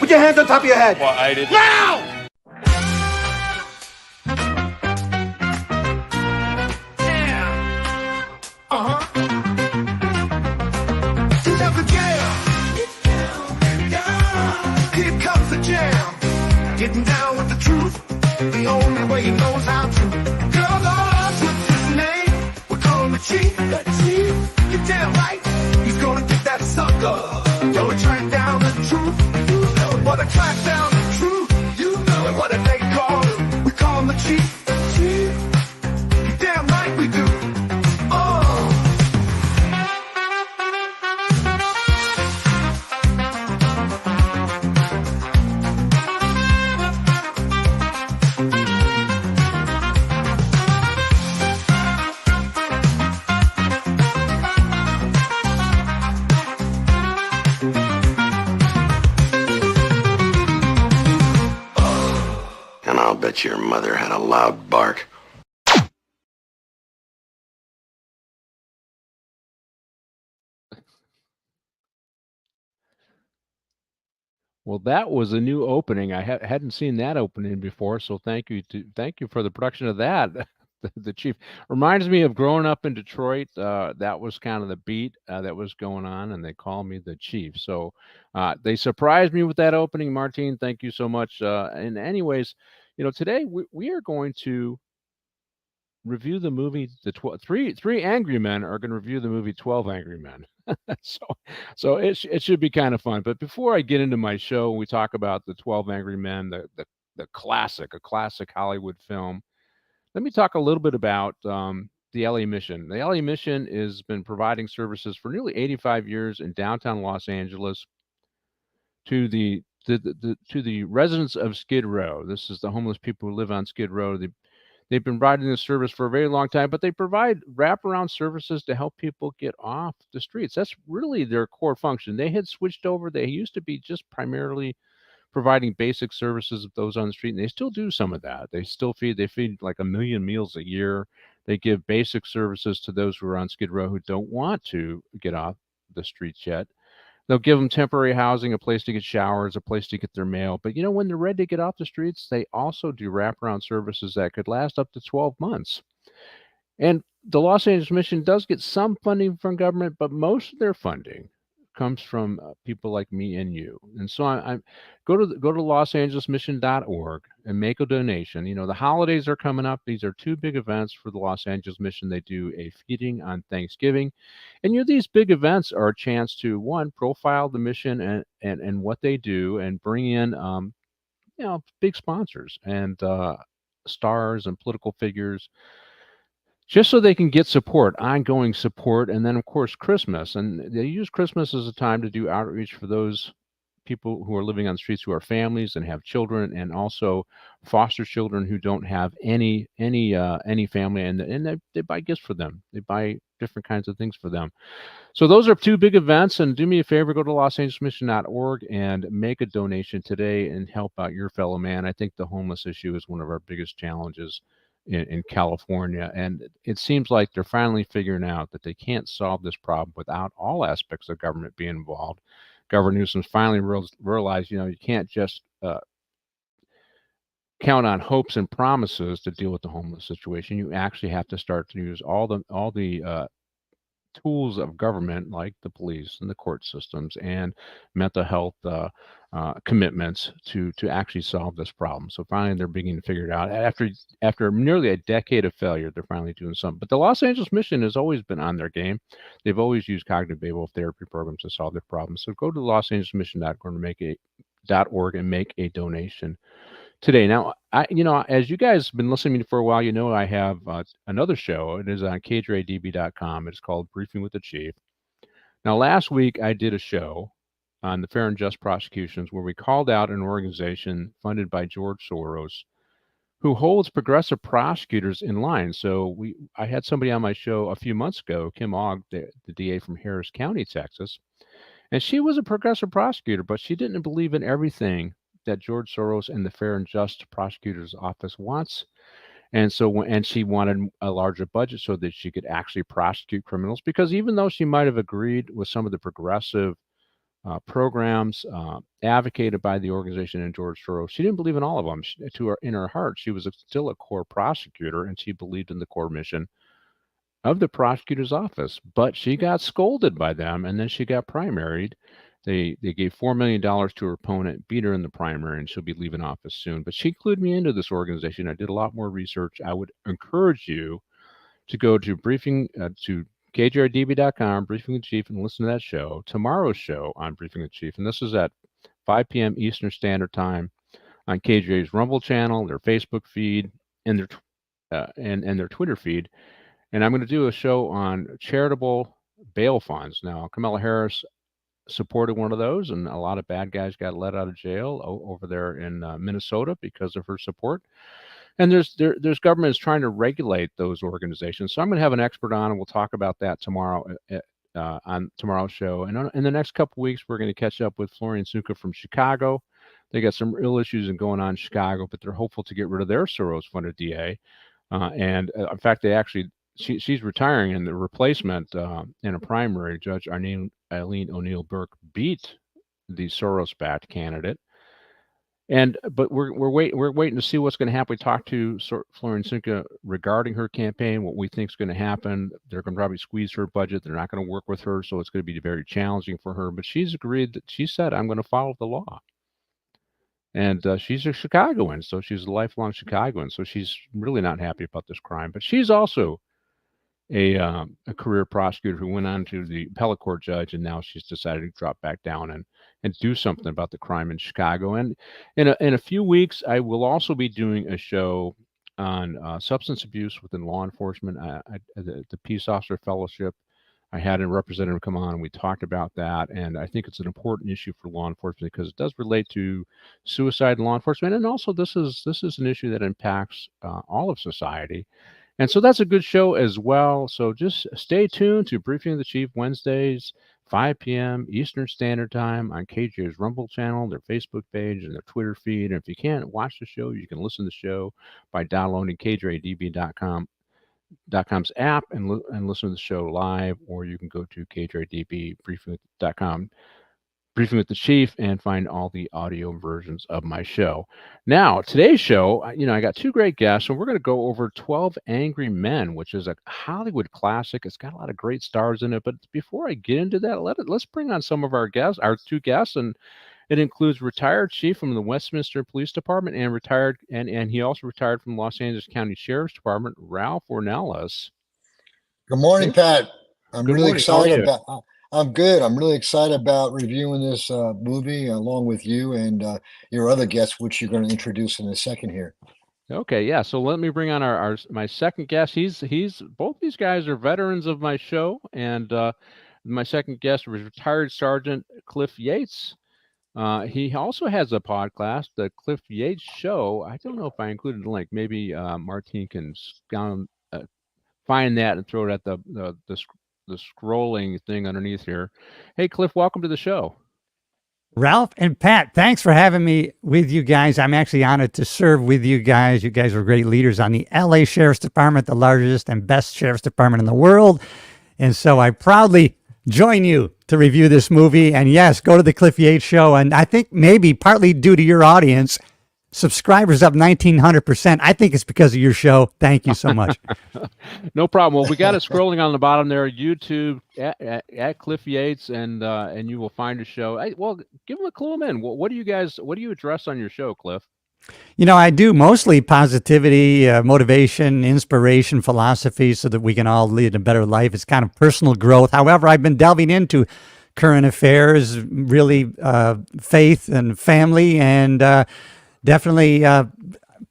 Put your hands on top of your head. Well, I didn't. Now! Here comes the jam. Getting down with the truth. The only way he knows how to. Girl, what's his name? We call him the chief. The chief? You're damn right. He's gonna get that sucker. Don't track down the truth. You know what a track down the truth. You know what a they call him. We call him the chief. The chief? You're damn right we do. Bet your mother had a loud bark. Well, that was a new opening. I hadn't seen that opening before, so thank you for the production of that. The chief reminds me of growing up in Detroit. That was kind of the beat that was going on, and they call me the chief. So they surprised me with that opening, Martine. Thank you so much. And anyways, today we are going to review the movie. Three angry men are going to review the movie 12 Angry Men. so it should be kind of fun. But before I get into my show, we talk about the 12 Angry Men, the classic Hollywood film. Let me talk a little bit about the LA Mission. The LA Mission has been providing services for nearly 85 years in downtown Los Angeles to the residents of Skid Row. This is the homeless people who live on Skid Row. They've been providing this service for a very long time, but they provide wraparound services to help people get off the streets. That's really their core function. They had switched over. They used to be just primarily providing basic services of those on the street, and they still do some of that. They feed like 1 million meals a year. They give basic services to those who are on Skid Row who don't want to get off the streets yet. They'll give them temporary housing, a place to get showers, a place to get their mail. But when they're ready to get off the streets, they also do wraparound services that could last up to 12 months. And the Los Angeles Mission does get some funding from government, but most of their funding comes from people like me and you. And so I go to losangelesmission.org and make a donation. The holidays are coming up. These are two big events for the Los Angeles Mission. They do a feeding on Thanksgiving. And these big events are a chance to, one, profile the mission and what they do, and bring in big sponsors and stars and political figures, just so they can get support, ongoing support. And then, of course, Christmas. And they use Christmas as a time to do outreach for those people who are living on the streets, who are families and have children, and also foster children who don't have any family. And they buy gifts for them. They buy different kinds of things for them. So those are two big events. And do me a favor, go to losangelesmission.org and make a donation today and help out your fellow man. I think the homeless issue is one of our biggest challenges in California, and it seems like they're finally figuring out that they can't solve this problem without all aspects of government being involved. Governor Newsom's finally realized, you can't just count on hopes and promises to deal with the homeless situation. You actually have to start to use all the tools of government, like the police and the court systems and mental health commitments to actually solve this problem. So finally, they're beginning to figure it out. After nearly a decade of failure, they're finally doing something. But the Los Angeles Mission has always been on their game. They've always used cognitive behavioral therapy programs to solve their problems. So go to losangelesmission.org and make a donation today. Now, as you guys have been listening to me for a while, I have another show. It is on kjradb.com. It's called Briefing with the Chief. Now, last week I did a show on the Fair and Just Prosecutions where we called out an organization funded by George Soros who holds progressive prosecutors in line. So I had somebody on my show a few months ago, Kim Ogg, the DA from Harris County, Texas, and she was a progressive prosecutor, but she didn't believe in everything that George Soros and the Fair and Just Prosecutor's Office wants. And so, and she wanted a larger budget so that she could actually prosecute criminals, because even though she might have agreed with some of the progressive programs advocated by the organization and George Soros. She didn't believe in all of them. In her heart, she was still a core prosecutor, and she believed in the core mission of the prosecutor's office. But she got scolded by them, and then she got primaried. They gave $4 million to her opponent, beat her in the primary, and she'll be leaving office soon. But she clued me into this organization. I did a lot more research. I would encourage you to go to kjrdb.com, Briefing the Chief, and listen to that show. Tomorrow's show on Briefing the Chief, and this is at 5 p.m. Eastern Standard Time on KJ's Rumble channel, their Facebook feed, and their Twitter feed. And I'm going to do a show on charitable bail funds. Now, Kamala Harris supported one of those, and a lot of bad guys got let out of jail over there in Minnesota because of her support. And there's governments trying to regulate those organizations. So I'm going to have an expert on, and we'll talk about that tomorrow on tomorrow's show. And in the next couple of weeks, we're going to catch up with Florian Suka from Chicago. They got some real issues going on in Chicago, but they're hopeful to get rid of their Soros-funded DA. In fact, she's retiring, and the replacement in a primary, Judge Eileen O'Neill Burke, beat the Soros-backed candidate. But we're waiting to see what's going to happen. We talked to Florian Suka regarding her campaign, what we think is going to happen. They're going to probably squeeze her budget. They're not going to work with her, so it's going to be very challenging for her. But she's agreed that she said, "I'm going to follow the law." And she's a Chicagoan, so she's a lifelong Chicagoan. So she's really not happy about this crime. But she's also a career prosecutor who went on to the appellate court judge, and now she's decided to drop back down and do something about the crime in Chicago. And in a few weeks, I will also be doing a show on substance abuse within law enforcement. The Peace Officer Fellowship, I had a representative come on, and we talked about that. And I think it's an important issue for law enforcement because it does relate to suicide in law enforcement, and also this is an issue that impacts all of society. And so that's a good show as well. So just stay tuned to Briefing the Chief Wednesdays, 5 p.m. Eastern Standard Time on KJ's Rumble channel, their Facebook page, and their Twitter feed. And if you can't watch the show, you can listen to the show by downloading kjdb.com's app and listen to the show live, or you can go to kjdbbriefing.com. Briefing with the Chief, and find all the audio versions of my show. Now, today's show, I got two great guests, and we're going to go over 12 Angry Men, which is a Hollywood classic. It's got a lot of great stars in it. But before I get into that, let's bring on some of our guests, our two guests, and it includes retired chief from the Westminster Police Department and he also retired from Los Angeles County Sheriff's Department, Ralph Ornelas. Good morning, Pat. Good morning. Excited I'm good. I'm really excited about reviewing this movie along with you and your other guests, which you're going to introduce in a second here. Okay, yeah. So let me bring on my second guest. He's both these guys are veterans of my show, and my second guest was retired Sergeant Cliff Yates. He also has a podcast, the Cliff Yates Show. I don't know if I included the link. Maybe Martine can find that and throw it at the scrolling thing underneath here. Hey, Cliff, welcome to the show. Ralph and Pat, thanks for having me with you guys. I'm actually honored to serve with you guys. You guys are great leaders on the LA Sheriff's Department, the largest and best sheriff's department in the world. And so I proudly join you to review this movie. And yes, go to the Cliff Yates Show. And I think maybe partly due to your audience, subscribers up 1,900%. I think it's because of your show. Thank you so much. No problem. Well, we got it scrolling on the bottom there. YouTube at Cliff Yates, and you will find a show. Well, give them a clue in. What do you address on your show, Cliff? I do mostly positivity, motivation, inspiration, philosophy, so that we can all lead a better life. It's kind of personal growth. However, I've been delving into current affairs, really faith and family, and definitely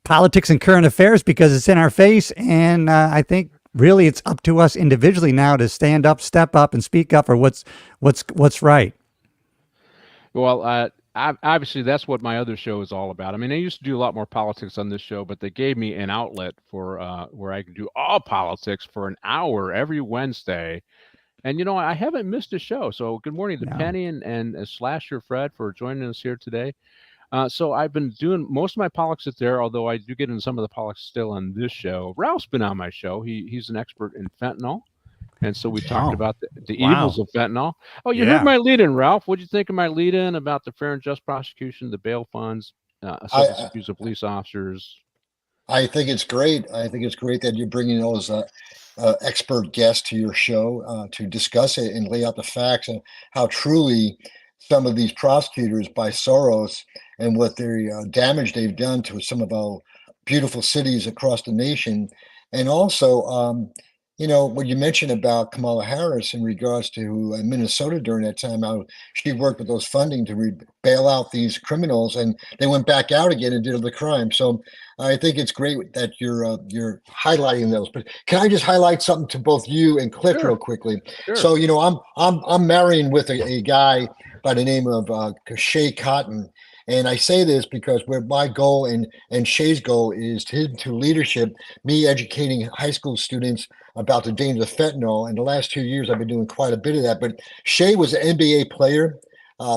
politics and current affairs, because it's in our face. And I think really it's up to us individually now to stand up, step up, and speak up for what's right. Well, obviously that's what my other show is all about. I mean, I used to do a lot more politics on this show, but they gave me an outlet for where I could do all politics for an hour every Wednesday. And I haven't missed a show. So good morning to Penny and Slasher Fred for joining us here today. So I've been doing most of my politics there, although I do get into some of the politics still on this show. Ralph's been on my show. He's an expert in fentanyl, And so we talked Oh, about the wow. evils of fentanyl. Oh, you heard Yeah. my lead in, Ralph. What'd you think of my lead in about the fair and just prosecution, the bail funds, substance I abuse of police officers? I think it's great. I think it's great that you're bringing those expert guests to your show to discuss it and lay out the facts and how truly some of these prosecutors by Soros and what their damage they've done to some of our beautiful cities across the nation. And also, what you mentioned about Kamala Harris in regards to Minnesota during that time, how she worked with those funding to bail out these criminals, and they went back out again and did other crimes. So I think it's great that you're highlighting those. But can I just highlight something to both you and Cliff real Sure, quickly? sure. So I'm marrying with a guy by the name of Shay Cotton, and I say this because where my goal and Shay's goal is to leadership, me educating high school students about the dangers of fentanyl. And the last 2 years, I've been doing quite a bit of that. But Shay was an NBA player.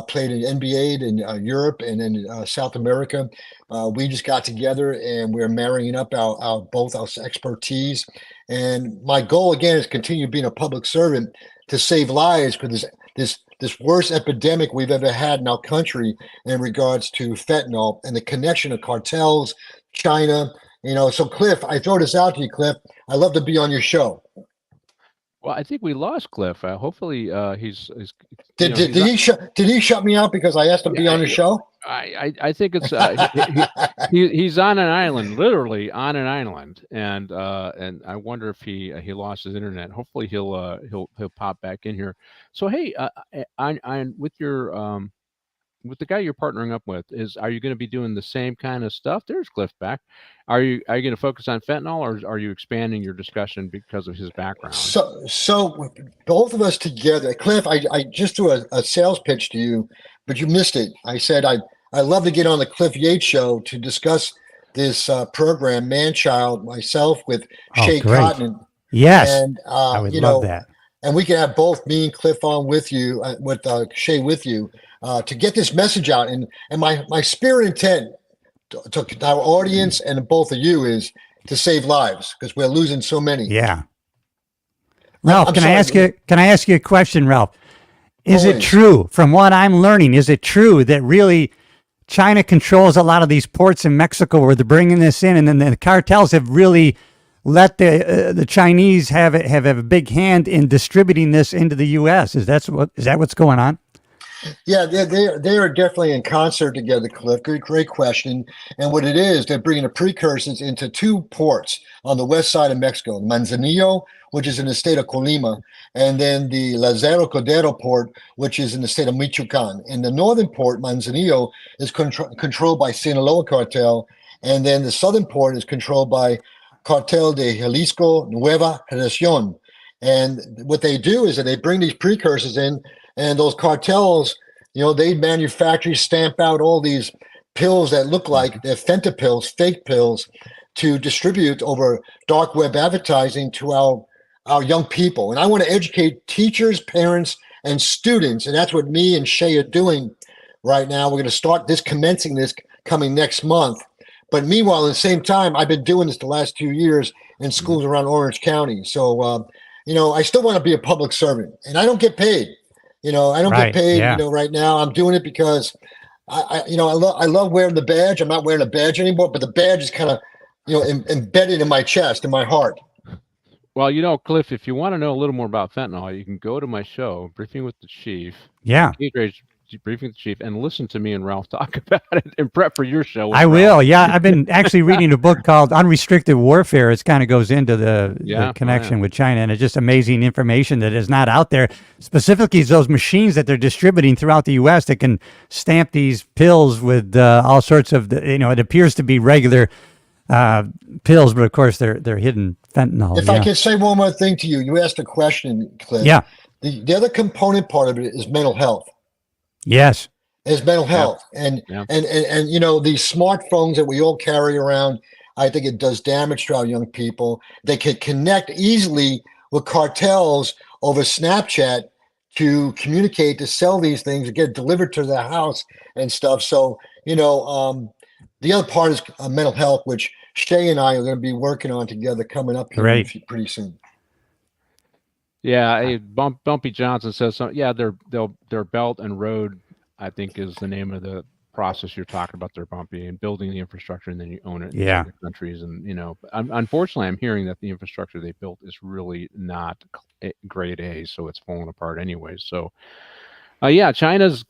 Played in NBA in Europe and in South America. We just got together and we're marrying up our both our expertise. And my goal again is continue being a public servant to save lives because this worst epidemic we've ever had in our country in regards to fentanyl and the connection of cartels, China. So Cliff, I throw this out to you, Cliff. I'd love to be on your show. Well, I think we lost Cliff. Hopefully, he's Did he shut me out because I asked to be yeah, on his show? I think it's he's on an island, literally on an island, and I wonder if he lost his internet. Hopefully, he'll pop back in here. So hey, on with the guy you're partnering up with, are you going to be doing the same kind of stuff? There's Cliff back. Are you going to focus on fentanyl, or are you expanding your discussion because of his background? So both of us together, Cliff. I just threw a sales pitch to you, but you missed it. I said I love to get on the Cliff Yates show to discuss this program, Man Child, myself with Oh, Shay great. Cotton, Yes. and I would love that. and we can have both me and Cliff on with you, with Shay with you, to get this message out. And my spirit intent to our audience and both of you is to save lives because we're losing so many. Yeah. Ralph, I'm can I sorry, ask you? Can I ask you a question, Ralph? Is it always. true, from what I'm learning, is it true that really China controls a lot of these ports in Mexico where they're bringing this in, and then the cartels have really let the Chinese have a big hand in distributing this into the U.S.? Is that what's going on? Yeah, they are definitely in concert together, Cliff. Great question. And what it is, they're bringing the precursors into two ports on the west side of Mexico, Manzanillo, which is in the state of Colima, and then the Lázaro Cordero port, which is in the state of Michoacan. And the northern port, Manzanillo, is controlled by Sinaloa cartel, and then the southern port is controlled by Cartel de Jalisco Nueva Generación. And what they do is that they bring these precursors in, and those cartels, they manufacture, stamp out all these pills that look like they're fentanyl, fake pills, to distribute over dark web advertising to our young people. And I want to educate teachers, parents, and students. And that's what me and Shay are doing right now. We're going to start commencing this coming next month. But meanwhile, at the same time, I've been doing this the last 2 years in schools around Orange County. So, I still want to be a public servant, and I don't get paid. I don't Right. get paid. Yeah. Right now I'm doing it because I love wearing the badge. I'm not wearing a badge anymore, but the badge is kind of, embedded in my chest, in my heart. Well, Cliff, if you want to know a little more about fentanyl, you can go to my show, Briefing with the Chief. Yeah. Briefing with the Chief, and listen to me and Ralph talk about it and prep for your show. I will. Yeah, I've been actually reading a book called Unrestricted Warfare. It kind of goes into the connection with China, and it's just amazing information that is not out there. Specifically, those machines that they're distributing throughout the U.S. that can stamp these pills with all sorts of, it appears to be regular pills, but of course they're hidden fentanyl. If I could say one more thing to you, you asked a question, Cliff. Yeah. The other component part of it is mental health. Yes. Is mental health. And these smartphones that we all carry around, I think it does damage to our young people. They can connect easily with cartels over Snapchat to communicate, to sell these things, to get delivered to their house and stuff. So, the other part is mental health, which Shay and I are going to be working on together coming up here pretty soon. Yeah, Bumpy Johnson says something. Yeah, their Belt and Road, I think, is the name of the process you're talking about. They're bumpy and building the infrastructure, and then you own it in these Yeah. other countries. And unfortunately, I'm hearing that the infrastructure they built is really not grade A, so it's falling apart anyway. So, yeah, China's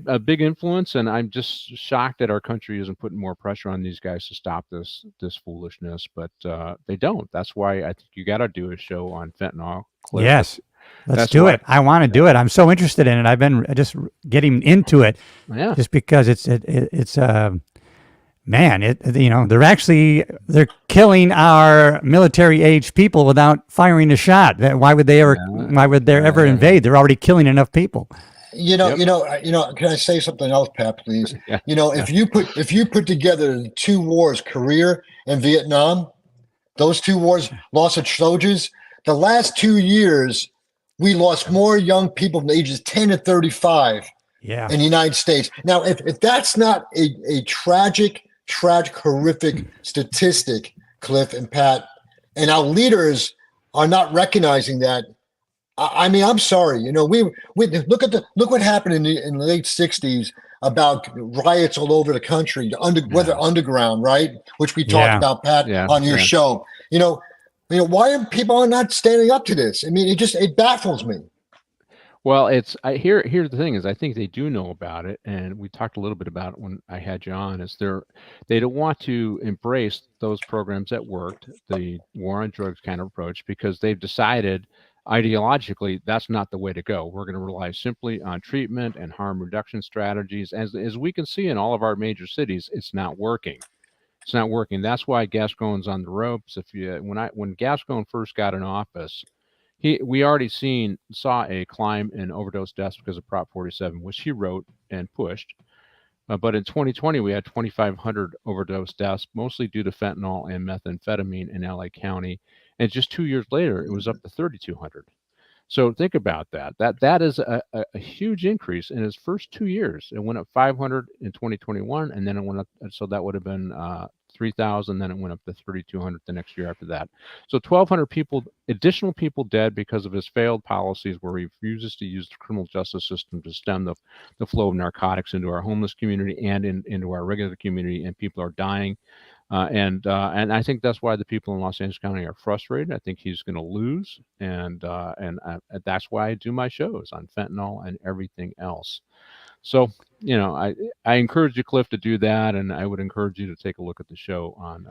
a big influence, and I'm just shocked that our country isn't putting more pressure on these guys to stop this foolishness. But they don't. That's why I think you got to do a show on fentanyl, Cliff. Yes. Let's That's do why. it. I want to do it. I'm so interested in it. I've been just getting into it Yeah. just because it's man, they're killing our military age people without firing a shot. Why would they ever invade? They're already killing enough people. Can I say something else, Pat, please? Yeah. If you put together the two wars, Korea and Vietnam, those two wars, loss of soldiers, the last 2 years, we lost more young people from ages 10 to 35 Yeah. in the United States. Now, if that's not a tragic, horrific statistic, Cliff and Pat, and our leaders are not recognizing that, I mean, I'm sorry. We look what happened in the late '60s about riots all over the country, whether underground, right? Which we talked about, Pat, on your show. Why are people not standing up to this? I mean, it baffles me. Well, here's the thing is I think they do know about it, and we talked a little bit about it when I had you on. They don't want to embrace those programs that worked, the war on drugs kind of approach, because they've decided ideologically that's not the way to go. We're going to rely simply on treatment and harm reduction strategies. As we can see in all of our major cities, it's not working. It's not working. That's why Gascon's on the ropes. When Gascon first got in office, we already saw a climb in overdose deaths because of Prop 47, which he wrote and pushed. But in 2020, we had 2,500 overdose deaths, mostly due to fentanyl and methamphetamine in LA County. And just 2 years later, it was up to 3,200. So think about that. That is a huge increase in his first 2 years. It went up 500 in 2021, and then it went up. So that would have been 3,000. Then it went up to 3,200 the next year after that. So 1,200 additional people dead because of his failed policies, where he refuses to use the criminal justice system to stem the flow of narcotics into our homeless community and into our regular community, and people are dying. And I think that's why the people in Los Angeles County are frustrated. I think he's going to lose, and that's why I do my shows on fentanyl and everything else. So, I encourage you, Cliff, to do that, and I would encourage you to take a look at the show on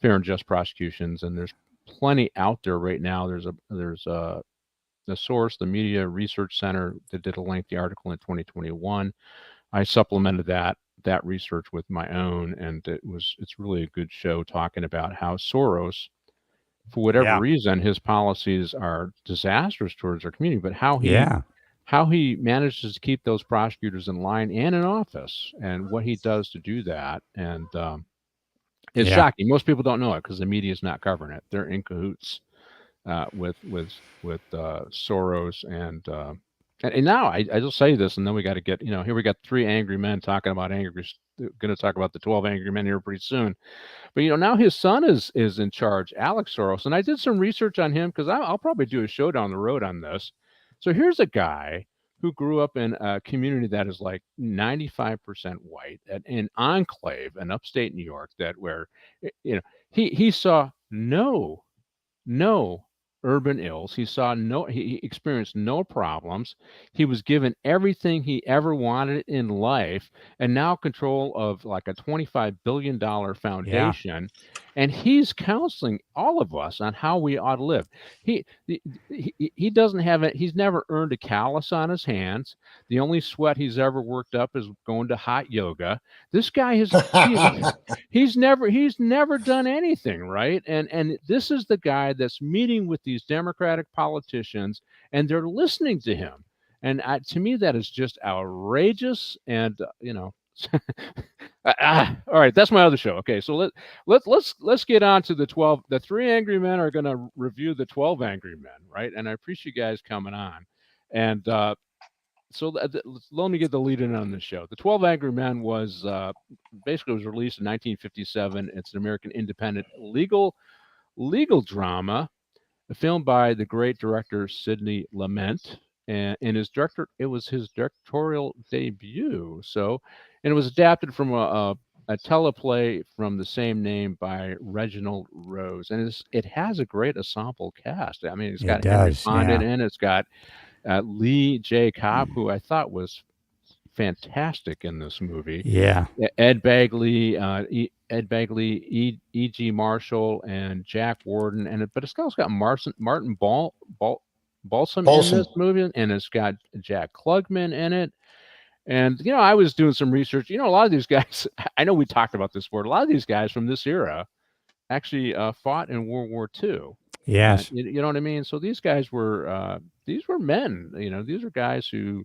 fair and just prosecutions. And there's plenty out there right now. There's the Source, the Media Research Center, that did a lengthy article in 2021. I supplemented that research with my own, and it's really a good show talking about how Soros, for whatever reason, his policies are disastrous towards our community, but how he manages to keep those prosecutors in line and in office, and what he does to do that. And it's shocking. Most people don't know it because the media is not covering it. They're in cahoots with Soros and now I just say this, and then we got to get, here we got 3 angry men talking about going to talk about the 12 angry men here pretty soon. But, now his son is in charge, Alex Soros. And I did some research on him because I'll probably do a show down the road on this. So here's a guy who grew up in a community that is like 95% white in Enclave in upstate New York, where he saw no urban ills. He experienced no problems. He was given everything he ever wanted in life, and now control of like a $25 billion foundation. And he's counseling all of us on how we ought to live. He doesn't have it. He's never earned a callus on his hands. The only sweat he's ever worked up is going to hot yoga. This guy he's never done anything, right? And this is the guy that's meeting with these Democratic politicians, and they're listening to him. And to me, that is just outrageous. And all right, that's my other show. Okay, so let's get on to the 12. The 3 angry men are going to review the 12 angry men, right? And I appreciate you guys coming on. And so let me get the lead in on the show. The 12 Angry Men was basically released in 1957. It's an American independent legal drama a film by the great director Sidney Lumet, and it was his directorial debut. So, and it was adapted from a teleplay from the same name by Reginald Rose, and it has a great ensemble cast. I mean, it's It got Henry does. Fonda Yeah. in it. It's got Lee J. Cobb, who I thought was fantastic in this movie. Yeah. Ed Bagley, E.G. Marshall, and Jack Warden, but it's also got Martin Balsam in Balsam. this movie, and it's got Jack Klugman in it. And I was doing some research. A lot of these guys. I know we talked about this before. A lot of these guys from this era actually fought in World War II. Yes. You know what I mean? So these guys were men. These are guys who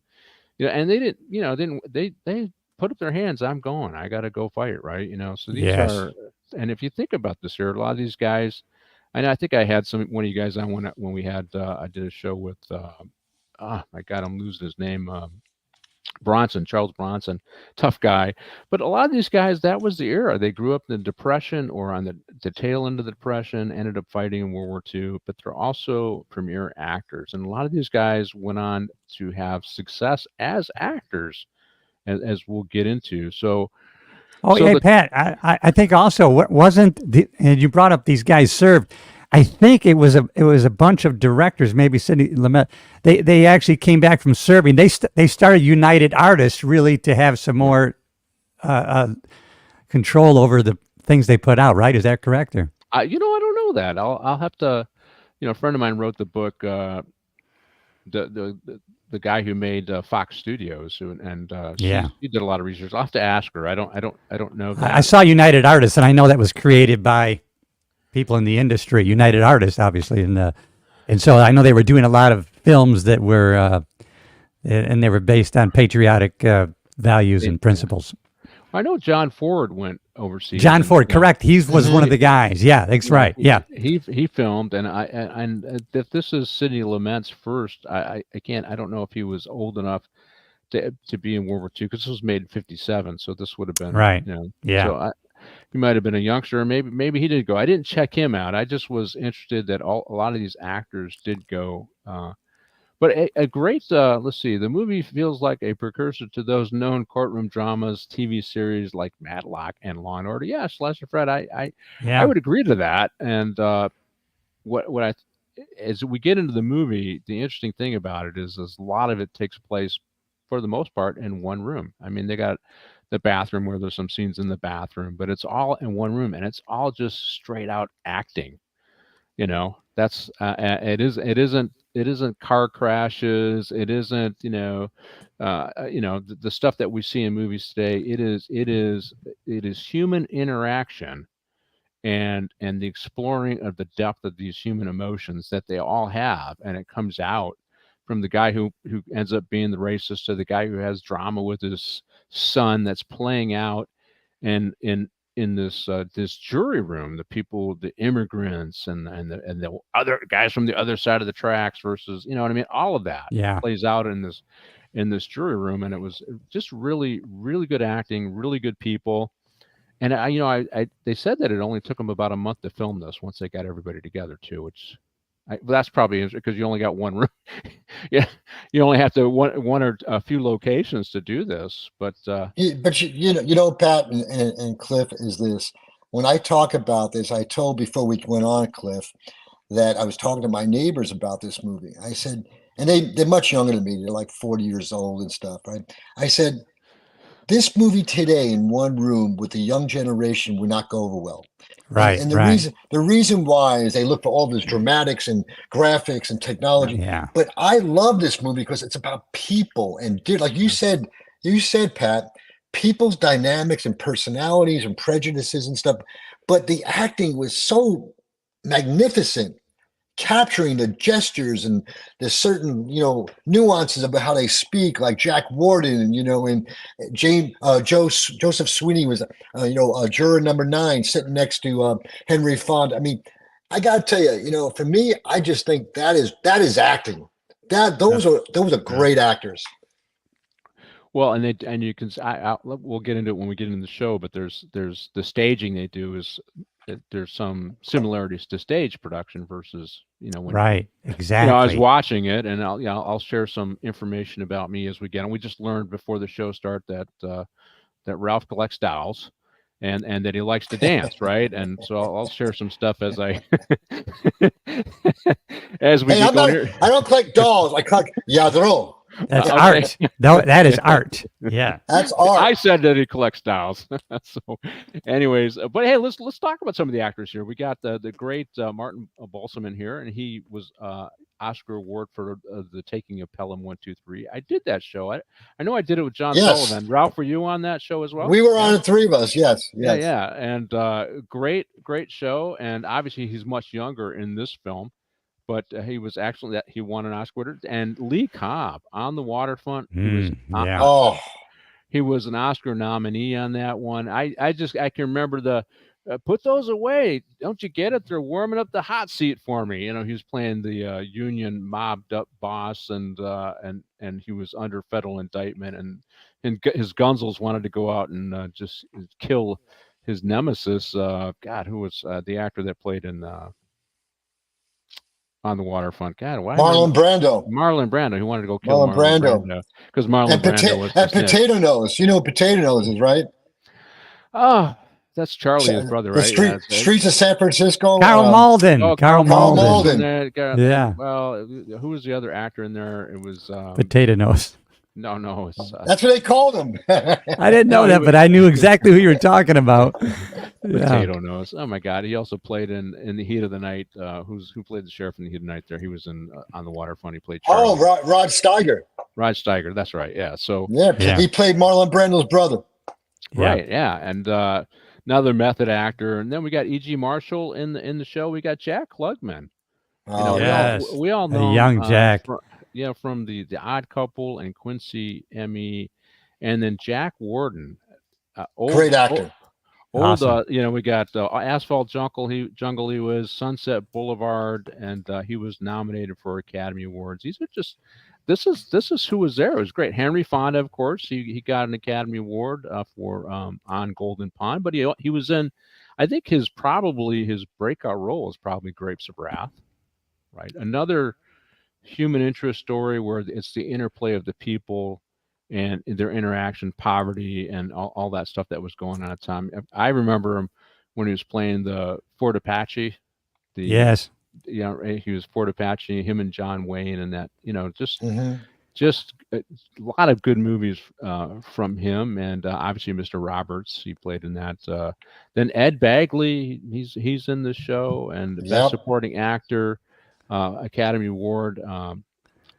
and they they put up their hands. I'm going. I got to go fight, right? So these Yes. are, and if you think about this here, a lot of these guys, I think I had one of you guys on when we had, I did a show with, my God, I'm losing his name, Charles Bronson, tough guy. But a lot of these guys, that was the era. They grew up in the Depression or on the tail end of the Depression, ended up fighting in World War II, but they're also premier actors. And a lot of these guys went on to have success as actors, as we'll get into. So, Oh, so yeah, Pat. I think also and you brought up these guys served. I think it was a bunch of directors, maybe Sidney Lumet. They actually came back from serving. They started United Artists really to have some more control over the things they put out. Right? Is that correct? Or I don't know that. I'll have to. A friend of mine wrote the book. The guy who made Fox Studios, and Yeah. she did a lot of research. I'll have to ask her. I don't know that. I saw United Artists, and I know that was created by people in the industry. United Artists, obviously, and so I know they were doing a lot of films that were, and they were based on patriotic values and principles. I know John Ford went overseas. John Ford, correct. He was one of the guys. Yeah, that's right. Yeah. He filmed, and if this is Sidney Lumet's first, I don't know if he was old enough to be in World War II, because this was made in '57, so this would have been right. Yeah. So he might have been a youngster. Maybe he did go. I didn't check him out. I just was interested that a lot of these actors did go. But a great, let's see, the movie feels like a precursor to those known courtroom dramas, TV series like Matlock and Law and Order. Yeah, Slasher Fred, I would agree to that. And as we get into the movie, the interesting thing about it is a lot of it takes place, for the most part, in one room. I mean, they got the bathroom where there's some scenes in the bathroom, but it's all in one room, and it's all just straight out acting. That's it isn't car crashes. It isn't, the stuff that we see in movies today. It is human interaction and the exploring of the depth of these human emotions that they all have. And it comes out from the guy who ends up being the racist to the guy who has drama with his son that's playing out in this jury room, the people, the immigrants, and the other guys from the other side of the tracks versus, what I mean, all of that plays out in this jury room, and it was just really, really good acting, really good people, and they said that it only took them about a month to film this once they got everybody together too, which. That's probably because you only got one room. Yeah, you only have to one or a few locations to do this. But Pat and Cliff, is this when I talk about this? I told before we went on, Cliff, that I was talking to my neighbors about this movie. I said, and they're much younger than me. They're like 40 years old and stuff, right? I said, this movie today in one room with the young generation would not go over well. Right. And the reason why is they look for all this dramatics and graphics and technology. Yeah. But I love this movie because it's about people and like you said, Pat, people's dynamics and personalities and prejudices and stuff. But the acting was so magnificent, capturing the gestures and the certain, nuances about how they speak, like Jack Warden, and Joseph Sweeney was, juror number 9 sitting next to Henry Fonda. I mean, I got to tell you, for me, I just think that is acting. Those are great actors. Well, and you can, we'll get into it when we get into the show, but there's the staging they do is there's some similarities to stage production versus when Right. I was Exactly. watching it, and I'll share some information about me as we get on. We just learned before the show start that that Ralph collects dolls, and that he likes to dance, right? And so I'll share some stuff as I as we Hey, get going here. I don't collect dolls. I collect yadro. That's Okay. art. That is art. Yeah. That's I art. said that he collects dolls. So, anyways, but hey, let's talk about some of the actors here. We got the great Martin Balsam here, and he was Oscar Award for the Taking of Pelham 123. I did that show. I know I did it with John Yes. Sullivan. Ralph, were you on that show as well? We were on it, three of us. Yes. Yeah, Yes. yeah, and great show. And obviously, he's much younger in this film, but he was actually that he won an Oscar. And Lee Cobb on the Waterfront. Yeah. Oh, He was an Oscar nominee on that one. I can remember the put those away. Don't you get it? They're warming up the hot seat for me. He was playing the union mobbed up boss, and he was under federal indictment, and his Gunzels wanted to go out and just kill his nemesis. God, who was the actor that played in On the Waterfront? God, why Marlon Brando. Marlon Brando. He wanted to go kill Marlon Marlon Brando. Brando because Marlon And, Brando was the snitch. Potato Nose. You know what Potato Nose is, right? Oh, that's Charlie, his brother, right? The Streets of San Francisco. Carl Malden. Oh, Carl Carl Malden. Malden. Yeah. Well, who was the other actor in there? It was Potato Nose. no. It's That's what they called him. I didn't know that, but I knew exactly who you were talking about. Potato Nose. Oh my God, he also played in The Heat of the Night. Who played the sheriff in The Heat of the Night? There, he was in On the Waterfront. He played Charlie. Oh, Rod Steiger. Rod Steiger. That's right. Yeah. So Yeah, he played Marlon Brando's brother. right. Yeah, and another method actor, and then we got E.G. Marshall in the show. We got Jack Klugman. Oh, yes. We all know young Jack. From the Odd Couple and Quincy Emmy, and then Jack Warden, great actor. Awesome. We got Asphalt Jungle. He was Sunset Boulevard, and he was nominated for Academy Awards. These are just this is who was there. It was great. Henry Fonda, of course, he got an Academy Award for On Golden Pond, but he was in. I think his breakout role is probably Grapes of Wrath, right? Another human interest story where it's the interplay of the people and their interaction, poverty, and all that stuff that was going on at the time. I remember him when he was playing the Fort Apache. Yes. He was Fort Apache, him and John Wayne, and that, just a lot of good movies from him. And obviously Mr. Roberts, he played in that. Then Ed Bagley, he's in the show, and the Best Supporting Actor, Academy Award.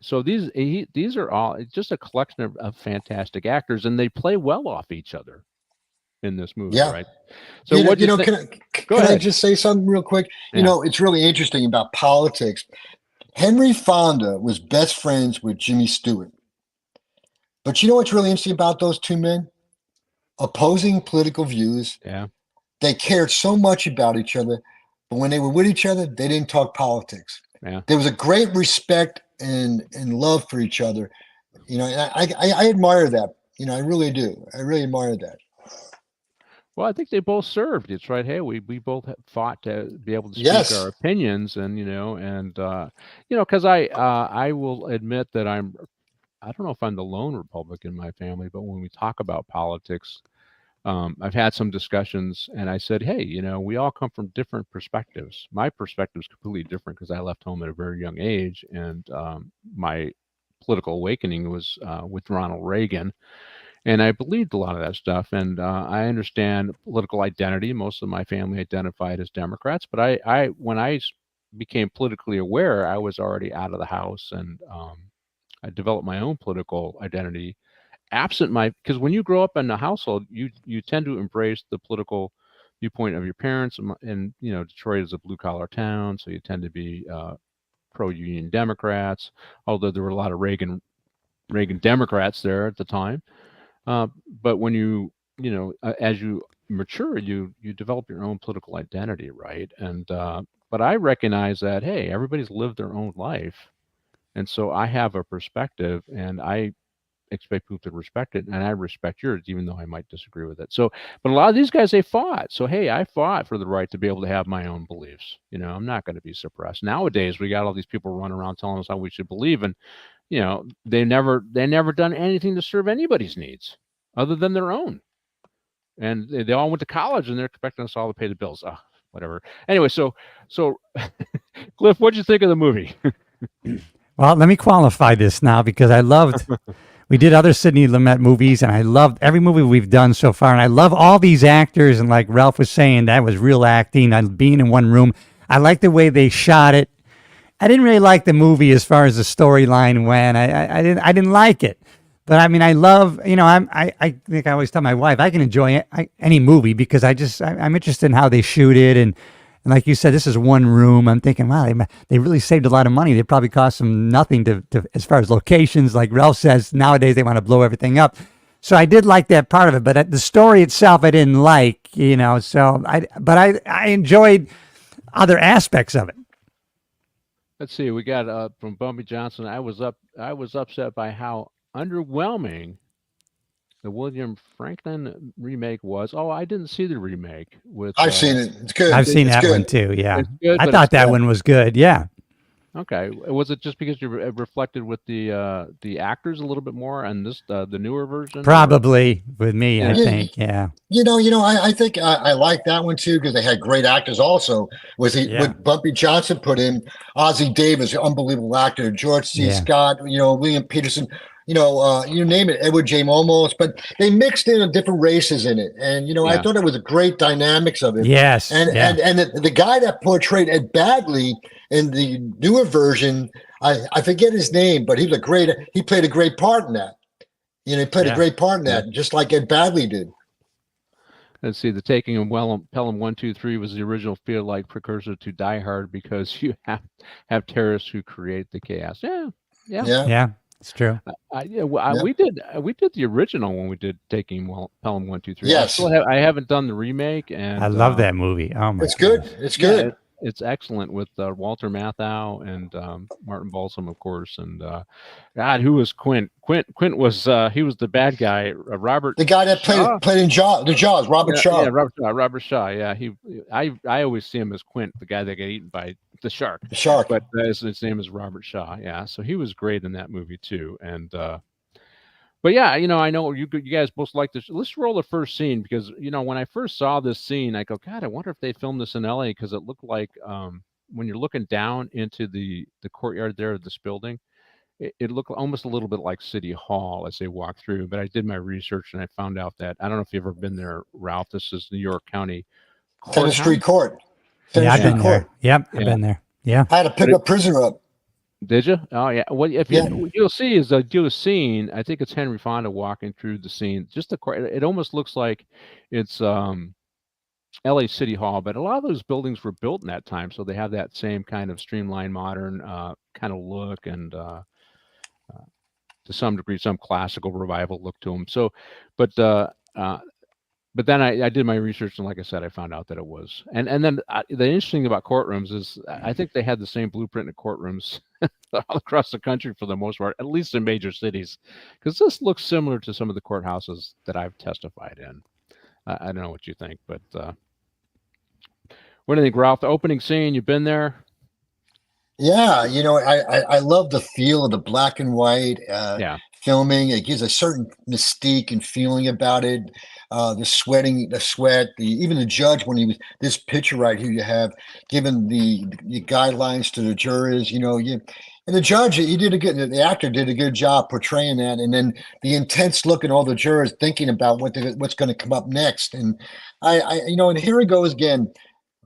So these are all just a collection of fantastic actors, and they play well off each other in this movie, right? So can I just say something real quick? Yeah. It's really interesting about politics. Henry Fonda was best friends with Jimmy Stewart. But you know what's really interesting about those two men? Opposing political views. Yeah. They cared so much about each other, but when they were with each other, they didn't talk politics. Yeah. There was a great respect and love for each other. And I admire that. I really do. I really admire that. Well, I think they both served. It's right. Hey, we both fought to be able to speak our opinions, and because I will admit that I don't know if I'm the lone Republican in my family, but when we talk about politics, I've had some discussions, and I said, hey, we all come from different perspectives. My perspective is completely different because I left home at a very young age, and my political awakening was with Ronald Reagan. And I believed a lot of that stuff, and I understand political identity. Most of my family identified as Democrats, but when I became politically aware, I was already out of the house, and I developed my own political identity. Because when you grow up in a household, you tend to embrace the political viewpoint of your parents, and Detroit is a blue collar town, so you tend to be pro-union Democrats. Although there were a lot of Reagan Democrats there at the time. But when as you mature, you develop your own political identity, right? And but I recognize that, hey, everybody's lived their own life, and so I have a perspective, and I expect people to respect it, and I respect yours, even though I might disagree with it. So, but a lot of these guys, they fought. So, hey, I fought for the right to be able to have my own beliefs. I'm not going to be suppressed. Nowadays, we got all these people running around telling us how we should believe, and they never done anything to serve anybody's needs other than their own. And they all went to college, and they're expecting us all to pay the bills. Whatever. Anyway, so Cliff, what'd you think of the movie? Well, let me qualify this now because I loved. We did other Sidney Lumet movies, and I loved every movie we've done so far. And I love all these actors. And like Ralph was saying, that was real acting. Being in one room. I like the way they shot it. I didn't really like the movie as far as the storyline went. I didn't like it. But I mean, I love. I think I always tell my wife I can enjoy any movie because I'm interested in how they shoot it and like you said, this is one room. I'm thinking, wow, they really saved a lot of money. They probably cost them nothing to as far as locations. Like Ralph says, nowadays they want to blow everything up. So I did like that part of it, but the story itself I didn't like, So I enjoyed other aspects of it. Let's see. We got from Bumpy Johnson. I was upset by how underwhelming the William Franklin remake was. Oh, I didn't see the remake with. I've seen it. It's good. I've seen it's that good. one too. Yeah, It's good, I but thought it's that good. one was good. Yeah. Okay. Was it just because you reflected with the actors a little bit more on this the newer version? Probably with me, I Yeah. think. Yeah. I think I like that one too because they had great actors. Also, with Bumpy Johnson put in Ozzie Davis, unbelievable actor, George C. Scott, William Peterson. You name it, Edward J. Olmos, but they mixed in different races in it, and I thought it was a great dynamics of it. Yes, and the guy that portrayed Ed Bagley in the newer version, I forget his name, but he played a great part in that. He played a great part in that, just like Ed Bagley did. Let's see, the Taking of Pelham 1, 2, 3 was the original feel-like precursor to Die Hard because you have terrorists who create the chaos. Yeah. It's true. We did the original when we did Taking Pelham 1, 2, 3. Yes. I haven't done the remake, and I love that movie. Oh my! It's good. It's good. It's excellent with Walter Matthau and Martin Balsam, of course, and God, who was Quint? Quint was he was the bad guy. Robert, the guy that played in Jaws, Robert Shaw. Yeah, Robert Shaw. Yeah, I always see him as Quint, the guy that got eaten by the shark. The shark, but his name is Robert Shaw. Yeah, so he was great in that movie too, and. But yeah, I know you guys both like this. Let's roll the first scene because when I first saw this scene, I go, God, I wonder if they filmed this in LA because it looked like when you're looking down into the courtyard there of this building, it looked almost a little bit like City Hall as they walk through. But I did my research and I found out that I don't know if you've ever been there, Ralph. This is New York County Tennis Street Court. Yeah, I've been there. Yep, I've been there. Yeah, I had to pick a prisoner up. Did you? Oh yeah. Well, if you'll see is do a scene. I think it's Henry Fonda walking through the scene. It almost looks like it's L.A. City Hall, but a lot of those buildings were built in that time, so they have that same kind of streamlined, modern kind of look, and to some degree, some classical revival look to them. So, but then I did my research, and like I said, I found out that it was. And then the interesting thing about courtrooms is I think they had the same blueprint in courtrooms all across the country for the most part, at least in major cities, because this looks similar to some of the courthouses that I've testified in. I don't know what you think, but what do you think, Ralph? The opening scene, you've been there? Yeah, I love the feel of the black and white filming. It gives a certain mystique and feeling about it. The sweat, even the judge when he was this picture right here you have given the guidelines to the jurors. And the judge, the actor did a good job portraying that, and then the intense look in all the jurors thinking about what's going to come up next. And and here it goes again,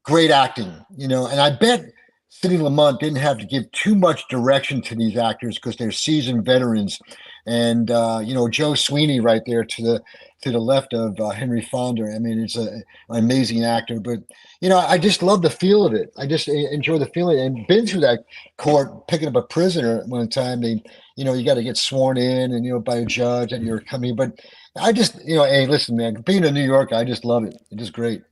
great acting. And I bet Sidney Lumet didn't have to give too much direction to these actors because they're seasoned veterans. And Joe Sweeney right there to the left of Henry Fonda. I mean, it's an amazing actor. But I just love the feel of it. I just enjoy the feeling. And been through that court picking up a prisoner one time. You got to get sworn in and by a judge and you're coming. But I just hey, listen, man, being in New York, I just love it. It's just great.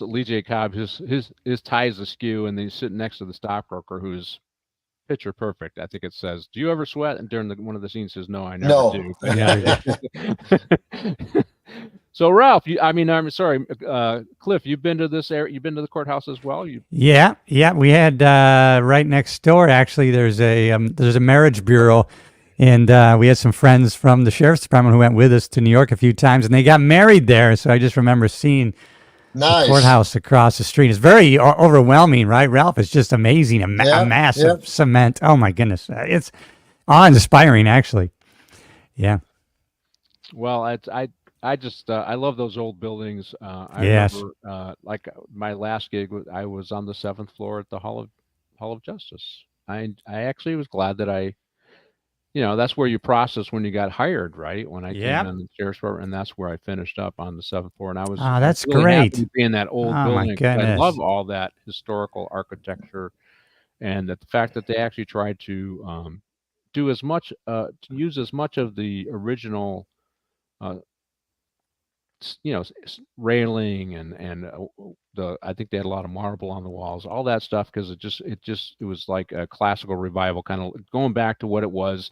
Lee J. Cobb, his tie is askew, and then he's sitting next to the stockbroker who's picture perfect. I think it says, "Do you ever sweat?" And during one of the scenes says, "No, I never No. do." But yeah. So Ralph, I'm sorry, Cliff, you've been to this area. You've been to the courthouse as well. Yeah, yeah. We had right next door. Actually, there's a marriage bureau, and we had some friends from the sheriff's department who went with us to New York a few times, and they got married there. So I just remember seeing the Nice. courthouse across the street. It's very overwhelming, right, Ralph? It's just amazing. A Yep, mass yep. of cement. Oh my goodness, it's awe-inspiring, actually. Yeah. Well, I just I love those old buildings. I Yes. remember like my last gig, I was on the 7th floor at the Hall of Justice. I actually was glad that that's where you process when you got hired, right? When I came Yep. in the sheriff's department, and that's where I finished up on the 7th floor. And I was That's really great. happy to be in that old Oh my building because I goodness. love all that historical architecture, and that the fact that they actually tried to do as much to use as much of the original uh, railing and I think they had a lot of marble on the walls, all that stuff, because it was like a classical revival, kind of going back to what it was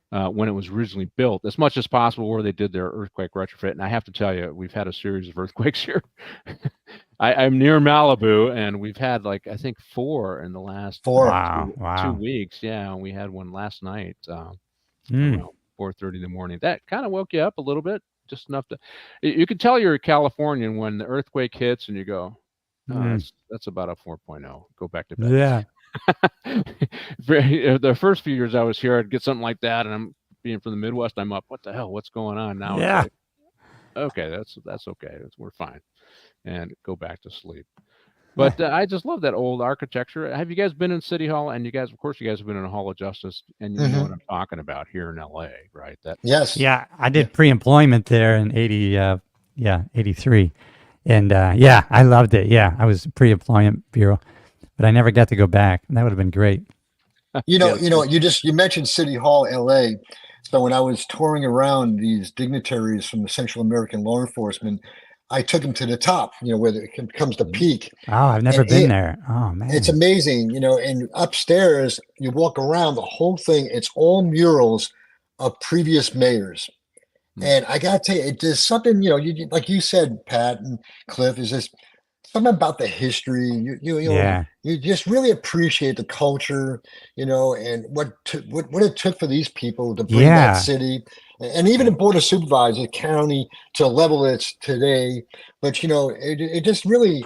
when it was originally built, as much as possible, where they did their earthquake retrofit. And I have to tell you, we've had a series of earthquakes here. I'm near Malibu, and we've had, like, I think 4 in the last 4. Wow. two Wow. weeks. Yeah, and we had one last night Mm. around 4:30 in the morning. That kind of woke you up a little bit, just enough to. You can tell you're a Californian when the earthquake hits, and you go, "Oh, Mm. that's about a 4.0. Go back to bed." Yeah. The first few years I was here, I'd get something like that, and I'm being from the Midwest. I'm up. What the hell? What's going on now? It's Yeah. like, okay, that's okay. We're fine, and go back to sleep. But I just love that old architecture. Have you guys been in City Hall? And you guys, of course, you guys have been in the Hall of Justice, and you know what I'm talking about here in LA, right? Yes. Yeah, I did pre-employment there in 83. And yeah, I loved it. Yeah, I was pre-employment bureau, but I never got to go back. That would have been great. You mentioned City Hall, LA. So when I was touring around these dignitaries from the Central American law enforcement, I took them to the top, where it comes to peak. Oh, I've never And been there. Oh man. It's amazing, and upstairs, you walk around the whole thing, it's all murals of previous mayors. And I gotta tell you, there's something, like you said, Pat and Cliff, is just something about the history. Yeah. You just really appreciate the culture, and what it took for these people to bring Yeah. that city, and even the board of supervisors, county, to the level it's today. But it just really,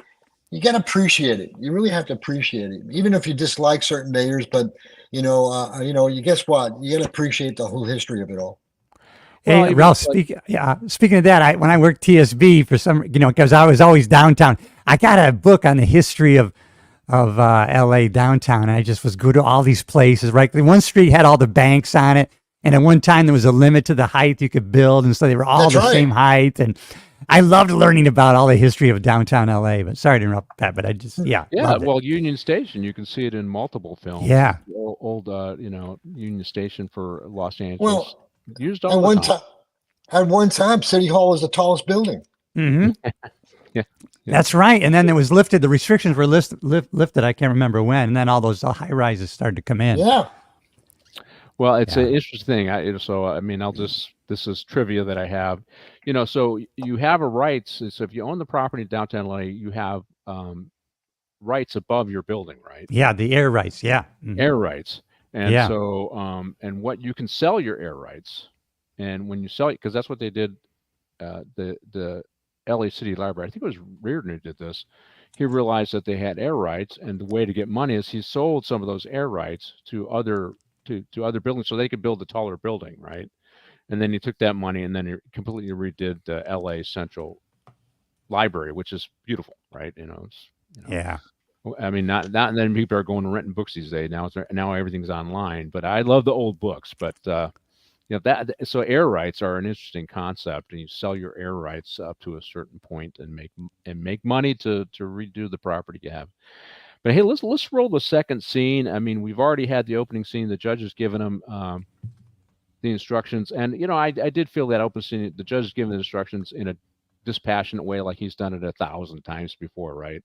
you gotta appreciate it. You really have to appreciate it, even if you dislike certain mayors. But you guess what? You gotta appreciate the whole history of it all. Hey, even Ralph, speaking of that, when I worked TSB for some, because I was always downtown, I got a book on the history of LA downtown. And I just was good to all these places, right? One street had all the banks on it. And at one time there was a limit to the height you could build. And so they were all That's the right. same height. And I loved learning about all the history of downtown LA, but sorry to interrupt, Pat, but I just, loved it. Well, Union Station, you can see it in multiple films. Yeah. Old Union Station for Los Angeles. Well, used at all the one time. time, at one time, City Hall was the tallest building. Mm-hmm. Yeah. That's right. And then it was lifted. The restrictions were lifted. I can't remember when. And then all those high rises started to come in. Yeah. Well, it's an interesting thing. This is trivia that I have. So you have a rights. So if you own the property in downtown LA, you have rights above your building, right? Yeah, the air rights. Yeah. Mhm. Air rights. And Yeah. so and what you can sell your air rights, and when you sell it, because that's what they did, the LA City Library, I think it was Reardon who did this. He realized that they had air rights, and the way to get money is he sold some of those air rights to other buildings so they could build a taller building, right? And then he took that money and then he completely redid the LA Central Library, which is beautiful, right? Yeah. I mean, not and then people are going and renting books these days. Now everything's online, but I love the old books. But so air rights are an interesting concept, and you sell your air rights up to a certain point and make money to redo the property you have. But hey, let's roll the second scene. I mean, we've already had the opening scene. The judge has given them the instructions, and I did feel that open scene. The judge is giving the instructions in a dispassionate way, like he's done it 1,000 times before, right?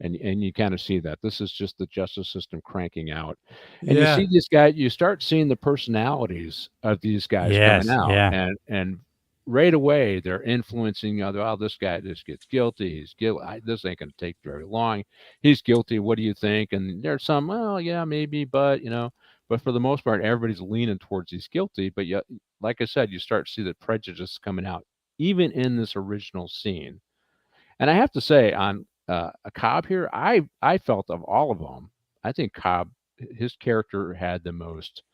and you kind of see that this is just the justice system cranking out, and you Yeah. see these guys. You start seeing the personalities of these guys coming Yes. out, Yeah. and right away they're influencing other. Oh, this guy just gets guilty. He's guilty. This ain't going to take very long. He's guilty. What do you think? And there's some. Well, yeah, maybe, but But for the most part, everybody's leaning towards he's guilty. But yet, like I said, you start to see the prejudice coming out, even in this original scene. And I have to say, on a Cobb here, I felt of all of them, I think Cobb, his character had the most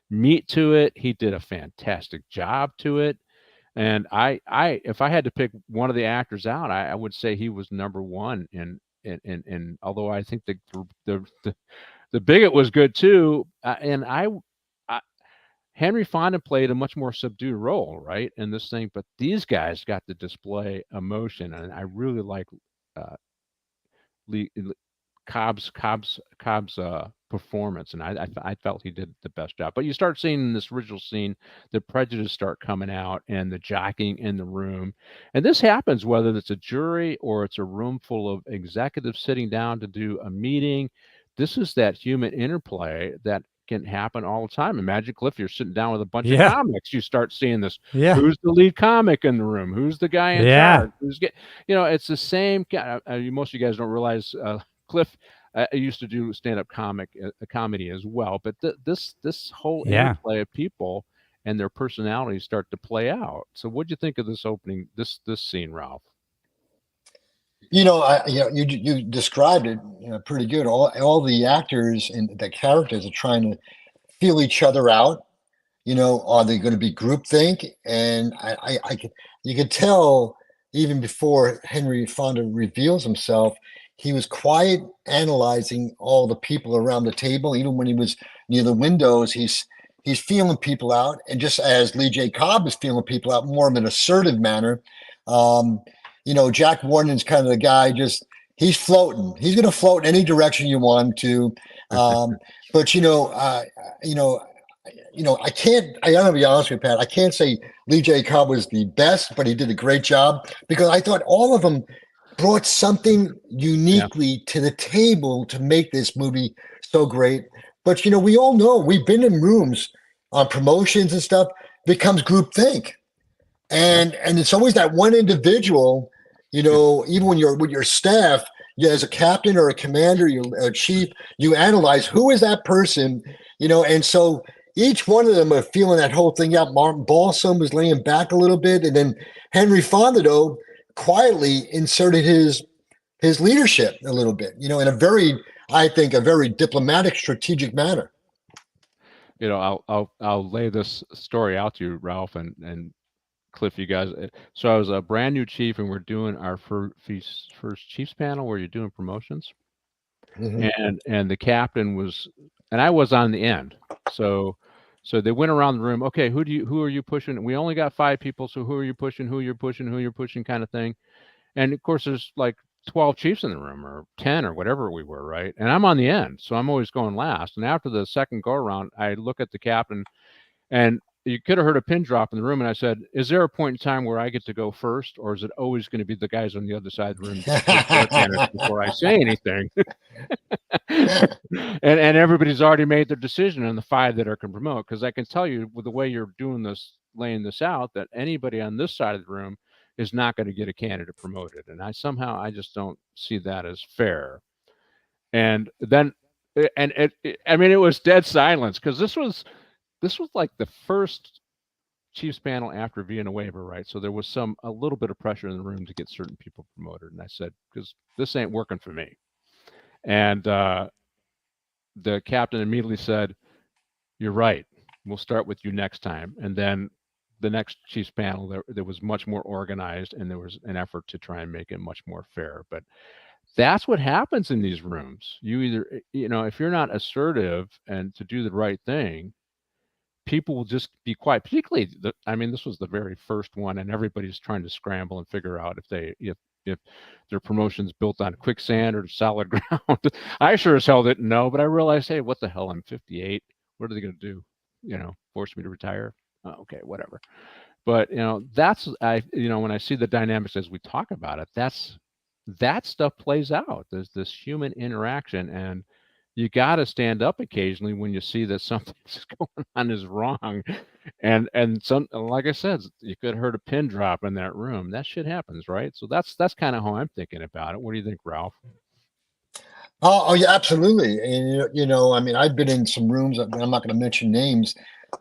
meat to it. He did a fantastic job to it. And if I had to pick one of the actors out, I would say he was number one. And although I think the bigot was good too, I Henry Fonda played a much more subdued role, right, in this thing. But these guys got to display emotion, and I really like uh, Lee, Cobb's performance, and I felt he did the best job. But you start seeing in this original scene the prejudice start coming out and the jockeying in the room, and this happens whether it's a jury or it's a room full of executives sitting down to do a meeting. This is that human interplay that can happen all the time. Imagine, Cliff, you're sitting down with a bunch of Yeah. comics. You start seeing this. Yeah. Who's the lead comic in the room? Who's the guy in Yeah. charge? It's the same. Most of you guys don't realize Cliff used to do stand-up comedy as well. But this whole Yeah. interplay of people and their personalities start to play out. So, what'd you think of this opening? This scene, Ralph? You described it, pretty good. All the actors and the characters are trying to feel each other out. Are they going to be groupthink? And you could tell even before Henry Fonda reveals himself, he was quiet, analyzing all the people around the table. Even when he was near the windows, he's feeling people out, and just as Lee J. Cobb is feeling people out more in an assertive manner. Jack Warden's kind of the guy. He's floating. He's going to float in any direction you want him to. But I can't. I gotta be honest with you, Pat. I can't say Lee J. Cobb was the best, but he did a great job because I thought all of them brought something uniquely to the table to make this movie so great. But we all know we've been in rooms on promotions and stuff. Becomes groupthink, and it's always that one individual. Even when you're with your staff, as a captain or a commander, you're a chief, you analyze who is that person, and so each one of them are feeling that whole thing out. Martin Balsam was laying back a little bit, and then Henry Fonda, though, quietly inserted his leadership a little bit, in I think, a very diplomatic, strategic manner. I'll lay this story out to you, Ralph and Cliff, you guys. So I was a brand new chief, and we're doing our first chiefs panel where you're doing promotions, and the captain was, and I was on the end. So they went around the room. Okay, who are you pushing? We only got 5 people, so who are you pushing? Who you're pushing, kind of thing. And of course, there's like 12 chiefs in the room, or 10, or whatever we were, right? And I'm on the end, so I'm always going last. And after the second go around, I look at the captain, and you could have heard a pin drop in the room, and I said, "Is there a point in time where I get to go first, or is it always going to be the guys on the other side of the room before I say anything?" and everybody's already made their decision on the 5 that are can promote, because I can tell you with the way you're doing this, laying this out, that anybody on this side of the room is not going to get a candidate promoted, and I just don't see that as fair. And then, it was dead silence, because this was like the first Chiefs panel after Vienna waiver, right? So there was a little bit of pressure in the room to get certain people promoted. And I said, because this ain't working for me. And the captain immediately said, "You're right. We'll start with you next time." And then the next Chiefs panel, there was much more organized, and there was an effort to try and make it much more fair. But that's what happens in these rooms. You either, if you're not assertive and to do the right thing, people will just be quiet. Particularly, this was the very first one, and everybody's trying to scramble and figure out if their promotion's built on quicksand or solid ground. I sure as hell didn't know, but I realized, hey, what the hell? I'm 58. What are they going to do? Force me to retire? Oh, okay, whatever. But that's when I see the dynamics as we talk about it, that's that stuff plays out. There's this human interaction, and you got to stand up occasionally when you see that something's going on is wrong. And some, like I said, you could have heard a pin drop in that room. That shit happens, right? So that's kind of how I'm thinking about it. What do you think, Ralph? Oh, yeah, absolutely. And I mean, I've been in some rooms. I'm not going to mention names,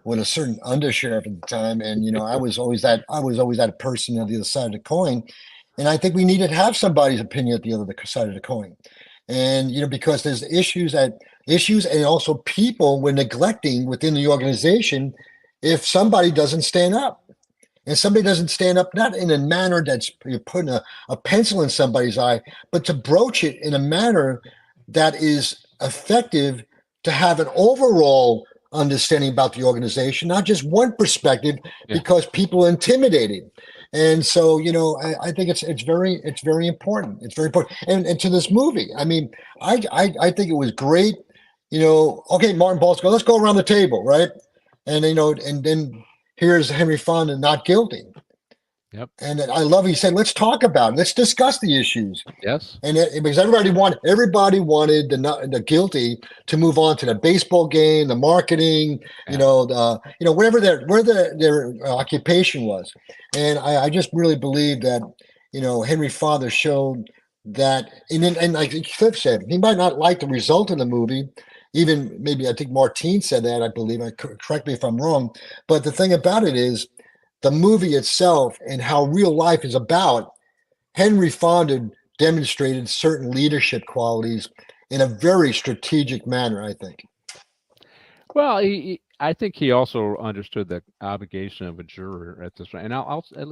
with a certain undersheriff at the time, and I was always that person on the other side of the coin, and I think we needed to have somebody's opinion at the other side of the coin, and because there's issues and also people were neglecting within the organization if somebody doesn't stand up. And somebody doesn't stand up, not in a manner that's you're putting a pencil in somebody's eye, but to broach it in a manner that is effective to have an overall understanding about the organization, not just one perspective, Yeah. because people are intimidated. And so, I think it's very important. It's very important. And to this movie, I mean, I think it was great. Okay, Martin Balls go, let's go around the table, right? And and then here's Henry Fonda not guilty. Yep. And I love he said, let's talk about it. Let's discuss the issues. Yes. And because everybody wanted the guilty to move on to the baseball game, the marketing, wherever their occupation was. And I just really believe that, Henry Fonda showed that, and like Cliff said, he might not like the result of the movie. Even maybe I think Martine said that, I believe. Correct me if I'm wrong. But the thing about it is the movie itself and how real life is about. Henry Fonda demonstrated certain leadership qualities in a very strategic manner, I think. Well, I think he also understood the obligation of a juror at this. And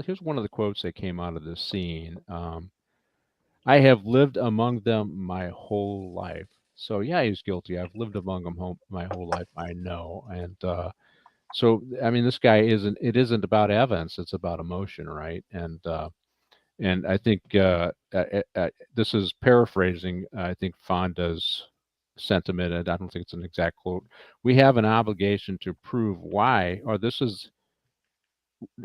here's one of the quotes that came out of this scene. I have lived among them my whole life. So yeah, he's guilty. I've lived among them my whole life. I know. And so I mean, this guy isn't about evidence. It's about emotion, right? And I think this is paraphrasing. I think Fonda's sentiment, and I don't think it's an exact quote. We have an obligation to prove why, or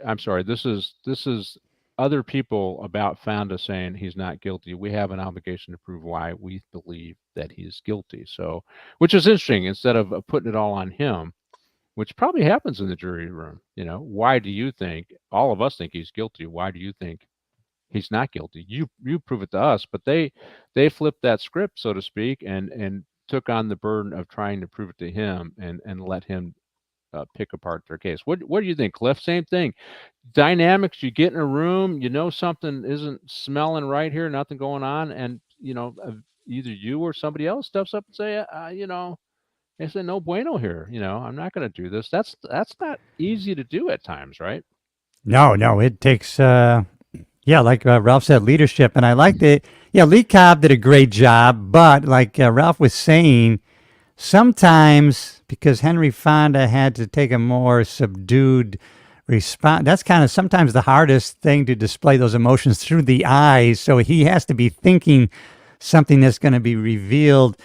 I'm sorry, this is other people about Fonda saying he's not guilty. We have an obligation to prove why we believe that he's guilty. So, which is interesting. Instead of putting it all on him, which probably happens in the jury room. Why do you think all of us think he's guilty? Why do you think he's not guilty? You prove it to us. But they flipped that script, so to speak, and took on the burden of trying to prove it to him and let him pick apart their case. What do you think, Cliff? Same thing. Dynamics. You get in a room, something isn't smelling right here, nothing going on, and either you or somebody else steps up and say, they said no bueno here. I'm not going to do this. That's not easy to do at times, right? No, it takes, like Ralph said, leadership. And I liked it. Yeah, Lee Cobb did a great job. But like Ralph was saying, sometimes because Henry Fonda had to take a more subdued response, that's kind of sometimes the hardest thing to display those emotions through the eyes. So he has to be thinking something that's going to be revealed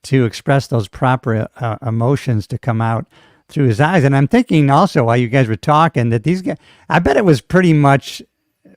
to express those proper emotions to come out through his eyes. And I'm thinking also, while you guys were talking, that these guys, I bet it was pretty much,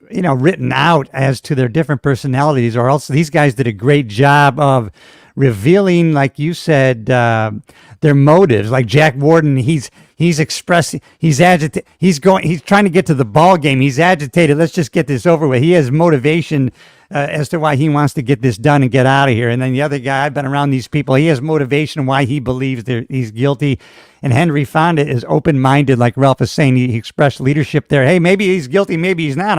written out as to their different personalities, or else these guys did a great job of revealing, like you said, their motives. Like Jack Warden, he's expressing, he's agitated, he's trying to get to the ball game. He's agitated. Let's just get this over with. He has motivation as to why he wants to get this done and get out of here. And then the other guy, I've been around these people, he has motivation why he believes he's guilty. And Henry Fonda is open-minded, like Ralph is saying. He expressed leadership there. Hey, maybe he's guilty, maybe he's not.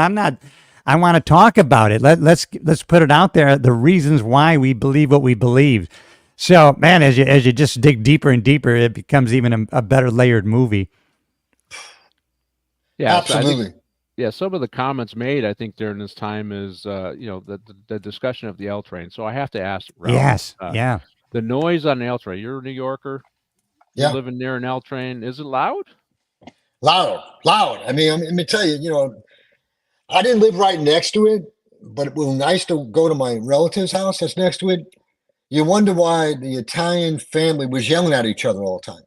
I want to talk about it. Let's put it out there, the reasons why we believe what we believe. So, man, as you just dig deeper and deeper, it becomes even a better layered movie. Yeah, Absolutely. Some of the comments made, I think, during this time is, the discussion of the L train. So I have to ask, Ralph, Yes, the noise on the L train. You're a New Yorker. Yeah. You're living near an L train. Is it loud? Loud. I mean, let me tell you, I didn't live right next to it, but it was nice to go to my relative's house that's next to it. You wonder why the Italian family was yelling at each other all the time.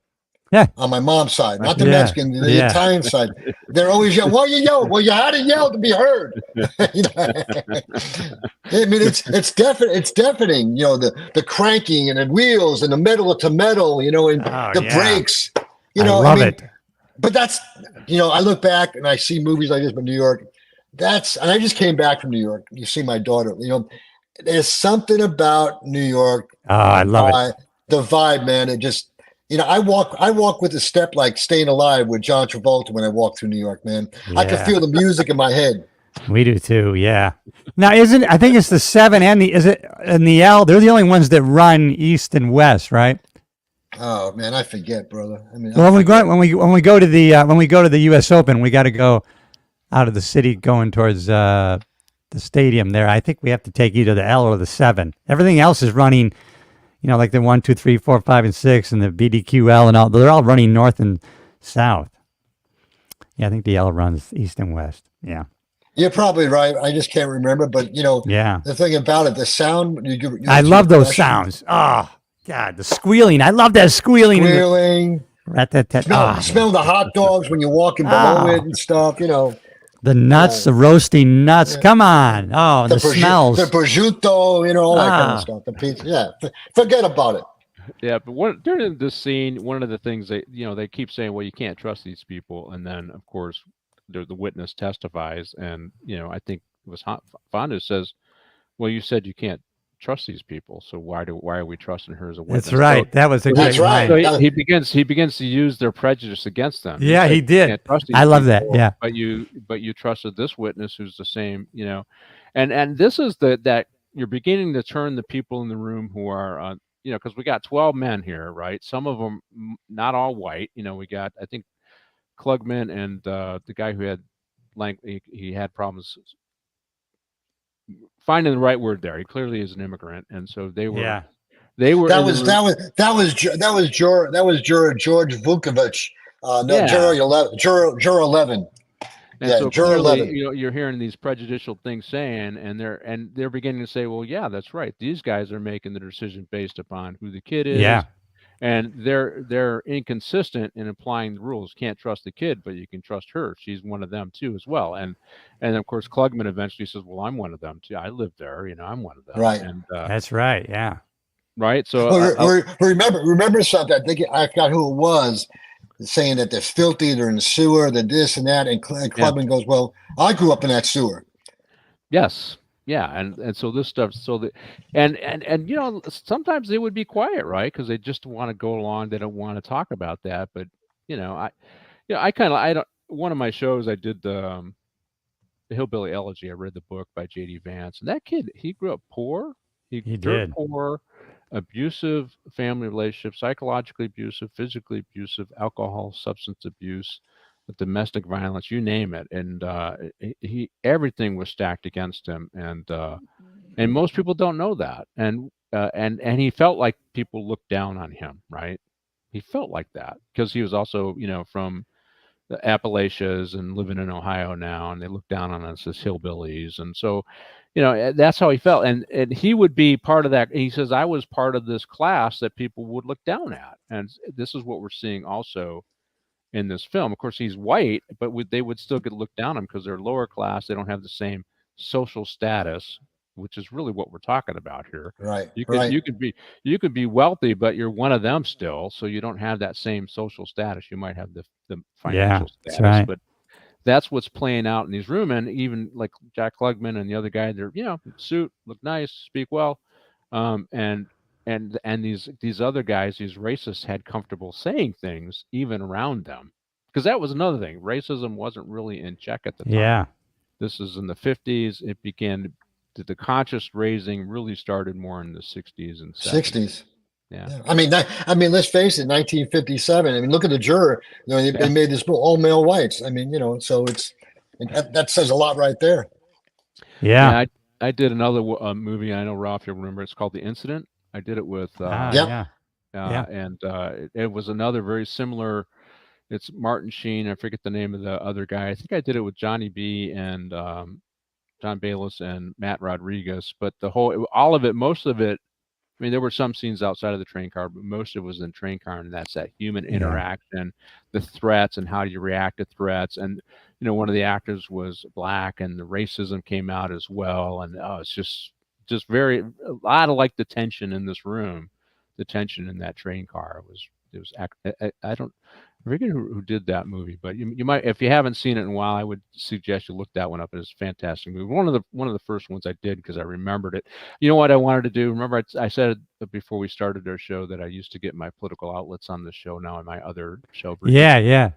Yeah. on my mom's side, not the Yeah. Mexican, the Yeah. Italian side. They're always yelling, "Why you yell?" Well, you had to yell to be heard. You know? I mean, it's deafening. You know, the cranking and the wheels and the metal to metal. You know, and Oh, the yeah. brakes. You I know, love mean, it. but that's, you know, I look back and I see movies like this, but New York. And I just came back from New York. You see my daughter. You know, there's something about New York. Oh, I love it. The vibe, man. It just, you know, I walk with a step like Staying Alive with John Travolta when I walk through New York, man. I can Yeah. feel the music in my head. We do too. Yeah. Now, I think it's the 7 and the L. They're the only ones that run east and west, right? Oh man, I forget, brother. I mean, Well, when we go to the U.S. Open, we got to go out of the city going towards the stadium there. I think we have to take either the L or the 7. Everything else is running, you know, like the 1, 2, 3, 4, 5, and 6, and the BDQL and all. They're all running north and south. Yeah, I think the L runs east and west. Yeah. you're probably right. I just can't remember, but you know, Yeah. the thing about it, the sound. I love those sounds. Oh God, the squealing. I love that squealing. Squealing. Smell the hot dogs when you're walking below it and stuff. You know, the nuts, the roasting nuts. Yeah. Come on. Oh, the smells. The prosciutto. You know, all that kind of stuff. The pizza. Yeah, forget about it. Yeah, but during this scene, one of the things they keep saying, well, you can't trust these people, and then of course the witness testifies, and I think it was Fonda says, well, you said you can't trust these people, so why are we trusting her as a witness? That's right. So, that was a great line. So he begins to use their prejudice against them. Yeah, he did. I love that. Yeah, but you trusted this witness who's the same, and this is that you're beginning to turn the people in the room who are because we got 12 men here, right? Some of them not all white. We got, I think, Klugman and the guy who had he had problems finding the right word there. He clearly is an immigrant, and so they were. Yeah. They were. That was George Vukovich. Juror 11. And so clearly, you're hearing these prejudicial things saying, and they're beginning to say, well, yeah, that's right. These guys are making the decision based upon who the kid is. Yeah. And they're inconsistent in applying the rules. Can't trust the kid, but you can trust her. She's one of them too, as well. And of course, Klugman eventually says, "Well, I'm one of them too. I live there. I'm one of them." Right. And, that's right. Yeah. Right. So remember something. I think I forgot who it was saying that they're filthy, they're in the sewer, they're this and that. And Klugman goes, "Well, I grew up in that sewer." Yes. Yeah, and so this stuff, and sometimes they would be quiet, right? Because they just want to go along. They don't want to talk about that. But one of my shows I did the Hillbilly Elegy. I read the book by J.D. Vance, and that kid, he grew up poor. He did poor, abusive family relationships, psychologically abusive, physically abusive, alcohol, substance abuse, domestic violence, you name it, and everything was stacked against him, and most people don't know that, and he felt like people looked down on him, right? He felt like that because he was also from the Appalachians and living in Ohio now, and they look down on us as hillbillies, and so that's how he felt, and he would be part of that. He says, I was part of this class that people would look down at, and this is what we're seeing also in this film. Of course, he's white, but they would still get looked down on him because they're lower class. They don't have the same social status, which is really what we're talking about here. Right. You could be wealthy, but you're one of them still, so you don't have that same social status. You might have the financial status, right. But that's what's playing out in these rooms. And even like Jack Klugman and the other guy, they're suit, look nice, speak well, and these other guys, these racists, had comfortable saying things even around them, because that was another thing. Racism wasn't really in check at the time. Yeah, this is in the 50s. It began. The conscious raising really started more in the 60s and 70s. Yeah. I mean, let's face it. 1957. I mean, look at the juror. They made this all male whites. I mean, so that says a lot right there. Yeah. I did another movie. I know Ralph, you'll remember. It's called The Incident. I did it with and it was another very similar. It's Martin Sheen. I forget the name of the other guy. I think I did it with Johnny B and John Bayless and Matt Rodriguez. But most of it I mean, there were some scenes outside of the train car, but most of it was in the train car, and that's that human Yeah. interaction, the threats, and how you react to threats. And one of the actors was black, and the racism came out as well. And it's just very a lot of like the tension in this room, the tension in that train car was it was. I don't I forget who did that movie, but you might, if you haven't seen it in a while, I would suggest you look that one up. It's a fantastic movie. One of the first ones I did because I remembered it. You know what I wanted to do? Remember, I said before we started our show that I used to get my political outlets on the show. Now in my other show, Yeah, yeah.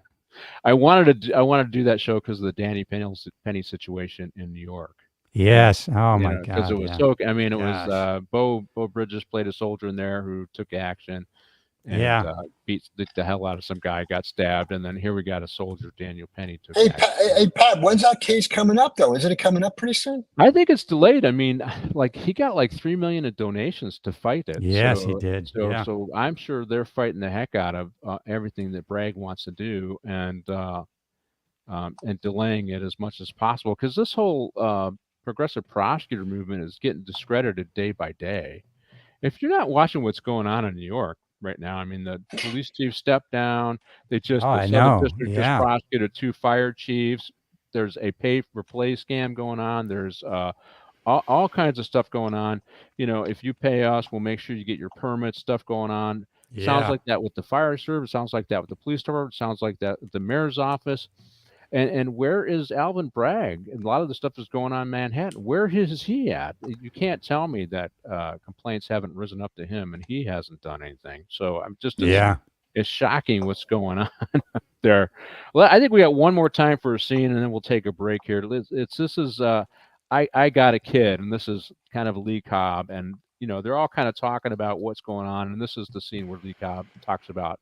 I wanted to do that show because of the Danny Penny situation in New York. Yes. Oh my Because God. it was Yeah. so. I mean, it was Gosh. Bo Bridges played a soldier in there who took action and Yeah. beat the hell out of some guy, got stabbed, and then here we got a soldier, Daniel Penny, took Hey, action. hey, Pat, when's that case coming up, though? Isn't it coming up pretty soon? I think it's delayed. I mean, like he got like 3 million in donations to fight it. Yes, he So, did. so, Yeah. so I'm sure they're fighting the heck out of everything that Bragg wants to do, and delaying it as much as possible because this whole progressive prosecutor movement is getting discredited day by day. If you're not watching what's going on in New York right now, I mean, the police chief stepped down. Oh, The I Southern know. District just Yeah. prosecuted 2 fire chiefs. There's a pay for play scam going on. There's all kinds of stuff going on. If you pay us, we'll make sure you get your permits. Stuff going on. Sounds Yeah. like that with the fire service. Sounds like that with the police department. Sounds like that with the mayor's office. And where is Alvin Bragg? And a lot of the stuff is going on in Manhattan. Where is he at? You can't tell me that complaints haven't risen up to him and he hasn't done anything. So I'm just Yeah. it's shocking what's going on there. Well, I think we got one more time for a scene and then we'll take a break here. This is I got a kid, and this is kind of Lee Cobb, and they're all kind of talking about what's going on, and this is the scene where Lee Cobb talks about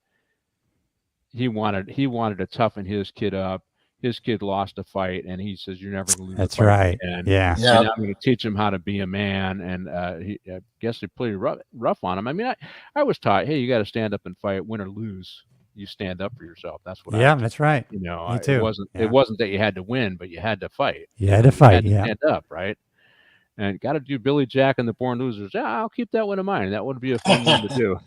he wanted to toughen his kid up. His kid lost a fight, and he says, "You're never going to lose That's a fight right. again." Yeah. Yeah. And I'm going to teach him how to be a man. And I guess they're pretty rough on him. I mean, I was taught, hey, you got to stand up and fight, win or lose. You stand up for yourself. That's what Yeah, that's right. Me it too. it wasn't that you had to win, but you had to fight. You had to fight. You had Yeah. to stand up, right? And got to do Billy Jack and the Born Losers. Yeah, I'll keep that one in mind. That would be a fun one to do.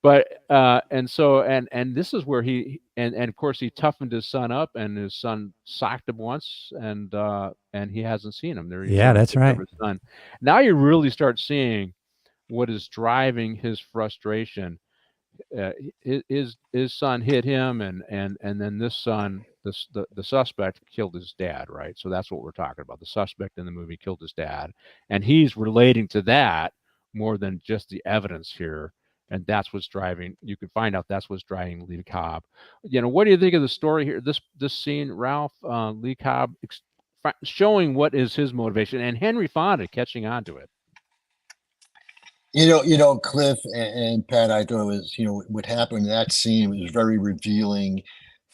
But and this is where he and of course he toughened his son up, and his son socked him once, and he hasn't seen him. There, Yeah, that's right. his son. Now you really start seeing what is driving his frustration. His son hit him, and then this son, the suspect killed his dad, right? So that's what we're talking about. The suspect in the movie killed his dad, and he's relating to that more than just the evidence here, and that's what's driving. You can find out that's what's driving Lee Cobb. What do you think of the story here? This scene, Ralph, Lee Cobb showing what is his motivation, and Henry Fonda catching on to it. Cliff and Pat, I thought it was, what happened in that scene was very revealing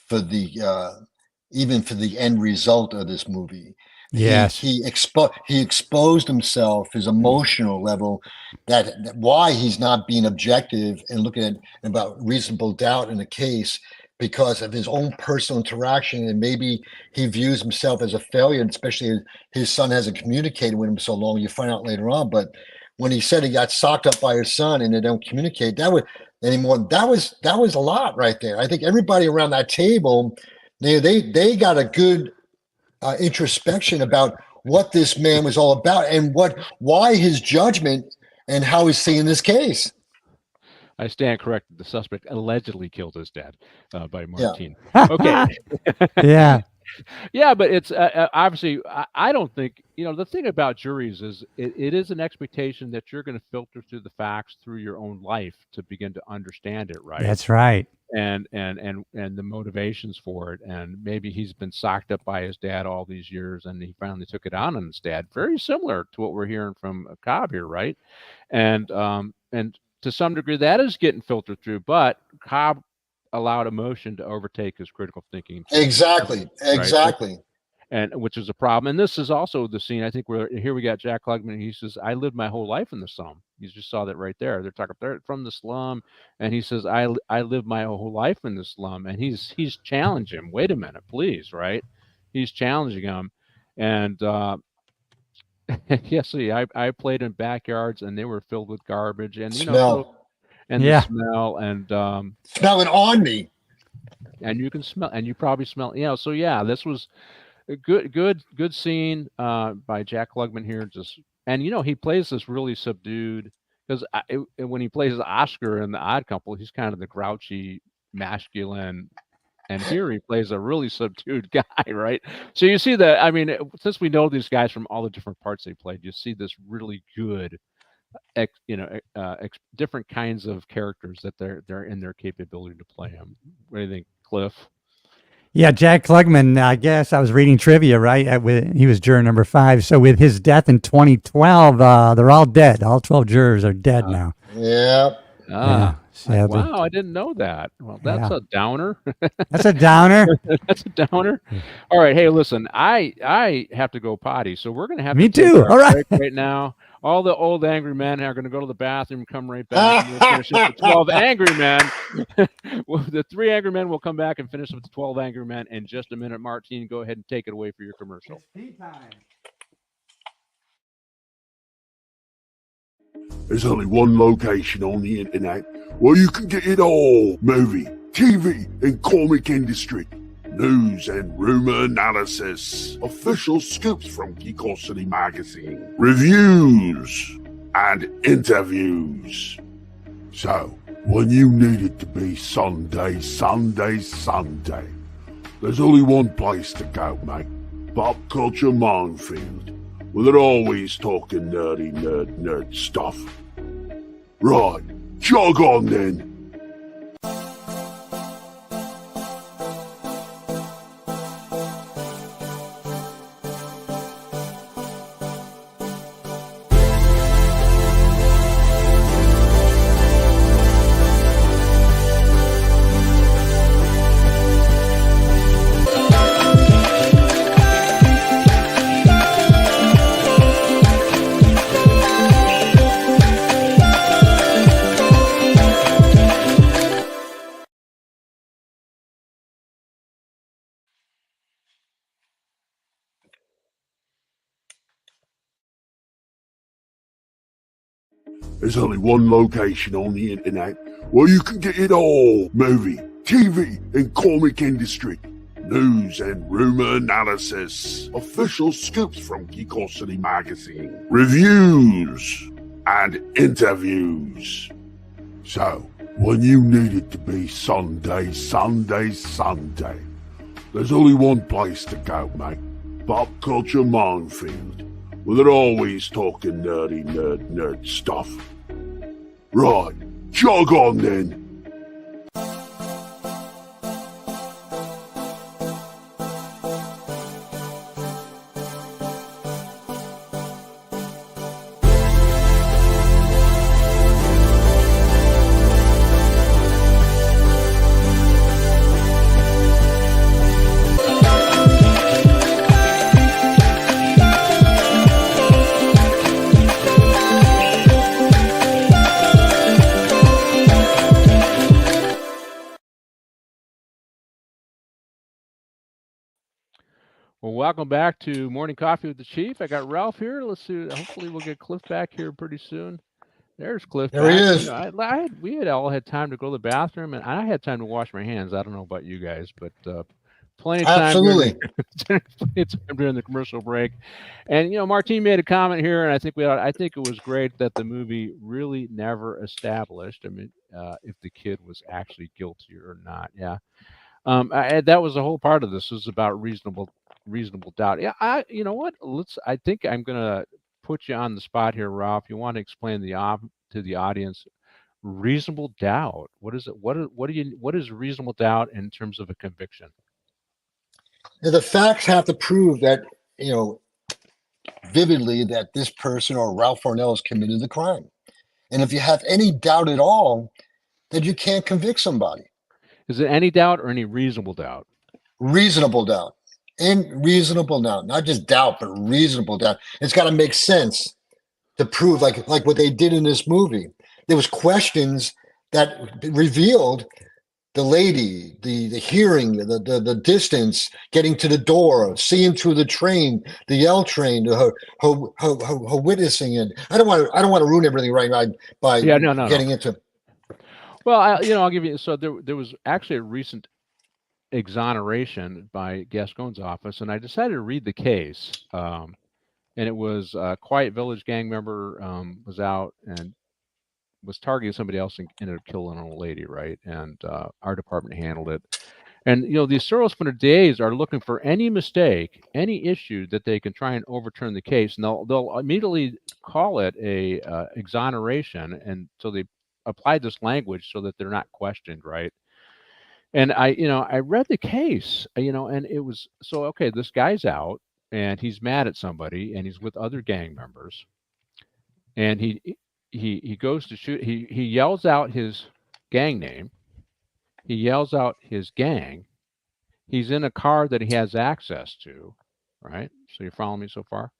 for the even for the end result of this movie. Yes. He exposed himself, his emotional level, that why he's not being objective and looking at about reasonable doubt in the case because of his own personal interaction, and maybe he views himself as a failure, especially his son hasn't communicated with him so long. You find out later on, but when he said he got socked up by his son and they don't communicate that was a lot right there. I think everybody around that table, they got a good introspection about what this man was all about and why his judgment and how he's seeing this case. I stand corrected. The suspect allegedly killed his dad by Martine. Yeah. Okay. Yeah. Yeah, but it's obviously, I don't think, the thing about juries is it is an expectation that you're going to filter through the facts through your own life to begin to understand it, right? That's right. And the motivations for it. And maybe he's been socked up by his dad all these years, and he finally took it on his dad. Very similar to what we're hearing from Cobb here, right? And to some degree, that is getting filtered through, but Cobb allowed emotion to overtake his critical thinking. Exactly. And which is a problem. And this is also the scene, I think, where here we got Jack Klugman. He says, I lived my whole life in the slum. You just saw that right there. They're talking they're from the slum. And he says, I lived my whole life in the slum. And he's challenging him. Wait a minute, please, right? He's challenging him. And Yeah, see, I played in backyards and they were filled with garbage and so Smell. and the Yeah. smell Smelling on me. and you can smell and you probably smell, so yeah, this was a good scene by Jack Klugman here. Just and he plays this really subdued because when he plays Oscar in The Odd Couple, he's kind of the grouchy, masculine, and here he plays a really subdued guy, right? So you see that. I mean, since we know these guys from all the different parts they played, you see this really good, different kinds of characters that they're in their capability to play them. What do you think, Cliff? Yeah, Jack Klugman, I guess I was reading trivia, right? He was juror number 5. So with his death in 2012, they're all dead. All 12 jurors are dead now. Yeah. Yeah, sadly. Wow, I didn't know that. Well, that's Yeah. a downer. That's a downer. That's a downer. All right, hey, listen, I have to go potty, so we're gonna have Me to take too. our All right. break right now. All the old angry men are gonna go to the bathroom, come right back, and we'll finish up with 12 angry men. The 3 angry men will come back and finish with the 12 angry men in just a minute. Martine, go ahead and take it away for your commercial. There's only one location on the internet where you can get it all. Movie, TV, and comic industry. News and rumor analysis. Official scoops from Geekosity magazine. Reviews and interviews. So, when you need it to be Sunday, there's only one place to go, mate. Pop Culture Minefield. Well, they're always talking nerdy nerd stuff. Right, jog on then. There's only one location on the internet where you can get it all. Movie, TV, and comic industry. News and rumor analysis. Official scoops from Geekosity magazine. Reviews and interviews. So, when you need it to be Sunday, there's only one place to go, mate. Pop Culture Minefield. Well, they're always talking nerdy nerd stuff. Right, jog on then. Well, welcome back to Morning Coffee with the Chief. I got Ralph here. Let's see. Hopefully, we'll get Cliff back here pretty soon. There's Cliff. There he back. is. We had all had time to go to the bathroom, and I had time to wash my hands. I don't know about you guys, but plenty of time. Absolutely. Plenty of time during the commercial break. And Martine made a comment here, and I think it was great that the movie really never established. I mean, if the kid was actually guilty or not. Yeah. That was the whole part of this. It was about reasonable doubt. Yeah, you know what? I think I'm gonna put you on the spot here, Ralph. You want to explain to the audience reasonable doubt? What is it? What is reasonable doubt in terms of a conviction? Now, the facts have to prove that, vividly that this person or Ralph Ornelas committed the crime. And if you have any doubt at all, then you can't convict somebody. Is it any doubt or any reasonable doubt? Reasonable doubt. And reasonable doubt, not just doubt, but reasonable doubt. It's got to make sense to prove, like what they did in this movie. There was questions that revealed the lady, the hearing, the distance, getting to the door, seeing through the train, the L train, her witnessing it. I don't want to ruin everything by Yeah, no. getting into. Well, I'll give you. So there was actually a recent exoneration by Gascon's office, and I decided to read the case. And it was a Quiet Village gang member was out and was targeting somebody else and ended up killing an old lady, right? And our department handled it. And these Soros-funded DAs are looking for any mistake, any issue that they can try and overturn the case, and they'll immediately call it a exoneration, and so they applied this language so that they're not questioned, right? And I read the case, and it was so okay. This guy's out, and he's mad at somebody, and he's with other gang members, and he goes to shoot. He yells out his gang name. He yells out his gang. He's in a car that he has access to, right? So you're following me so far?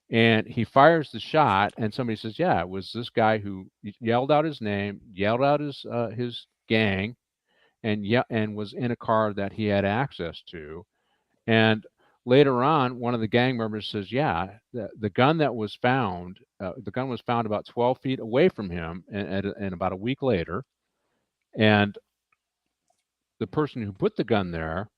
And he fires the shot, and somebody says, "Yeah, it was this guy who yelled out his name, yelled out his gang, and was in a car that he had access to." And later on, one of the gang members says, "Yeah, the gun that was found, the gun was found about 12 feet away from him, and about a week later, and the person who put the gun there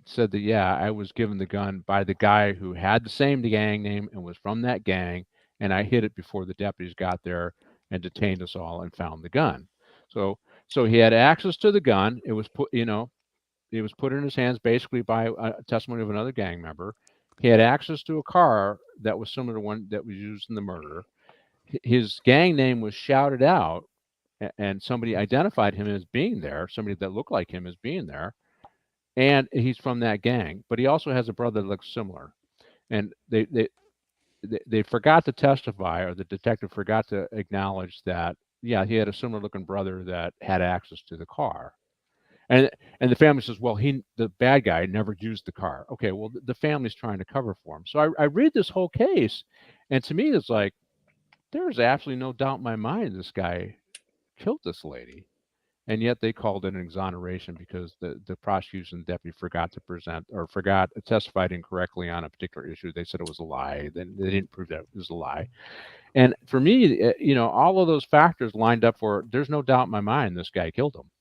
said that, yeah, I was given the gun by the guy who had the same gang name and was from that gang, and I hid it before the deputies got there and detained us all and found the gun." So he had access to the gun. It was put in his hands basically by a testimony of another gang member. He had access to a car that was similar to one that was used in the murder. His gang name was shouted out, and somebody identified him as being there, somebody that looked like him as being there. And he's from that gang, but he also has a brother that looks similar. And they forgot to testify, or the detective forgot to acknowledge that, yeah, he had a similar looking brother that had access to the car. And the family says, well, the bad guy never used the car. Okay, well, the family's trying to cover for him. So I read this whole case, and to me, it's like, there is absolutely no doubt in my mind this guy killed this lady. And yet they called it an exoneration because the prosecution deputy forgot to testified incorrectly on a particular issue. They said it was a lie. Then they didn't prove that it was a lie. And for me, all of those factors lined up for, there's no doubt in my mind this guy killed him.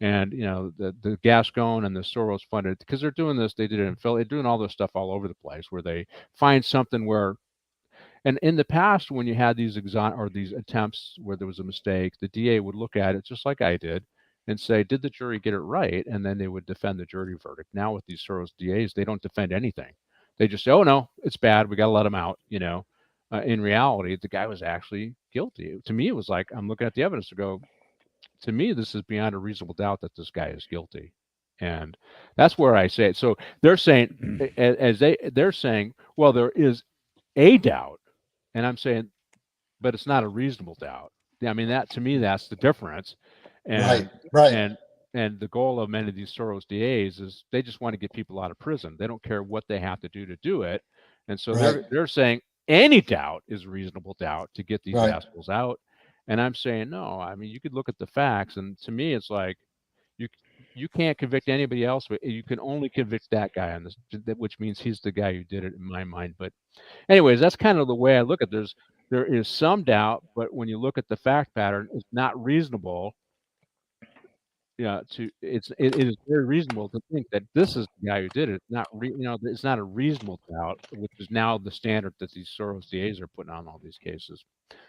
And the Gascon and the Soros funded, because they're doing this, they did it in Philly, they're doing all this stuff all over the place where they find something where. And in the past, when you had these these attempts where there was a mistake, the DA would look at it just like I did and say, did the jury get it right? And then they would defend the jury verdict. Now with these Soros DAs, they don't defend anything. They just say, oh, no, it's bad. We got to let him out. In reality, the guy was actually guilty. To me, it was like, I'm looking at the evidence to go, to me, this is beyond a reasonable doubt that this guy is guilty. And that's where I say it. So they're saying, they're saying, well, there is a doubt. And I'm saying, but it's not a reasonable doubt. I mean, that to me, that's the difference. And Right. and the goal of many of these Soros DAs is they just want to get people out of prison. They don't care what they have to do it. And so they're saying any doubt is reasonable doubt to get these assholes out. And I'm saying, no, I mean, you could look at the facts. And to me, it's like, you can't convict anybody else, but you can only convict that guy on this, which means he's the guy who did it in my mind. But anyways, that's kind of the way I look at it. There is some doubt, but when you look at the fact pattern, it's not reasonable. It is very reasonable to think that this is the guy who did it. It's not a reasonable doubt, which is now the standard that these Soros DAs are putting on all these cases.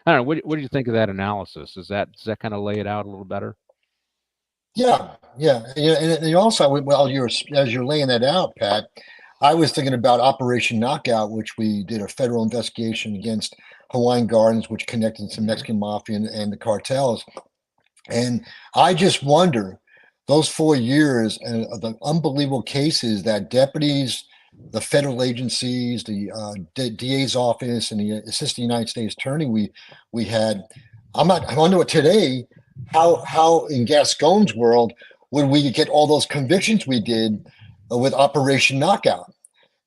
I don't know. What do you think of that analysis? Does that kind of lay it out a little better? Yeah. And also, as you're laying that out, Pat, I was thinking about Operation Knockout, which we did a federal investigation against Hawaiian Gardens, which connected to Mexican mafia and the cartels. And I just wonder, those 4 years and the unbelievable cases that deputies, the federal agencies, the DA's office, and the Assistant United States Attorney we had. I wonder what today. How in Gascon's world would we get all those convictions we did with Operation Knockout?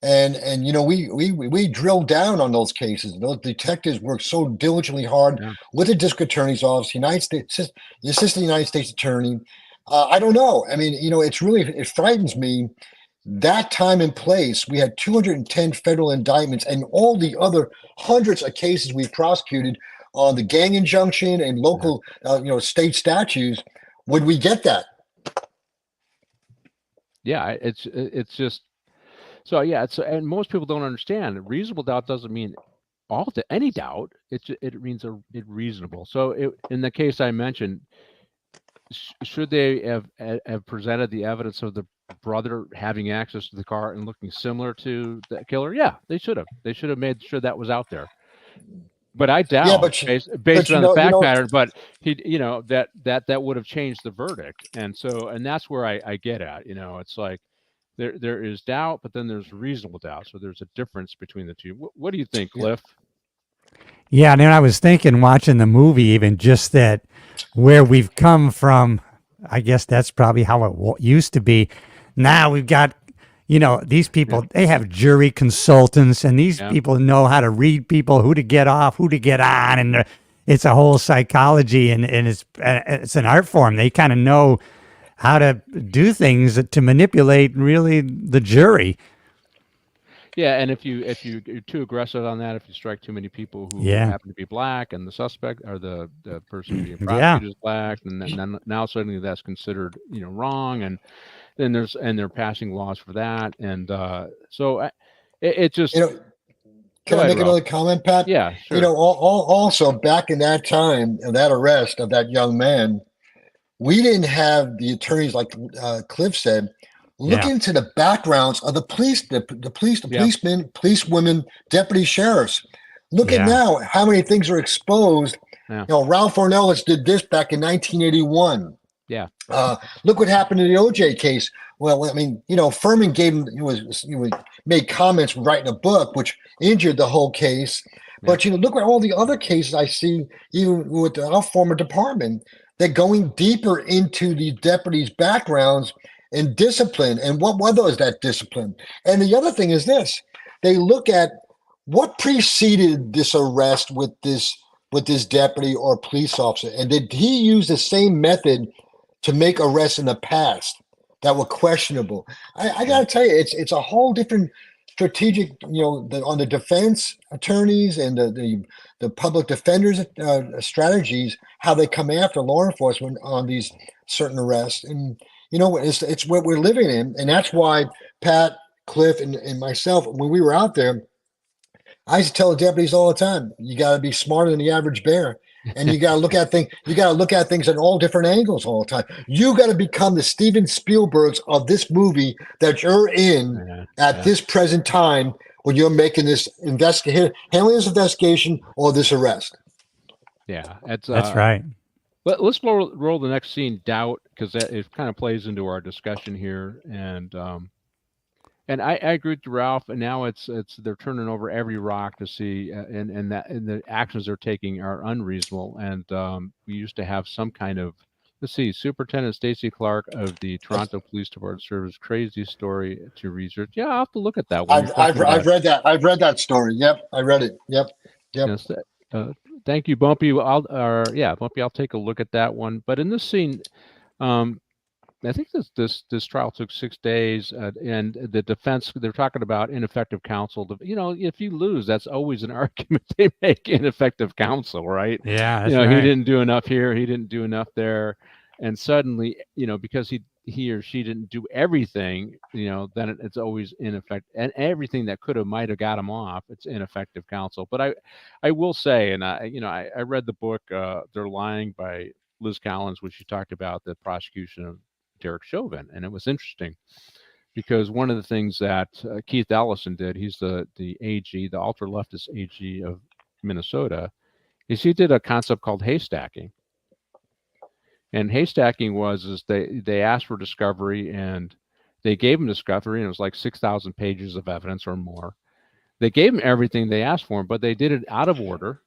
And we drilled down on those cases. Those detectives worked so diligently hard with the district attorney's office, the Assistant United States Attorney, I don't know. I mean, it frightens me. That time and place, we had 210 federal indictments and all the other hundreds of cases we've prosecuted on the gang injunction and local, state statutes. Would we get that? Yeah, it's just so yeah. It's and most people don't understand. Reasonable doubt doesn't mean any doubt. It means it reasonable. So in the case I mentioned, should they have presented the evidence of the brother having access to the car and looking similar to the killer? Yeah, they should have. They should have made sure that was out there. But I doubt, Yeah, but based on the you fact know, pattern. But that would have changed the verdict, and that's where I get at. It's like there is doubt, but then there's reasonable doubt. So there's a difference between the two. What do you think, Cliff? Yeah, and then I was thinking, watching the movie, even just that where we've come from. I guess that's probably how it used to be. Now we've got, these people, they have jury consultants, and these people know how to read people, who to get off, who to get on, and it's a whole psychology, and it's an art form. They kind of know how to do things to manipulate really the jury. Yeah, and if you're too aggressive on that, if you strike too many people who happen to be black, and the suspect or the person being prosecuted is black, and then now suddenly that's considered wrong, and then they're passing laws for that, and so it just. Can I make another comment, Pat? Yeah, sure. Also back in that time, that arrest of that young man, we didn't have the attorneys like Cliff said. Look into the backgrounds of the police, the policemen, policewomen, deputy sheriffs. Look at now how many things are exposed. Ralph Ornelas did this back in 1981. Yeah. Look what happened in the OJ case. Well, I mean, Furman gave him made comments writing a book, which injured the whole case. But look at all the other cases I see, even with our former department, they're going deeper into the deputies' backgrounds and discipline. And what was that discipline? And the other thing is this: they look at what preceded this arrest with this deputy or police officer, and did he use the same method to make arrests in the past that were questionable? I got to tell you, it's a whole different strategic, on the defense attorneys and the public defenders strategies, how they come after law enforcement on these certain arrests. And it's what we're living in, and that's why Pat, Cliff, and myself, when we were out there, I used to tell the deputies all the time, you got to be smarter than the average bear, and you got to look at things. You got to look at things at all different angles all the time. You got to become the Steven Spielbergs of this movie that you're in at this present time when you're making this handling this investigation or this arrest. Yeah, that's right. Let's roll the next scene, doubt, because it kind of plays into our discussion here, and I agree with Ralph. And now it's they're turning over every rock to see, and the actions they're taking are unreasonable. And we used to have some kind of, let's see, Superintendent Stacy Clark of the Toronto Police Department Service crazy story to research. Yeah, I'll have to look at that one. I've read that. I've read that story. Yep, I read it. Yep. Yes, thank you, Bumpy. Bumpy, I'll take a look at that one. But in this scene, I think this trial took 6 days, and the defense, they're talking about ineffective counsel. If you lose, that's always an argument they make, ineffective counsel, right? Yeah, that's right. He didn't do enough here, he didn't do enough there, and suddenly, because he or she didn't do everything, then it's always ineffective, and everything that might have got him off, it's ineffective counsel. But I will say, and I read the book They're Lying by Liz Collins, which she talked about the prosecution of Derek Chauvin, and it was interesting because one of the things that Keith Ellison did, he's the AG, the ultra leftist AG of Minnesota, is he did a concept called haystacking. And haystacking is they asked for discovery, and they gave him discovery, and it was like 6,000 pages of evidence or more. They gave him everything they asked for him, but they did it out of order.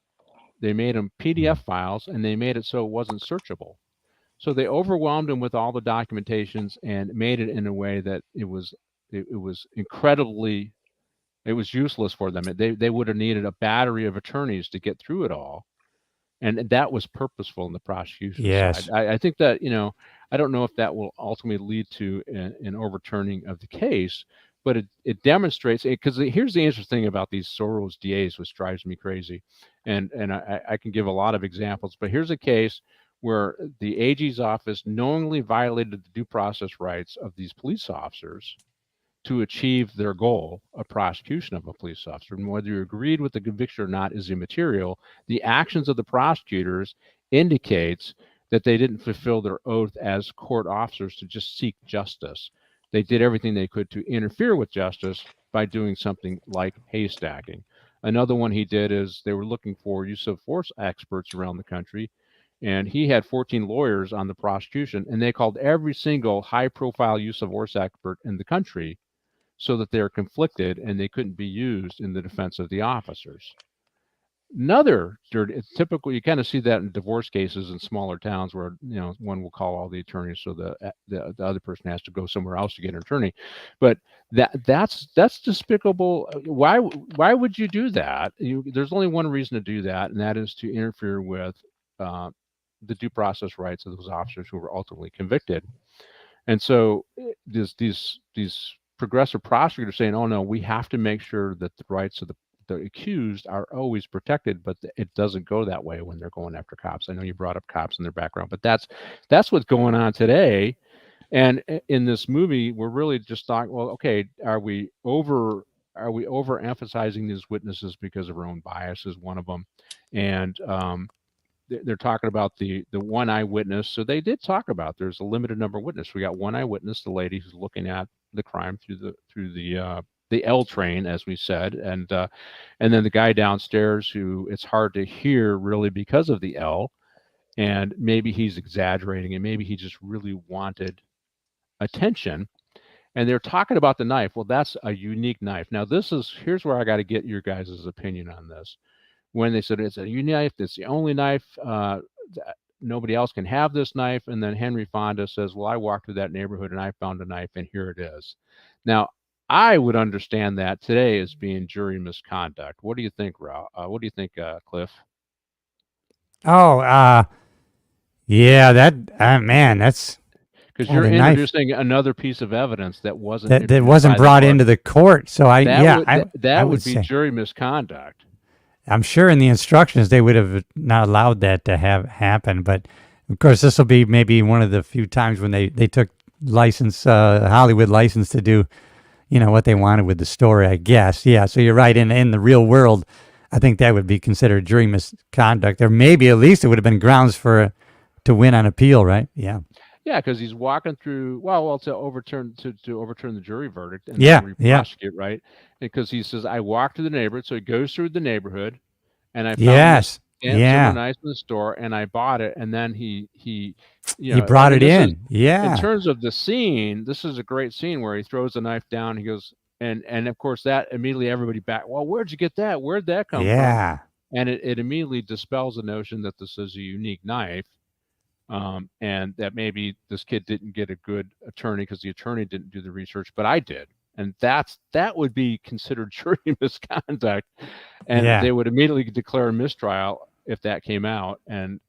They made them PDF files, and they made it so it wasn't searchable. So they overwhelmed him with all the documentations and made it in a way that it was incredibly, it was useless for them. They would have needed a battery of attorneys to get through it all. And that was purposeful in the prosecution Yes. side. I think that, I don't know if that will ultimately lead to an overturning of the case, but it demonstrates it, because here's the interesting thing about these Soros DAs, which drives me crazy. And I can give a lot of examples, but here's a case where the AG's office knowingly violated the due process rights of these police officers to achieve their goal of prosecution of a police officer. And whether you agreed with the conviction or not is immaterial. The actions of the prosecutors indicates that they didn't fulfill their oath as court officers to just seek justice. They did everything they could to interfere with justice by doing something like haystacking. Another one he did is they were looking for use of force experts around the country, and he had 14 lawyers on the prosecution, and they called every single high-profile use of force expert in the country so that they're conflicted and they couldn't be used in the defense of the officers. Another dirty, typical, you kind of see that in divorce cases in smaller towns where, one will call all the attorneys, so the other person has to go somewhere else to get an attorney. But that's despicable. Why would you do that? There's only one reason to do that, and that is to interfere with the due process rights of those officers who were ultimately convicted. And so these progressive prosecutors saying, oh no, we have to make sure that the rights of the accused are always protected, but it doesn't go that way when they're going after cops. I know you brought up cops in their background, but that's what's going on today. And in this movie, we're really just talking, well, okay, are we overemphasizing these witnesses because of our own bias is one of them. And they're talking about the one eyewitness. So they did talk about there's a limited number of witnesses. We got one eyewitness, the lady who's looking at the crime through the L train, as we said, and then the guy downstairs who it's hard to hear really because of the L, and maybe he's exaggerating, and maybe he just really wanted attention. And they're talking about the knife. Well, that's a unique knife. Now, here's where I got to get your guys' opinion on this. When they said it's a unique knife, it's the only knife, nobody else can have this knife. And then Henry Fonda says, well, I walked through that neighborhood and I found a knife, and here it is. Now, I would understand that today as being jury misconduct. What do you think, Ralph? What do you think, Cliff? Oh, yeah, man, that's because you're introducing another piece of evidence that wasn't brought into the court. So that would be jury misconduct. I'm sure in the instructions they would have not allowed that to have happen, but of course this will be maybe one of the few times when they took Hollywood license to do, what they wanted with the story, I guess. Yeah, so you're right. In the real world, I think that would be considered jury misconduct, or maybe at least it would have been grounds to win on appeal, right? Yeah. Yeah, because he's walking through. Well, to overturn the jury verdict and prosecute, right? Because he says, "I walked through the neighborhood," so he goes through the neighborhood, and I found this knife in the store, and I bought it, and then he brought it in. In terms of the scene, this is a great scene where he throws the knife down. He goes, and of course that immediately everybody back. Well, where'd you get that? Where'd that come from? Yeah, and it immediately dispels the notion that this is a unique knife. And that maybe this kid didn't get a good attorney because the attorney didn't do the research, but I did. And that would be considered jury misconduct. And they would immediately declare a mistrial if that came out and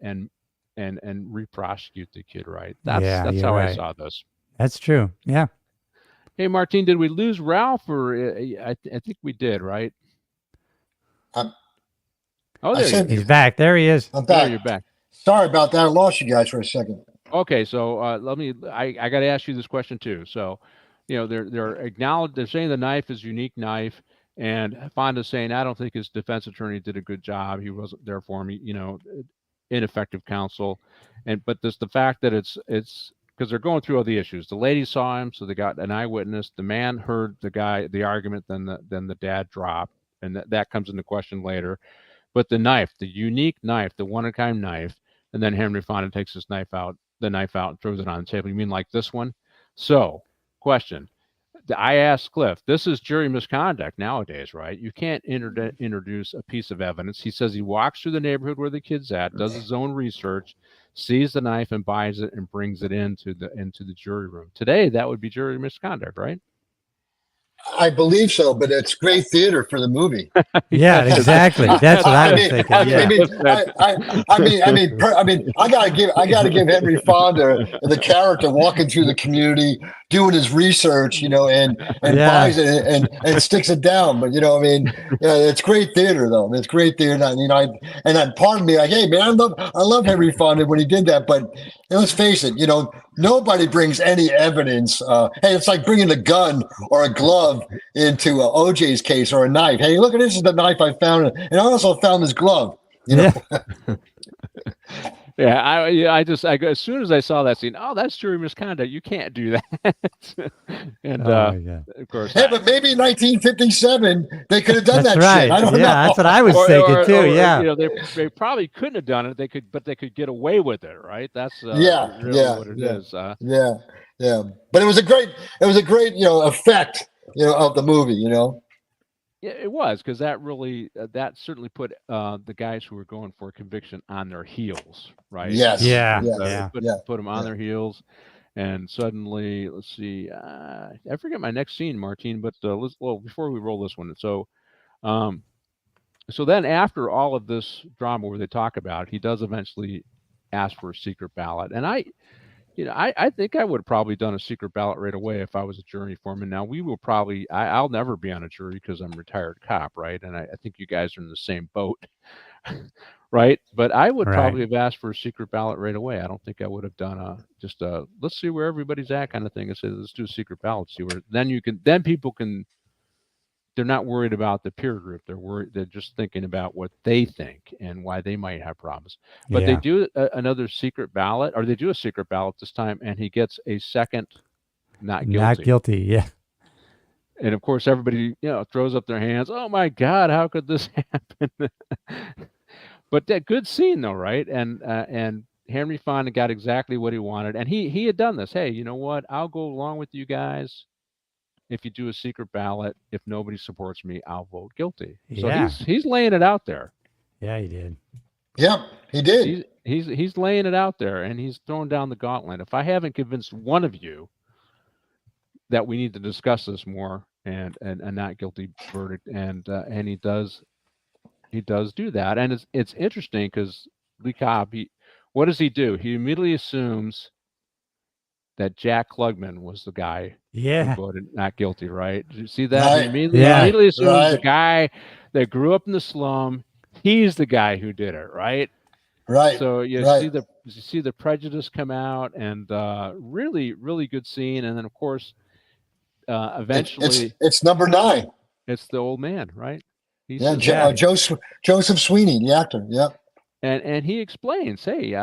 re-prosecute the kid, right? That's how I saw this. That's true. Yeah. Hey, Martine, did we lose Ralph? Or I think we did, right? He's back. There he is. I'm back. Oh, you're back. Sorry about that. I lost you guys for a second. Okay, so I got to ask you this question too. So, they're saying the knife is a unique knife, and Fonda's saying, I don't think his defense attorney did a good job. He wasn't there for me, ineffective counsel. But there's the fact that it's because they're going through all the issues. The lady saw him, so they got an eyewitness. The man heard the argument, then the dad dropped, and that comes into question later. But the knife, the unique knife, the one-of-a-kind knife, and then Henry Fonda takes the knife out and throws it on the table. You mean like this one? So, question. I asked Cliff, this is jury misconduct nowadays, right? You can't introduce a piece of evidence. He says he walks through the neighborhood where the kid's at, does his own research, sees the knife and buys it and brings it into the jury room. Today, that would be jury misconduct, right? I believe so, but it's great theater for the movie. Yeah, exactly. That's what I was thinking. I gotta give Henry Fonda the character walking through the community, doing his research, and Yeah. buys it and sticks it down. But yeah, it's great theater though. It's great theater, and pardon me, like, hey man, I love Henry Fonda when he did that, but let's face it, nobody brings any evidence. Hey, it's like bringing a gun or a glove into OJ's case, or a knife. Hey, look at this, is the knife I found, and I also found this glove. Yeah. Yeah, I as soon as I saw that scene, oh, that's jury misconduct. You can't do that. And of course, hey, but maybe in 1957 they could have done That's that right. shit. I don't know. That's what I was thinking too. Yeah. they probably couldn't have done it. They could get away with it, right? That's what it is. Yeah. But it was a great effect, of the movie, Yeah, it was, because that really that certainly put the guys who were going for a conviction on their heels, right? Yes. Yeah. Put them on their heels, and suddenly, let's see, I forget my next scene, Martine, but before we roll this one, so then after all of this drama where they talk about it, he does eventually ask for a secret ballot, and I think I would have probably done a secret ballot right away if I was a jury foreman. Now we will probably, I'll never be on a jury because I'm a retired cop, right? And I think you guys are in the same boat, right? But I would probably have asked for a secret ballot right away. I don't think I would have done let's see where everybody's at kind of thing. I said, let's do a secret ballot, see where, then people can, they're not worried about the peer group. They're just thinking about what they think and why they might have problems. But they do another secret ballot, or they do a secret ballot this time, and he gets a second not guilty. Not guilty, yeah. And of course, everybody throws up their hands. Oh my God, how could this happen? But that good scene though, right? And Henry Fonda got exactly what he wanted, and he had done this. Hey, you know what? I'll go along with you guys. If you do a secret ballot, if nobody supports me, I'll vote guilty. So he's laying it out there. Yeah, he did. Yeah, he did. He's laying it out there, and he's throwing down the gauntlet. If I haven't convinced one of you that we need to discuss this more, and a not guilty verdict, and he does do that, and it's interesting because Lee Cobb, what does he do? He immediately assumes that Jack Klugman was the guy who voted not guilty, right? Did you see that? Right. He immediately assumes the guy that grew up in the slum, he's the guy who did it, right? Right. So you see the prejudice come out, and really, really good scene. And then of course, eventually it's number 9. It's the old man, right? Joseph Sweeney, the actor. Yep. And he explains, hey,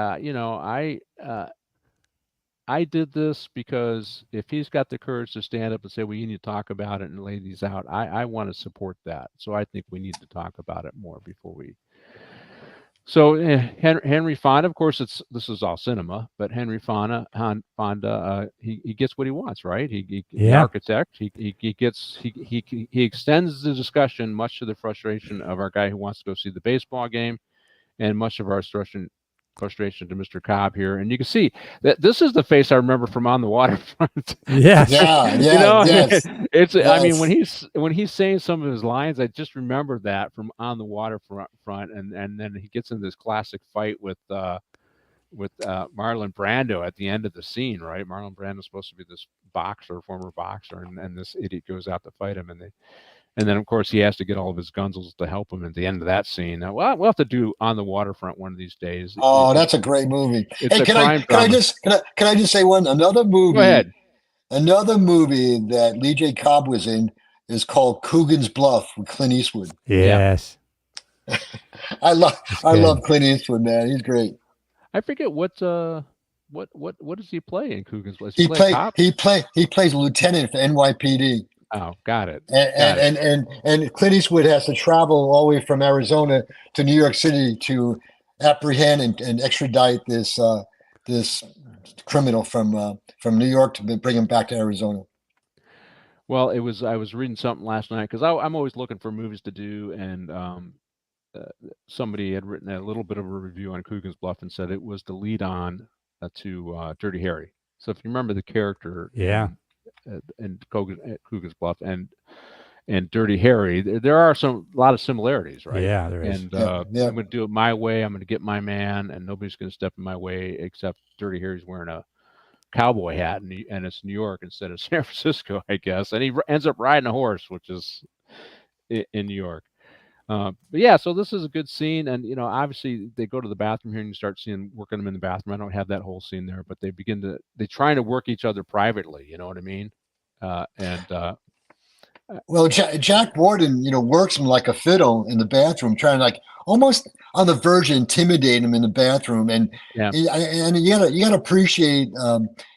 I did this because if he's got the courage to stand up and say, well, you need to talk about it and lay these out, I want to support that. So I think we need to talk about it more before we. So Henry Fonda, of course, this is all cinema, but Henry Fonda, he gets what he wants, right? The architect, he extends the discussion, much to the frustration of our guy who wants to go see the baseball game, and much of our frustration to Mr. Cobb here. And you can see that this is the face I remember from On the Waterfront. Yes. It's I mean, when he's saying some of his lines, I just remember that from On the Waterfront, and then he gets in this classic fight with Marlon Brando at the end of the scene, right? Marlon Brando's supposed to be this former boxer, and this idiot goes out to fight him, and then, of course, he has to get all of his gunsels to help him at the end of that scene. Now, we'll have to do On the Waterfront one of these days. Oh, that's a great movie. It's can I just say another movie? Go ahead. Another movie that Lee J. Cobb was in is called Coogan's Bluff with Clint Eastwood. Yes. I love Clint Eastwood, man. He's great. I forget what does he play in Coogan's Bluff? He plays lieutenant for NYPD. Oh, got it. And Clint Eastwood has to travel all the way from Arizona to New York City to apprehend and extradite this criminal from New York to bring him back to Arizona. Well, I was reading something last night because I'm always looking for movies to do, and somebody had written a little bit of a review on Coogan's Bluff and said it was the lead on to Dirty Harry. So if you remember the character, yeah. And Coogan's Bluff, and and Dirty Harry. There are a lot of similarities, right? Yeah, there is. And Yeah, yeah. I'm going to do it my way. I'm going to get my man, and nobody's going to step in my way except Dirty Harry's wearing a cowboy hat, and it's New York instead of San Francisco, I guess. And he ends up riding a horse, which is in New York. But yeah, so this is a good scene, and obviously they go to the bathroom here, and you start seeing working them in the bathroom. I don't have that whole scene there, but they trying to work each other privately. You know what I mean? And Well, Jack Warden, works him like a fiddle in the bathroom, trying to, like, almost on the verge of intimidate him in the bathroom. And yeah, and you gotta appreciate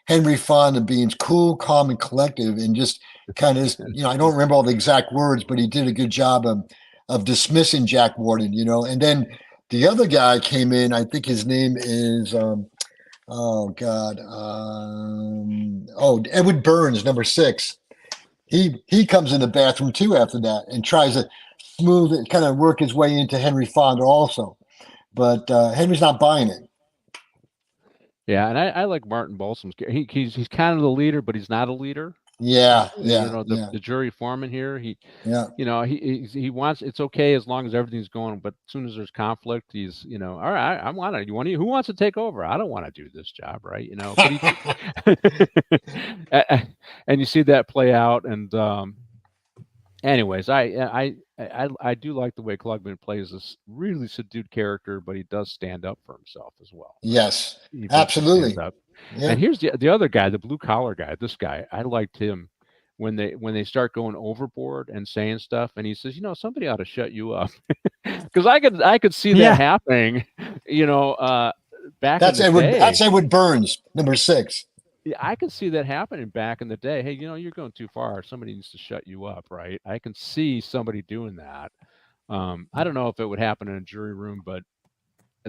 Henry Fonda being cool, calm, and collective, and just kind of, I don't remember all the exact words, but he did a good job of dismissing Jack Warden. And then the other guy came in. I think his name is oh God, Edward Burns, number 6. He comes in the bathroom too after that and tries to smooth it, kind of work his way into Henry Fonda also, but Henry's not buying it. yeah, and I like Martin Balsam's. He's kind of the leader, but he's not a leader. Yeah, The jury foreman here. yeah. He wants, it's okay as long as everything's going, but as soon as there's conflict, he's all right. Who wants to take over? I don't want to do this job, right? But and you see that play out. And anyways, I do like the way Klugman plays this really subdued character, but he does stand up for himself as well. Yes, He eventually absolutely. stands up. Yeah. And here's the other guy, the blue collar guy. This guy, I liked him when they start going overboard and saying stuff, and he says, somebody ought to shut you up, because I could see Yeah. that happening. Back That's in the day. That's Edward Burns, number 6. Yeah, I can see that happening back in the day. Hey, you're going too far. Somebody needs to shut you up, right? I can see somebody doing that. I don't know if it would happen in a jury room, but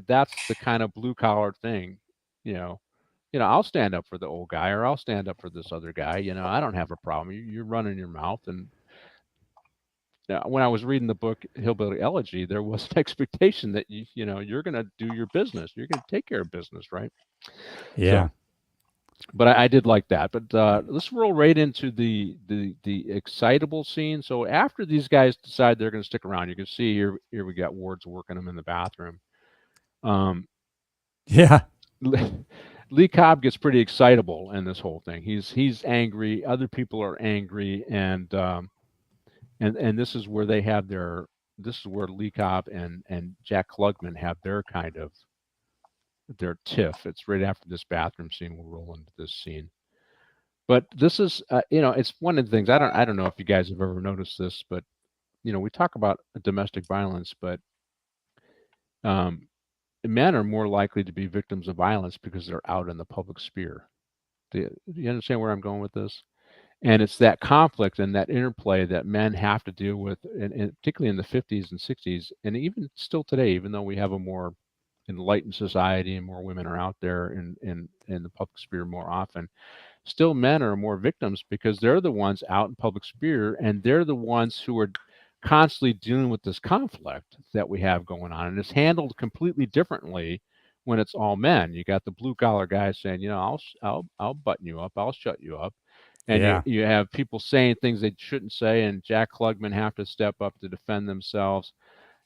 that's the kind of blue collar thing. I'll stand up for the old guy, or I'll stand up for this other guy. I don't have a problem. You're running your mouth. And when I was reading the book Hillbilly Elegy, there was an expectation that you're going to do your business. You're going to take care of business, right? Yeah. So, but I did like that. But let's roll right into the excitable scene. So after these guys decide they're going to stick around, you can see here we got Ward's working them in the bathroom. Yeah. Lee Cobb gets pretty excitable in this whole thing. He's angry. Other people are angry, and this is where they have this is where Lee Cobb and Jack Klugman have their kind of their tiff. It's right after this bathroom scene. We'll roll into this scene. But this is, it's one of the things, I don't know if you guys have ever noticed this, but, we talk about domestic violence, but men are more likely to be victims of violence because they're out in the public sphere. Do you understand where I'm going with this? And it's that conflict and that interplay that men have to deal with, and particularly in the 50s and 60s, and even still today, even though we have a more enlightened society and more women are out there in the public sphere more often, still men are more victims because they're the ones out in public sphere, and they're the ones who are constantly dealing with this conflict that we have going on, and it's handled completely differently when it's all men. You got the blue collar guys saying, I'll button you up, I'll shut you up, and Yeah. you have people saying things they shouldn't say, and Jack Klugman have to step up to defend themselves,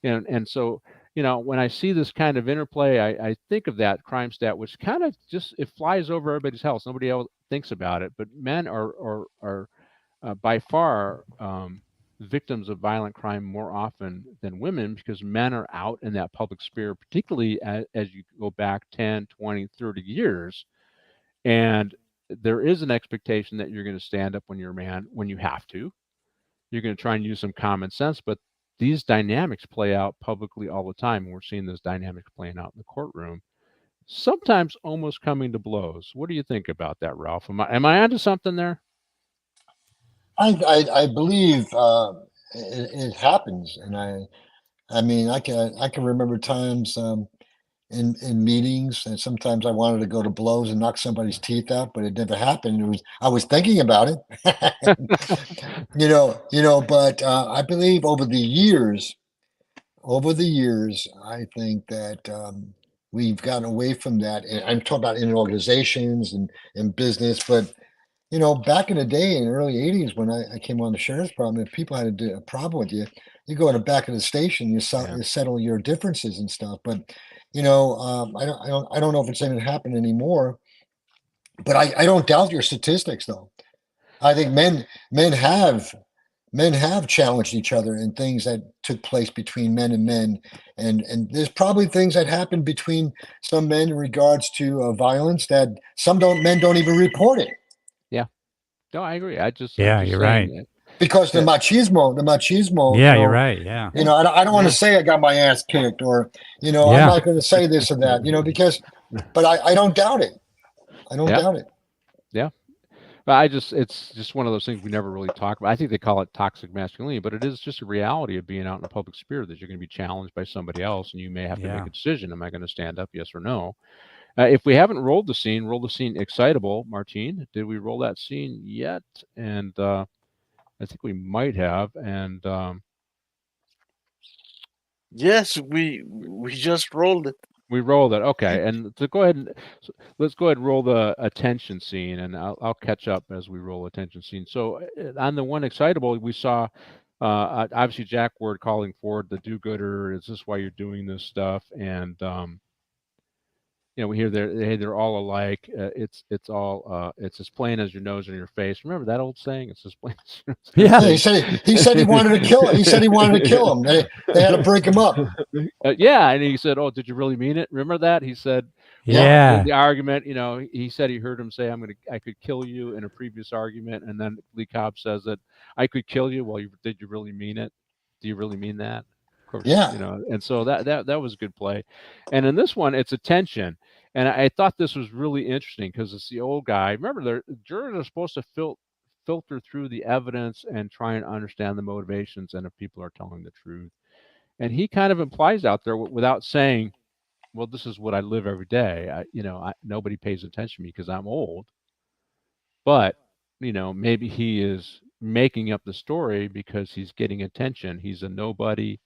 and so when I see this kind of interplay, I think of that crime stat, which kind of just, it flies over everybody's heads. Nobody else thinks about it, but men are by far victims of violent crime more often than women, because men are out in that public sphere, particularly as you go back 10, 20, 30 years. And there is an expectation that you're going to stand up when you're a man, when you have to. You're going to try and use some common sense, but these dynamics play out publicly all the time. We're seeing those dynamics playing out in the courtroom, sometimes almost coming to blows. What do you think about that, Ralph? Am I onto something there? I believe it happens, and I mean, I can remember times in meetings, and sometimes I wanted to go to blows and knock somebody's teeth out, but it never happened. I was thinking about it, But I believe over the years, I think that we've gotten away from that. And I'm talking about in organizations and in business, but back in the day in the early 80s when I came on the sheriff's department, if people had a problem with you, you go in the back of the station, you settle your differences and stuff. But I don't know if it's even happening anymore. But I don't doubt your statistics, though. I think men have challenged each other in things that took place between men and men, and there's probably things that happened between some men in regards to violence that men don't even report it. Yeah. No, I agree. I'm just you're saying right. that. Because the machismo. Yeah, you're right. Yeah. I don't want to say I got my ass kicked, or I'm not going to say this or that. But I don't doubt it. I don't doubt it. Yeah. But it's just one of those things we never really talk about. I think they call it toxic masculinity, but it is just a reality of being out in the public sphere that you're going to be challenged by somebody else, and you may have to make a decision. Am I going to stand up, yes or no? If we haven't rolled the scene excitable. Martine, did we roll that scene yet? And I think we might have. And yes, we just rolled it. We rolled it. Okay. And to go ahead let's go ahead and roll the attention scene, and I'll catch up as we roll attention scene. So on the one excitable, we saw obviously Jack Ward calling Ford the do-gooder. Is this why you're doing this stuff? And we hear they're all alike. It's as plain as your nose and your face. Remember that old saying? It's as plain as your nose. Yeah, he said he wanted to kill him. He said he wanted to kill him. They had to break him up. Yeah, and he said, "Oh, did you really mean it?" Remember that? He said, "Yeah." The argument, he said he heard him say, I could kill you" in a previous argument, and then Lee Cobb says that I could kill you. Well, did you really mean it? Do you really mean that? Of course, yeah. And so that was a good play. And in this one, it's attention. And I thought this was really interesting because it's the old guy. Remember, the jurors are supposed to filter through the evidence and try and understand the motivations and if people are telling the truth. And he kind of implies out there without saying, well, this is what I live every day. Nobody pays attention to me because I'm old. But, maybe he is making up the story because he's getting attention. He's a nobody.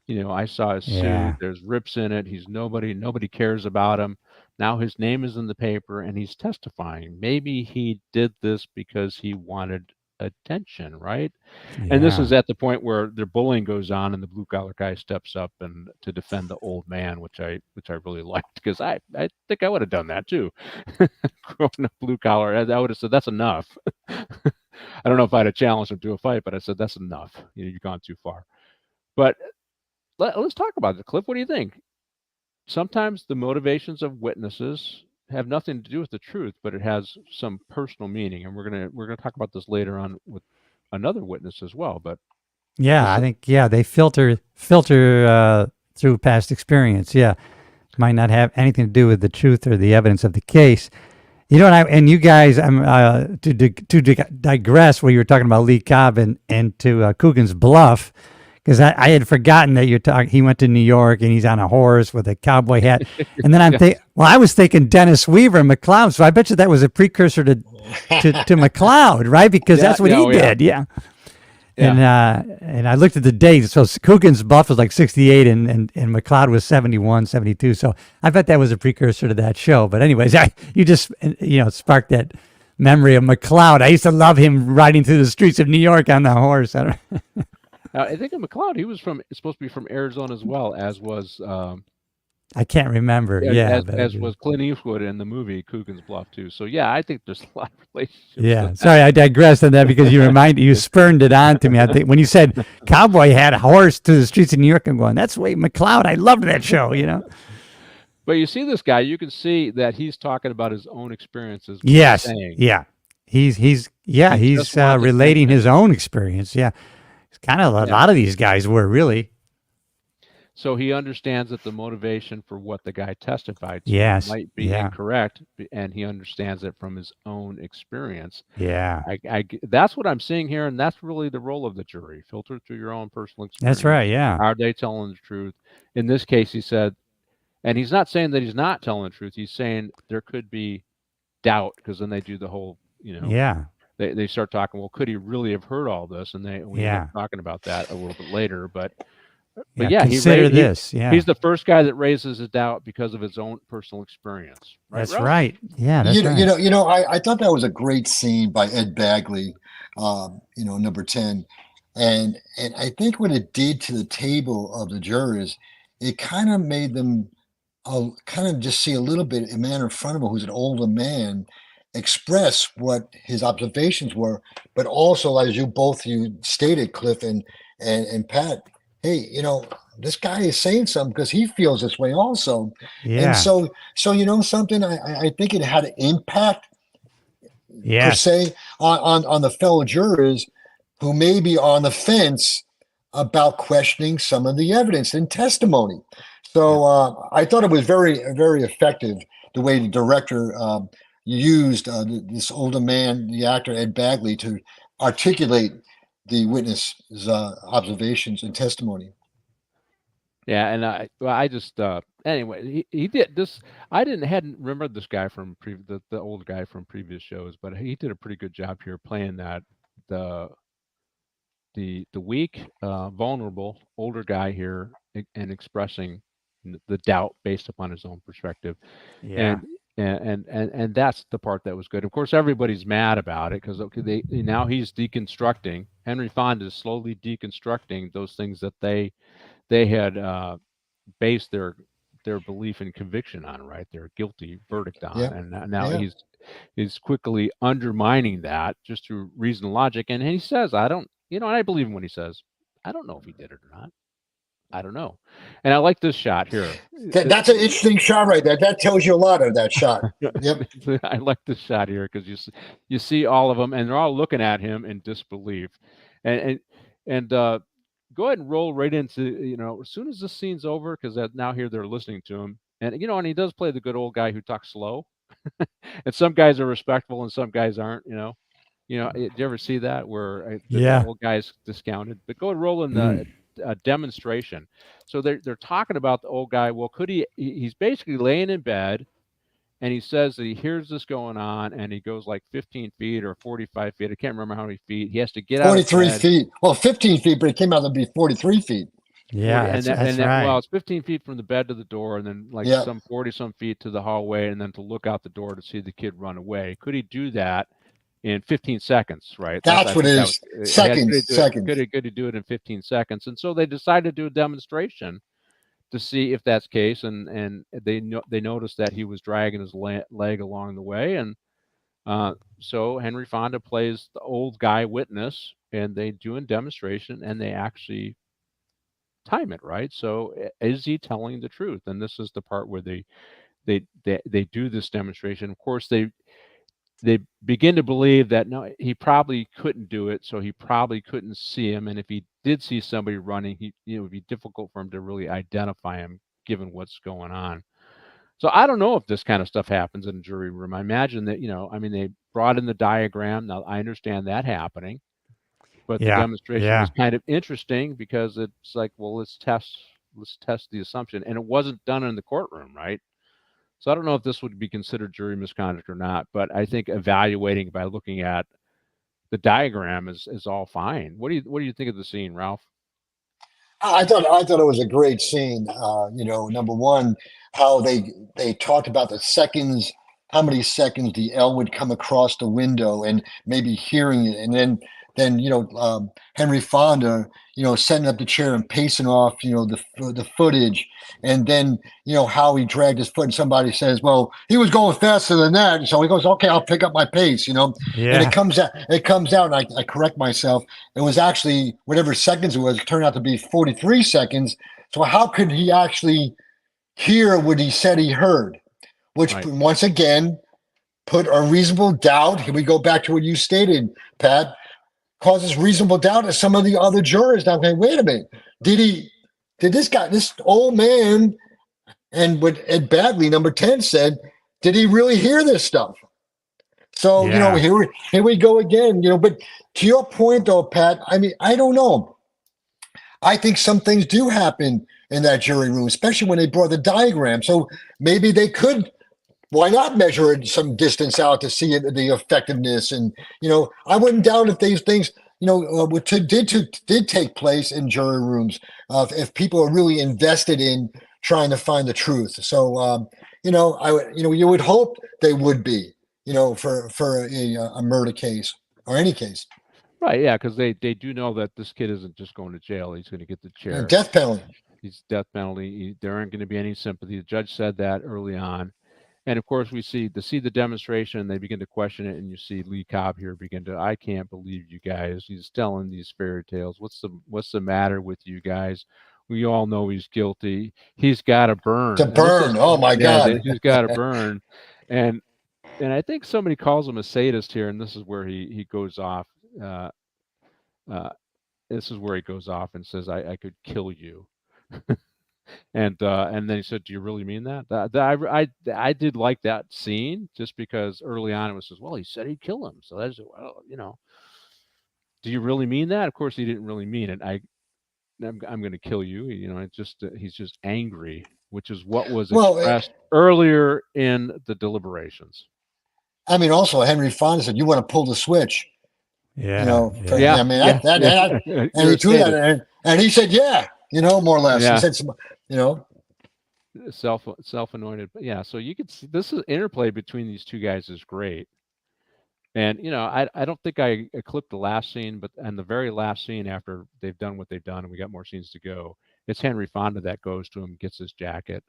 I saw his suit. There's rips in it. He's nobody. Nobody cares about him. Now his name is in the paper and he's testifying. Maybe he did this because he wanted attention, right? Yeah. And this is at the point where the bullying goes on and the blue collar guy steps up and to defend the old man, which I really liked because I think I would have done that too. Growing up blue collar, I would have said that's enough. I don't know if I'd have challenged him to a fight, but I said that's enough. You've gone too far. But let's talk about it, Cliff. What do you think? Sometimes the motivations of witnesses have nothing to do with the truth, but it has some personal meaning, and we're gonna talk about this later on with another witness as well. But I think they filter through past experience. Yeah, might not have anything to do with the truth or the evidence of the case. And you guys, to digress, where you were talking about Lee Cobb and to Coogan's Bluff. Because I had forgotten that he went to New York and he's on a horse with a cowboy hat. And then I was thinking Dennis Weaver and McLeod. So I bet you that was a precursor to McLeod, right? Because that's what he did. Yeah. And I looked at the dates. So Coogan's Bluff was like 68 and McLeod was 71, 72. So I bet that was a precursor to that show. But anyways, you just, sparked that memory of McLeod. I used to love him riding through the streets of New York on the horse. I think in McLeod, he was supposed to be from Arizona as well, as was I can't remember. As was Clint Eastwood in the movie Coogan's Bluff too. So I think there's a lot of relationships. Yeah, sorry, I digressed on that because you spurned it on to me. I think when you said cowboy had a horse through the streets of New York, I'm going, that's way McLeod. I loved that show. But you see this guy, you can see that he's talking about his own experiences. Yes. Yeah. He's relating his own experience. Yeah. It's kind of a lot of these guys were really. So he understands that the motivation for what the guy testified to might be incorrect, and he understands it from his own experience. Yeah. That's what I'm seeing here, and that's really the role of the jury. Filter through your own personal experience. That's right, yeah. Are they telling the truth? In this case, he said, and he's not saying that he's not telling the truth. He's saying there could be doubt, because then they do the whole, They start talking, well, could he really have heard all this? And we end up talking about that a little bit later. But But Yeah, yeah, consider this. Yeah, he's the first guy that raises a doubt because of his own personal experience. Right, that's Ralph? right. Yeah, that's right. I thought that was a great scene by Ed Bagley, number 10. And I think what it did to the table of the jurors, it kind of made them kind of just see a little bit a man in front of him who's an older man express what his observations were, but also as you stated, Cliff and Pat, hey, this guy is saying something because he feels this way also. And Yeah. so something, I think it had an impact per Yes. se on the fellow jurors who may be on the fence about questioning some of the evidence and testimony. So I thought it was very, very effective the way the director used this older man, the actor Ed Bagley, to articulate the witness's observations and testimony. Yeah, and I just anyway, he did this. I hadn't remembered this guy from the old guy from previous shows, but he did a pretty good job here playing that the weak, vulnerable older guy here and expressing the doubt based upon his own perspective. Yeah. And that's the part that was good. Of course, everybody's mad about it because now he's deconstructing. Henry Fonda is slowly deconstructing those things that they had based their belief and conviction on, right? Their guilty verdict on, Yeah. and now Yeah. he's quickly undermining that just through reason and logic. And he says, I don't, and I believe him when he says, I don't know if he did it or not. I don't know. And I like this shot here. That's an interesting shot right there. That tells you a lot of that shot. Yep. I like this shot here because you see all of them and they're all looking at him in disbelief, and go ahead and roll right into as soon as this scene's over, because now here they're listening to him, and and he does play the good old guy who talks slow, and some guys are respectful and some guys aren't. Did you ever see that where the old guy's discounted? But go and roll in the demonstration. So they're talking about the old guy. Well, he's basically laying in bed, and he says that he hears this going on, and he goes like 15 feet or 45 feet. I can't remember how many feet. He has to get out of 43 bed. feet. Well, 15 feet, but it came out to be 43 feet. Yeah, that's right. Well, it's 15 feet from the bed to the door, and then some 40-some feet to the hallway, and then to look out the door to see the kid run away. Could he do that in 15 seconds, right? That's what it is. Seconds. Could he do it in 15 seconds? And so they decided to do a demonstration to see if that's the case. And they noticed that he was dragging his leg along the way. And so Henry Fonda plays the old guy witness, and they do a demonstration, and they actually time it, right? So is he telling the truth? And this is the part where they do this demonstration. Of course, they begin to believe that no, he probably couldn't do it, so he probably couldn't see him. And if he did see somebody running, it would be difficult for him to really identify him, given what's going on. So I don't know if this kind of stuff happens in a jury room. I imagine that they brought in the diagram. Now I understand that happening, but the demonstration was kind of interesting because it's like, well, let's test the assumption, and it wasn't done in the courtroom, right? So I don't know if this would be considered jury misconduct or not, but I think evaluating by looking at the diagram is all fine. What do you think of the scene, Ralph? I thought it was a great scene. Number one, how they talked about the seconds, how many seconds the L would come across the window and maybe hearing it, and then Henry Fonda, setting up the chair and pacing off, the footage, and then how he dragged his foot, and somebody says, well, he was going faster than that, so he goes, okay, I'll pick up my pace, and it comes out, and I correct myself, it was actually whatever seconds it was, it turned out to be 43 seconds. So how could he actually hear what he said he heard? Which once again put a reasonable doubt. Here we go back to what you stated, Pat. Causes reasonable doubt to some of the other jurors. Now, okay, wait a minute. Did this old man, and what Ed Bagley, number 10, said, did he really hear this stuff? So, here we go again, but to your point though, Pat, I don't know. I think some things do happen in that jury room, especially when they brought the diagram. So maybe they could, why not measure it some distance out to see the effectiveness? And, I wouldn't doubt if these things, what did take place in jury rooms, if people are really invested in trying to find the truth. So, you would hope they would be, for a murder case or any case. Right, yeah, because they do know that this kid isn't just going to jail; he's going to get the chair. Death penalty. He's death penalty. There aren't going to be any sympathy. The judge said that early on, and of course we see the demonstration. And they begin to question it, and you see Lee Cobb here begin to. I can't believe you guys. He's telling these fairy tales. What's the matter with you guys? We all know he's guilty. He's got to burn. To burn. Oh my God. He's got to burn, and I think somebody calls him a sadist here, and this is where he goes off. This is where he goes off and says, "I could kill you," and then he said, "Do you really mean that?" I did like that scene just because early on it was just, well, he said he'd kill him, so that's, well, do you really mean that? Of course, he didn't really mean it. I'm going to kill you. It's just he's just angry, which is what was expressed earlier in the deliberations. I mean, also Henry Fonda said, "You want to pull the switch." Yeah. I mean, and he threw that, and he said, "Yeah," more or less. Yeah. He said some, self-anointed. Yeah. So you could see this is interplay between these two guys is great. And I don't think I clipped the last scene, but and the very last scene after they've done what they've done, and we got more scenes to go. It's Henry Fonda that goes to him, gets his jacket.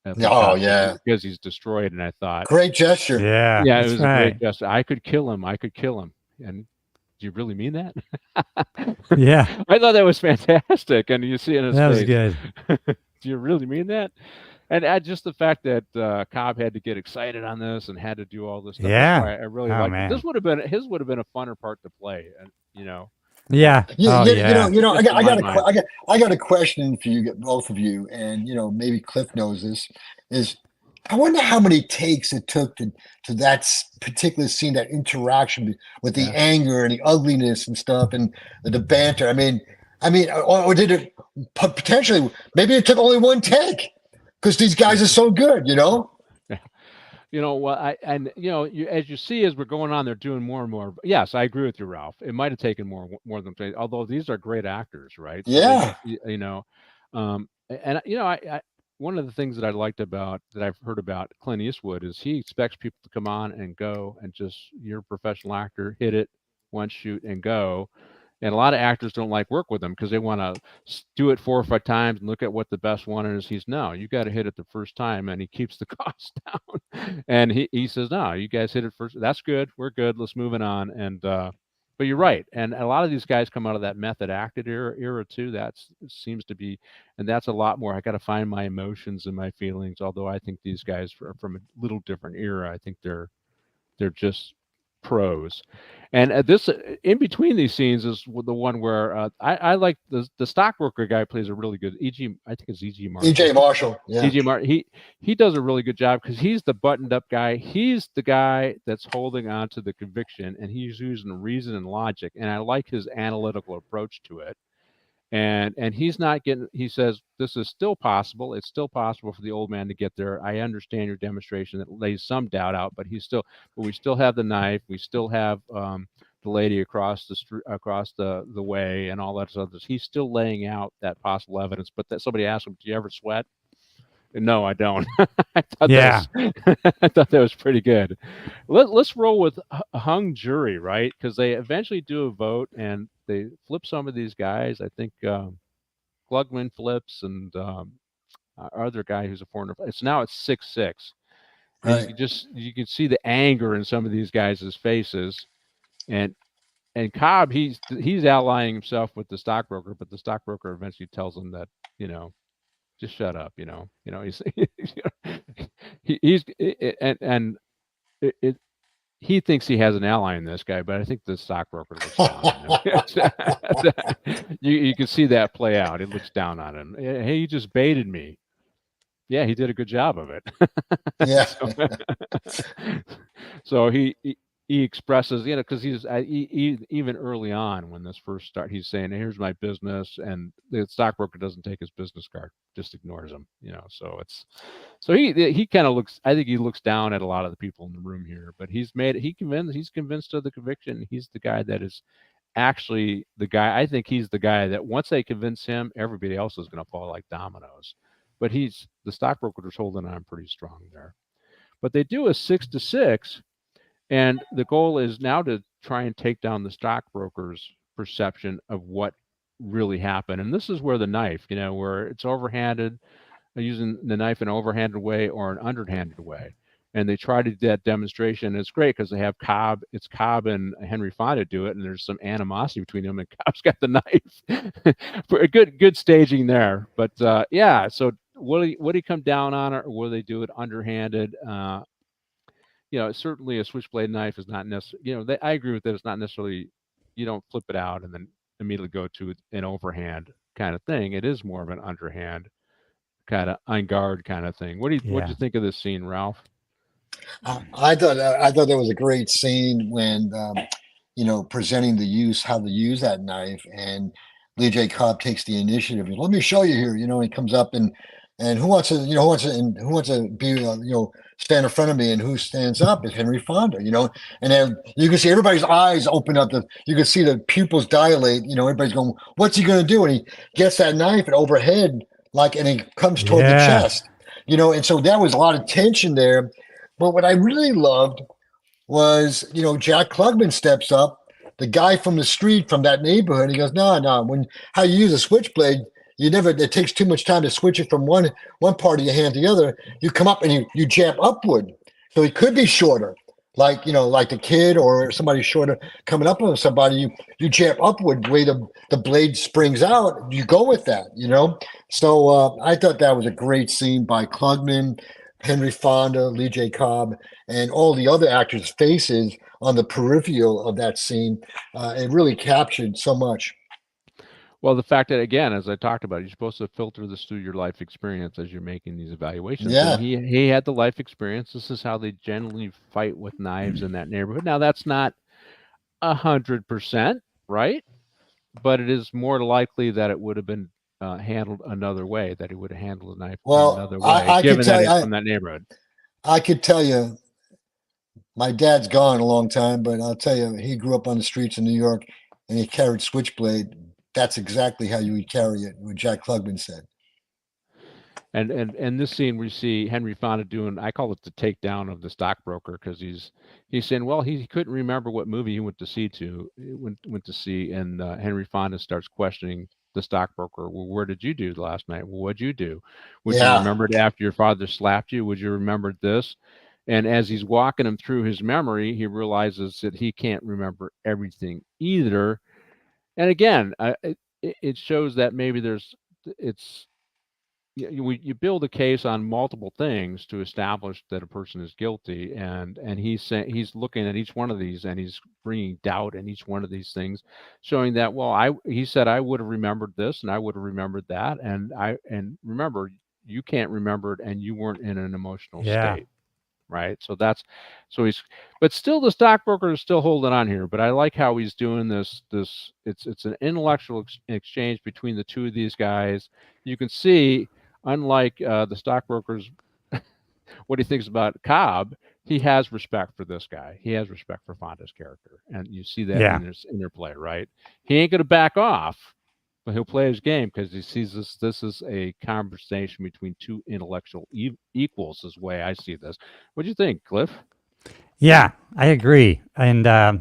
Oh yeah, because he's destroyed. And I thought, great gesture. Yeah. Yeah, it was a great gesture. I could kill him. And do you really mean that? Yeah. I thought that was fantastic. And you see in his That was face, good. do you really mean that? And just the fact that Cobb had to get excited on this and had to do all this stuff. Yeah. I really liked it. This would have been a funner part to play. And Yeah. I got a question for you, both of you, and maybe Cliff knows this. Is I wonder how many takes it took to that particular scene, that interaction with the anger and the ugliness and stuff, and the banter. I mean, or did it potentially? Maybe it took only one take because these guys are so good, as you see, as we're going on, they're doing more and more. Yes, I agree with you, Ralph. It might have taken more than, although these are great actors, right? So yeah. One of the things that I liked that I've heard about Clint Eastwood is he expects people to come on and go and just, you're a professional actor, hit it, one shoot and go. And a lot of actors don't like work with him because they want to do it 4 or 5 times and look at what the best one is. No, you got to hit it the first time, and he keeps the cost down. And he says, no, you guys hit it first. That's good. We're good. Let's move it on. And but you're right. And a lot of these guys come out of that method acted era too. That seems to be, and that's a lot more. I got to find my emotions and my feelings. Although I think these guys are from a little different era. I think they're just pros. And this in between these scenes is the one where I like the stockbroker guy plays a really good E.G. I think it's E.G. Marshall. E.J. Marshall. Yeah. E.G. Marshall. He does a really good job because he's the buttoned up guy. He's the guy that's holding on to the conviction, and he's using reason and logic. And I like his analytical approach to it. And he's not getting, he says, this is still possible. It's still possible for the old man to get there. I understand your demonstration that lays some doubt out, but we still have the knife. We still have the lady across the way and all that stuff. He's still laying out that possible evidence. But that somebody asked him, do you ever sweat? No, I don't. I thought that was pretty good. Let's roll with a hung jury, right? Because they eventually do a vote and they flip some of these guys. I think Glugman flips, and our other guy who's a foreigner. It's 6-6. Right. You can see the anger in some of these guys' faces, and Cobb he's allying himself with the stockbroker, but the stockbroker eventually tells him that just shut up, he thinks he has an ally in this guy, but I think the stockbroker looks down on him. You can see that play out. It looks down on him. Hey, you just baited me. Yeah, he did a good job of it. Yeah. So he expresses, because he's even early on when this first starts, he's saying, "Here's my business," and the stockbroker doesn't take his business card, just ignores him. So he kind of looks. I think he looks down at a lot of the people in the room here, but he's convinced of the conviction. He's the guy that is actually the guy. I think he's the guy that once they convince him, everybody else is going to fall like dominoes. But the stockbroker's holding on pretty strong there. But they do a 6-6, and the goal is now to try and take down the stockbroker's perception of what really happened. And this is where the knife, where it's overhanded, using the knife in an overhanded way or an underhanded way. And they try to do that demonstration. It's great because they have Cobb. It's Cobb and Henry Fonda do it, and there's some animosity between them. And Cobb's got the knife. For a good staging there. But yeah, so will he come down on it, or will they do it underhanded? Certainly a switchblade knife is not necessarily. I agree with that. It's not necessarily. You don't flip it out and then immediately go to an overhand kind of thing. It is more of an underhand kind of on guard kind of thing. What did you think of this scene, Ralph? I thought that was a great scene when presenting how to use that knife, and Lee J. Cobb takes the initiative. Let me show you here. He comes up and who wants to be stand in front of me, and who stands up is Henry Fonda. And then you can see everybody's eyes open up. You can see the pupils dilate. Everybody's going, "What's he going to do?" And he gets that knife and overhead, and he comes toward the chest. And so there was a lot of tension there. But what I really loved was, Jack Klugman steps up, the guy from the street from that neighborhood. He goes, no, how you use a switchblade, it takes too much time to switch it from one part of your hand to the other. You come up and you jab upward. So he could be shorter, like the kid or somebody shorter coming up on somebody. You jab upward, the way the blade springs out, you go with that, So I thought that was a great scene by Klugman, Henry Fonda, Lee J. Cobb, and all the other actors' faces on the peripheral of that scene. It really captured so much. Well, the fact that, again, as I talked about, you're supposed to filter this through your life experience as you're making these evaluations. Yeah. And he had the life experience. This is how they generally fight with knives in that neighborhood. Now, that's not 100%, right? But it is more likely that it would have been handled another way, that he would have handled the knife another way, given that he's from that neighborhood. I could tell you, my dad's gone a long time, but I'll tell you, he grew up on the streets of New York, and he carried switchblade. That's exactly how you would carry it, what Jack Klugman said. And this scene, we see Henry Fonda doing, I call it the takedown of the stockbroker, because he's saying, well, he couldn't remember what movie he went to see, and Henry Fonda starts questioning the stockbroker. Well, where did you do last night? Well, what'd you do? Would you remember it after your father slapped you? Would you remember this? And as he's walking him through his memory, he realizes that he can't remember everything either. And again, it shows that maybe you build a case on multiple things to establish that a person is guilty, and he's looking at each one of these, and he's bringing doubt in each one of these things, showing that, well, he said I would have remembered this, and I would have remembered that, and remember, you can't remember it, and you weren't in an emotional state, right? But still, the stockbroker is still holding on here. But I like how he's doing this. It's an intellectual exchange between the two of these guys. You can see, unlike the stockbrokers, what he thinks about Cobb, he has respect for this guy. He has respect for Fonda's character, and you see that in this interplay, right? He ain't going to back off, but he'll play his game because he sees this is a conversation between two intellectual equals, is the way I see this. What do you think, Cliff? Yeah, I agree. And I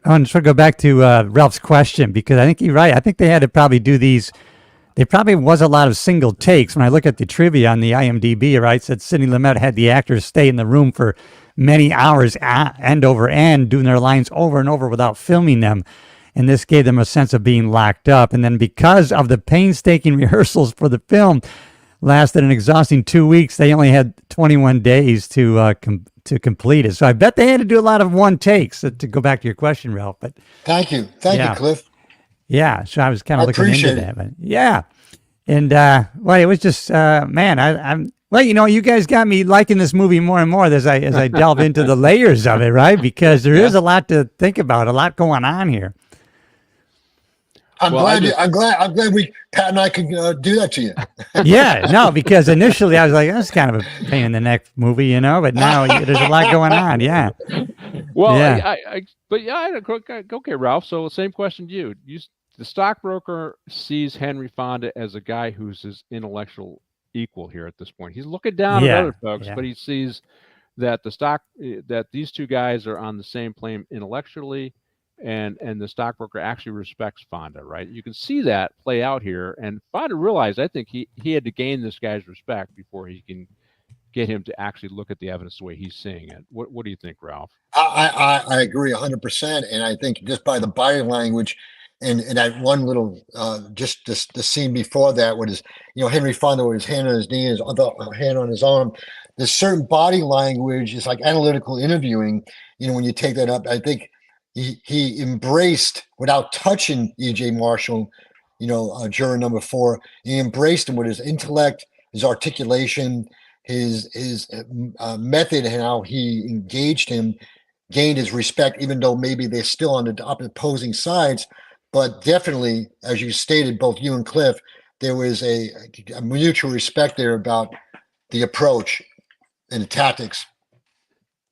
want to go back to Ralph's question, because I think you're right. I think they had to probably do these. There probably was a lot of single takes. When I look at the trivia on the IMDb, right, it said Sidney Lumet had the actors stay in the room for many hours end over end, doing their lines over and over without filming them. And this gave them a sense of being locked up. And then because of the painstaking rehearsals for the film lasted an exhausting 2 weeks, they only had 21 days to complete it. So I bet they had to do a lot of one takes, to go back to your question, Ralph. But thank you, Cliff. Yeah, so I was kind of looking into that. But yeah, and well, it was just man, well, you guys got me liking this movie more and more as I delve into the layers of it, right? Because there is a lot to think about, a lot going on here. I'm glad Pat and I can do that to you. Yeah, no, because initially I was like, that's kind of a pain in the neck movie, but now there's a lot going on. Yeah. Well, Yeah. but yeah, okay, Ralph. So same question to you. The stockbroker sees Henry Fonda as a guy who's his intellectual equal here at this point. He's looking down at other Yeah. folks, Yeah. but he sees that that these two guys are on the same plane intellectually, and the stockbroker actually respects Fonda, right? You can see that play out here, and Fonda realized, I think he had to gain this guy's respect before he can get him to actually look at the evidence the way he's seeing it. What do you think, Ralph? I agree 100%, and I think just by the body language, and that one little just the scene before that, with his Henry Fonda with his hand on his knee, his other hand on his arm. There's certain body language. It's like analytical interviewing. When you take that up, I think he embraced without touching E.J. Marshall. Juror number 4. He embraced him with his intellect, his articulation, his method, and how he engaged him, gained his respect, even though maybe they're still on the opposing sides. But definitely, as you stated, both you and Cliff, there was a mutual respect there about the approach and the tactics.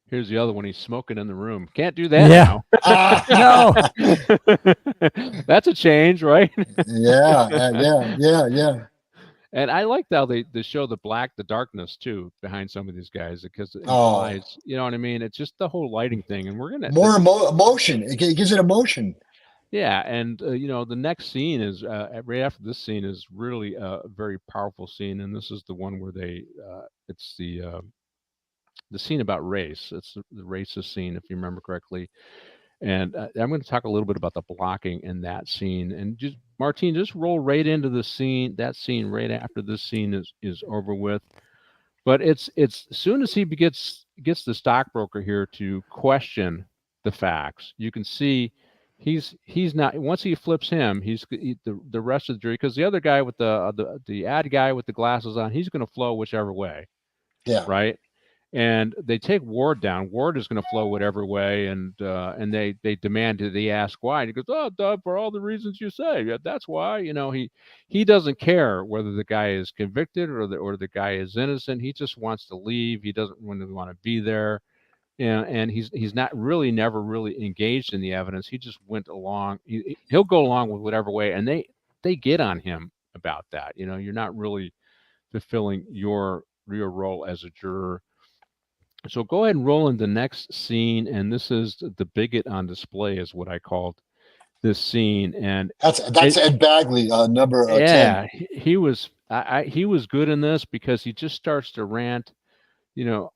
Here's the other one. He's smoking in the room. Can't do that Yeah. now. No. That's a change, right? Yeah. And I like how they show the darkness too behind some of these guys, because it Oh, implies, you know what I mean? It's just the whole lighting thing, and we're gonna more emotion. It gives it emotion. yeah, and the next scene is right after this scene is really a very powerful scene, and this is the one where it's the scene about race. It's the racist scene, if you remember correctly. And I'm going to talk a little bit about the blocking in that scene. And just Martine, just roll right into the scene. That scene right after this scene is over with. But it's as soon as he gets the stockbroker here to question the facts, you can see he's not. Once he flips him, the rest of the jury, because the other guy with the ad guy with the glasses on, he's going to flow whichever way, Yeah. right? And they take Ward down. Ward is going to flow whatever way, and they demanded. They ask why, and he goes, "Oh, duh, for all the reasons you say. Yeah, that's why." He doesn't care whether the guy is convicted or the guy is innocent. He just wants to leave. He doesn't really want to be there, and he's not really never really engaged in the evidence. He just went along. He'll go along with whatever way, and they get on him about that. You're not really fulfilling your real role as a juror. So go ahead and roll in the next scene, and this is the bigot on display, is what I called this scene. And That's Ed Bagley, number 10. yeah, he was he was good in this because he just starts to rant. You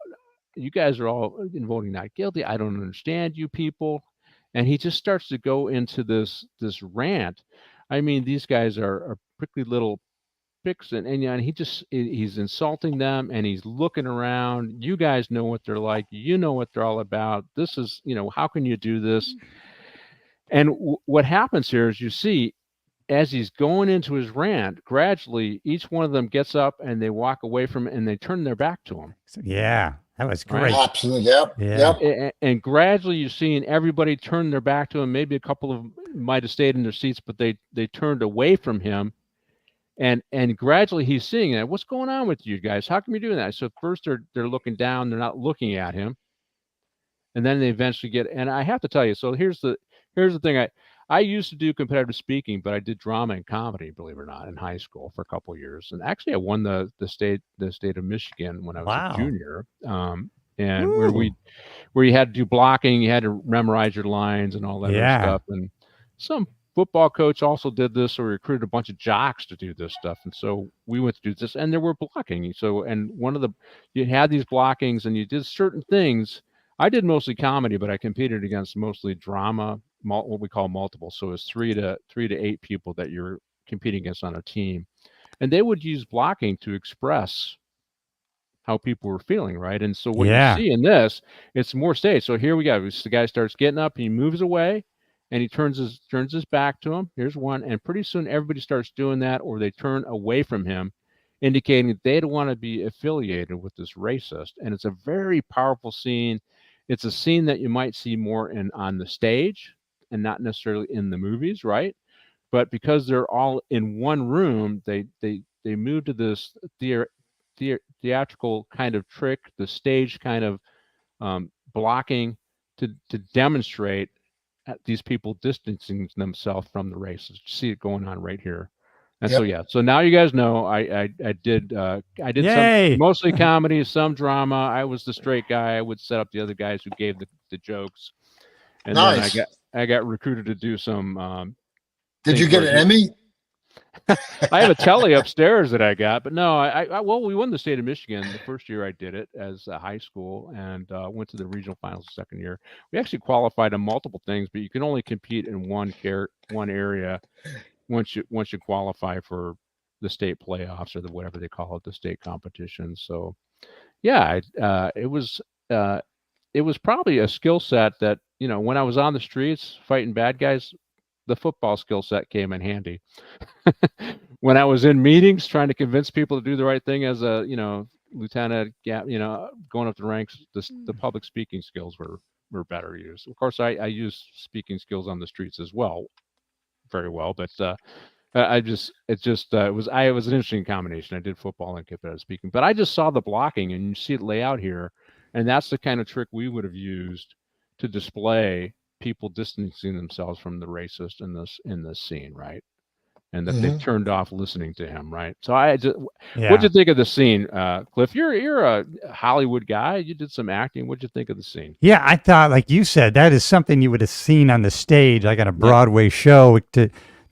guys are all voting not guilty. I don't understand you people, and he just starts to go into this rant. I mean, these guys are prickly little and he's insulting them, and he's looking around. You guys know what they're like. You know what they're all about. This is, how can you do this? And what happens here is, you see, as he's going into his rant, gradually each one of them gets up and they walk away from it, and they turn their back to him. Yeah, that was Right. great. Absolutely. Yep. Yeah. Yep. And gradually you're seeing everybody turn their back to him. Maybe a couple of them might have stayed in their seats, but they turned away from him. And gradually he's seeing that. What's going on with you guys? How come you're doing that? So first they're looking down, they're not looking at him. And then they eventually get, and I have to tell you, so here's the thing. I used to do competitive speaking, but I did drama and comedy, believe it or not, in high school for a couple of years. And actually I won the state of Michigan when I was a junior. And where you had to do blocking, you had to memorize your lines and all that other stuff. And some football coach also did this, or recruited a bunch of jocks to do this stuff. And so we went to do this, and there were blocking. So, and you had these blockings, and you did certain things. I did mostly comedy, but I competed against mostly drama, what we call multiple. So it's 3 to 8 people that you're competing against on a team. And they would use blocking to express how people were feeling, right? And so what you see in this, it's more staged. So here we go. The guy starts getting up, he moves away, and he turns his back to him. Here's one. And pretty soon everybody starts doing that, or they turn away from him, indicating that they don't want to be affiliated with this racist. And it's a very powerful scene. It's a scene that you might see more on the stage and not necessarily in the movies, right? But because they're all in one room, they move to this theatrical kind of trick, the stage kind of blocking to demonstrate these people distancing themselves from the race. You see it going on right here. And so so now you guys know I did Yay! some mostly comedy, some drama. I was the straight guy. I would set up the other guys who gave the jokes, and Nice. then I got recruited to do some. Did you get an Emmy? I have a telly upstairs that I got, but no, well, we won the state of Michigan the first year I did it as a high school, and went to the regional finals the second year. We actually qualified on multiple things, but you can only compete in one area once you qualify for the state playoffs or whatever they call it, the state competition. So yeah, it was probably a skill set that, when I was on the streets fighting bad guys, the football skill set came in handy. When I was in meetings trying to convince people to do the right thing as a, lieutenant, going up the ranks, the public speaking skills were better used. Of course, I use speaking skills on the streets as well, very well, but it was an interesting combination. I did football and kept it speaking, but I just saw the blocking, and you see it lay out here, and that's the kind of trick we would have used to display people distancing themselves from the racist in this scene, right? And that they turned off listening to him, right? So what'd you think of the scene, Cliff? You're a Hollywood guy. You did some acting. What'd you think of the scene? Yeah, I thought, like you said, that is something you would have seen on the stage, like on a Broadway show, to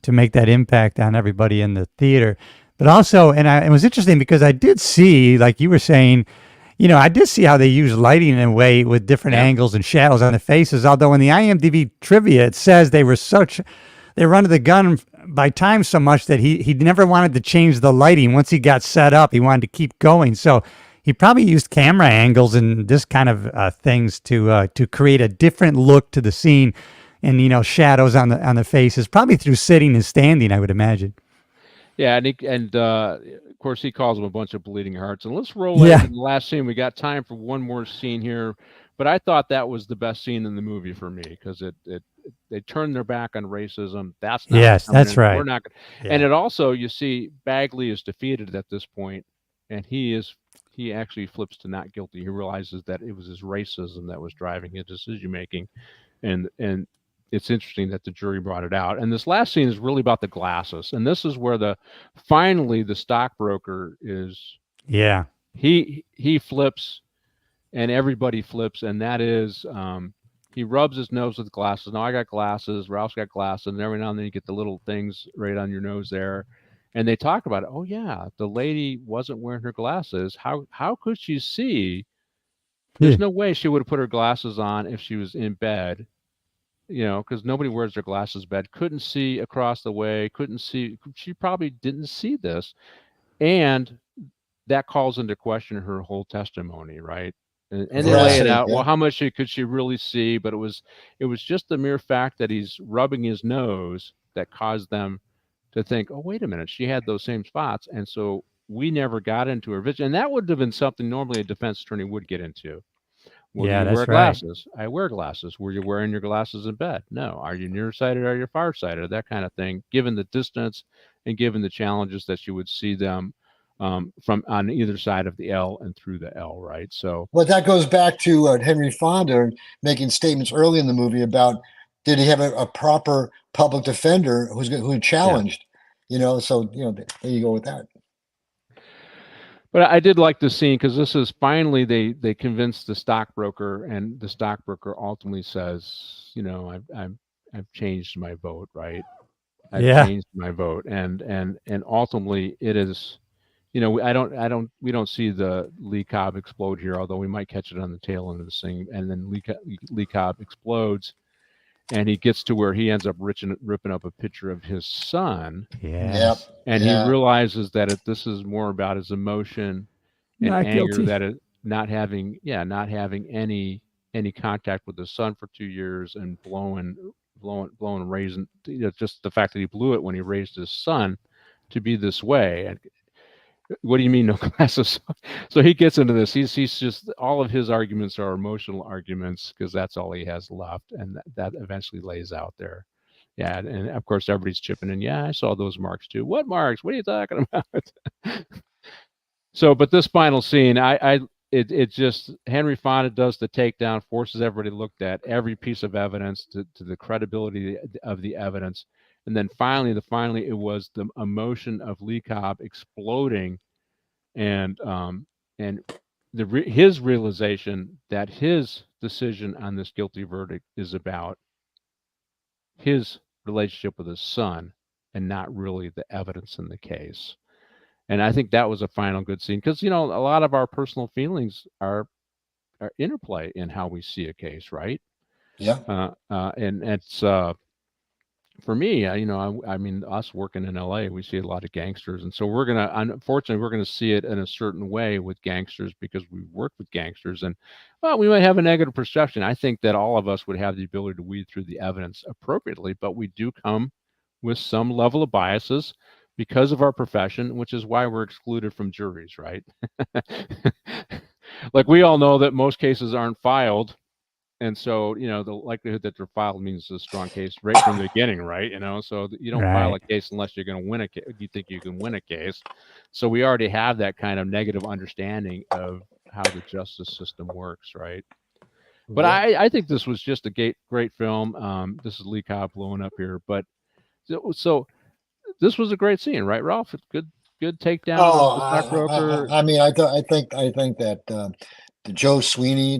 make that impact on everybody in the theater. But also, it was interesting because I did see, like you were saying, I did see how they use lighting in a way with different angles and shadows on the faces. Although in the IMDb trivia, it says they were under the gun by time so much that he never wanted to change the lighting. Once he got set up, he wanted to keep going. So he probably used camera angles and this kind of things to create a different look to the scene, and shadows on the faces, probably through sitting and standing, I would imagine. Yeah, and of course he calls them a bunch of bleeding hearts. And let's roll into the last scene. We got time for one more scene here, but I thought that was the best scene in the movie for me because they turned their back on racism. That's not that's right. We're not gonna, and it also, you see, Bagley is defeated at this point, and he actually flips to not guilty. He realizes that it was his racism that was driving his decision making, and it's interesting that the jury brought it out. And this last scene is really about the glasses. And this is where finally the stockbroker is. Yeah. He flips, and everybody flips. And that is, he rubs his nose with glasses. Now I got glasses. Ralph's got glasses. And every now and then you get the little things right on your nose there. And they talk about it. Oh yeah, the lady wasn't wearing her glasses. How could she see? There's no way she would have put her glasses on if she was in bed. Because nobody wears their glasses in bed. Couldn't see across the way. Couldn't see. She probably didn't see this, and that calls into question her whole testimony, right? And they lay it out. Well, how much could she really see? But it was just the mere fact that he's rubbing his nose that caused them to think, oh, wait a minute, she had those same spots, and so we never got into her vision. And that would have been something normally a defense attorney would get into. Well, you wear glasses. Right. I wear glasses. Were you wearing your glasses in bed? No. Are you nearsighted or are you farsighted? That kind of thing, given the distance and given the challenges that you would see them from on either side of the L and through the L, right? So, well, that goes back to Henry Fonda making statements early in the movie about, did he have a proper public defender who challenged, so, there you go with that. But I did like the scene because this is finally they convince the stockbroker, and the stockbroker ultimately says, I've changed my vote, right? I've changed my vote, and ultimately it is, we don't see the Lee Cobb explode here, although we might catch it on the tail end of the scene, and then Lee Cobb explodes, and he gets to where he ends up ripping up a picture of his son. And he realizes that this is more about his emotion and not anger, guilty. that it not having any contact with his son for 2 years, and blowing raising, just the fact that he blew it when he raised his son to be this way. And what do you mean no glasses? So he gets into this. He's just, all of his arguments are emotional arguments because that's all he has left, and that eventually lays out there. Yeah, and of course everybody's chipping in. Yeah, I saw those marks too. What marks? What are you talking about? So, but this final scene, I it just Henry Fonda does the takedown, forces everybody to look at every piece of evidence to the credibility of the evidence, and then finally it was the emotion of Lee Cobb exploding, and his realization that his decision on this guilty verdict is about his relationship with his son and not really the evidence in the case. And I think that was a final good scene because, a lot of our personal feelings are interplay in how we see a case, right? Yeah. And it's for me, I mean, us working in LA, we see a lot of gangsters, and so unfortunately, we're gonna see it in a certain way with gangsters because we work with gangsters, and well, we might have a negative perception. I think that all of us would have the ability to weed through the evidence appropriately, but we do come with some level of biases because of our profession, which is why we're excluded from juries, right? Like we all know that most cases aren't filed. And so, the likelihood that they're filed means a strong case right from the beginning, right? So you don't file a case unless you're going to win a case. You think you can win a case. So we already have that kind of negative understanding of how the justice system works, right? But I think this was just a great film. This is Lee Cobb blowing up here, but so this was a great scene, right, Ralph? Good takedown Oh, of the stockbroker. I mean, I think that the Joe Sweeney,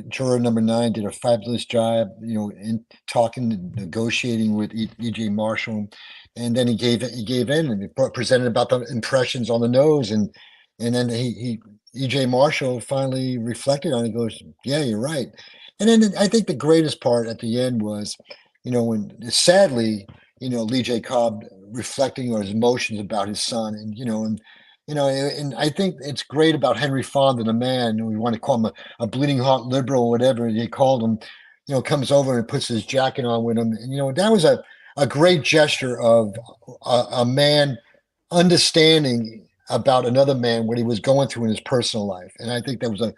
juror number 9, did a fabulous job, in talking and negotiating with E.J. Marshall, and then he gave in and he presented about the impressions on the nose, and then E.J. Marshall finally reflected on it. He goes, "Yeah, you're right." And then I think the greatest part at the end was, when sadly, Lee J. Cobb reflecting on his emotions about his son, and I think it's great about Henry Fonda, the man, we want to call him a bleeding heart liberal, whatever they called him, comes over and puts his jacket on with him. And, that was a great gesture of a man understanding about another man, what he was going through in his personal life. And I think that was a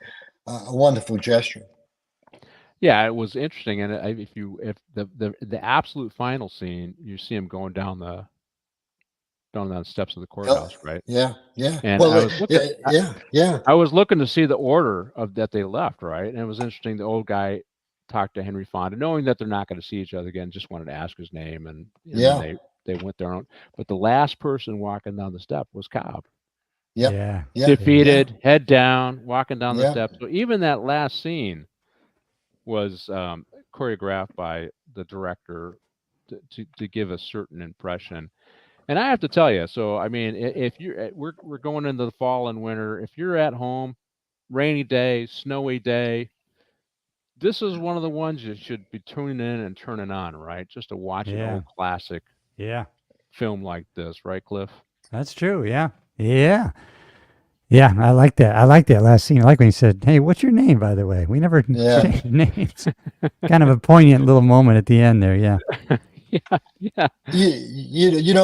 wonderful gesture. Yeah, it was interesting, and if the absolute final scene, you see him going down the steps of the courthouse, right? Yeah. And Well, I was looking, yeah. I was looking to see the order of that they left, right? And it was interesting. The old guy talked to Henry Fonda, knowing that they're not going to see each other again. Just wanted to ask his name, and Yeah. then they went their own. But the last person walking down the step was Cobb. Yep. Yeah. Defeated, head down, walking down the Yeah. steps. So even that last scene was choreographed by the director to give a certain impression. And I have to tell you, so I mean, if you're we're going into the fall and winter, if you're at home, rainy day, snowy day, this is one of the ones you should be tuning in and turning on, right? Just to watch an old classic film like this, right, Cliff? That's true. Yeah. I like that. I like that last scene. I like when he said, "Hey, what's your name, by the way?" We never changed names. Kind of a poignant little moment at the end there. Yeah. Yeah.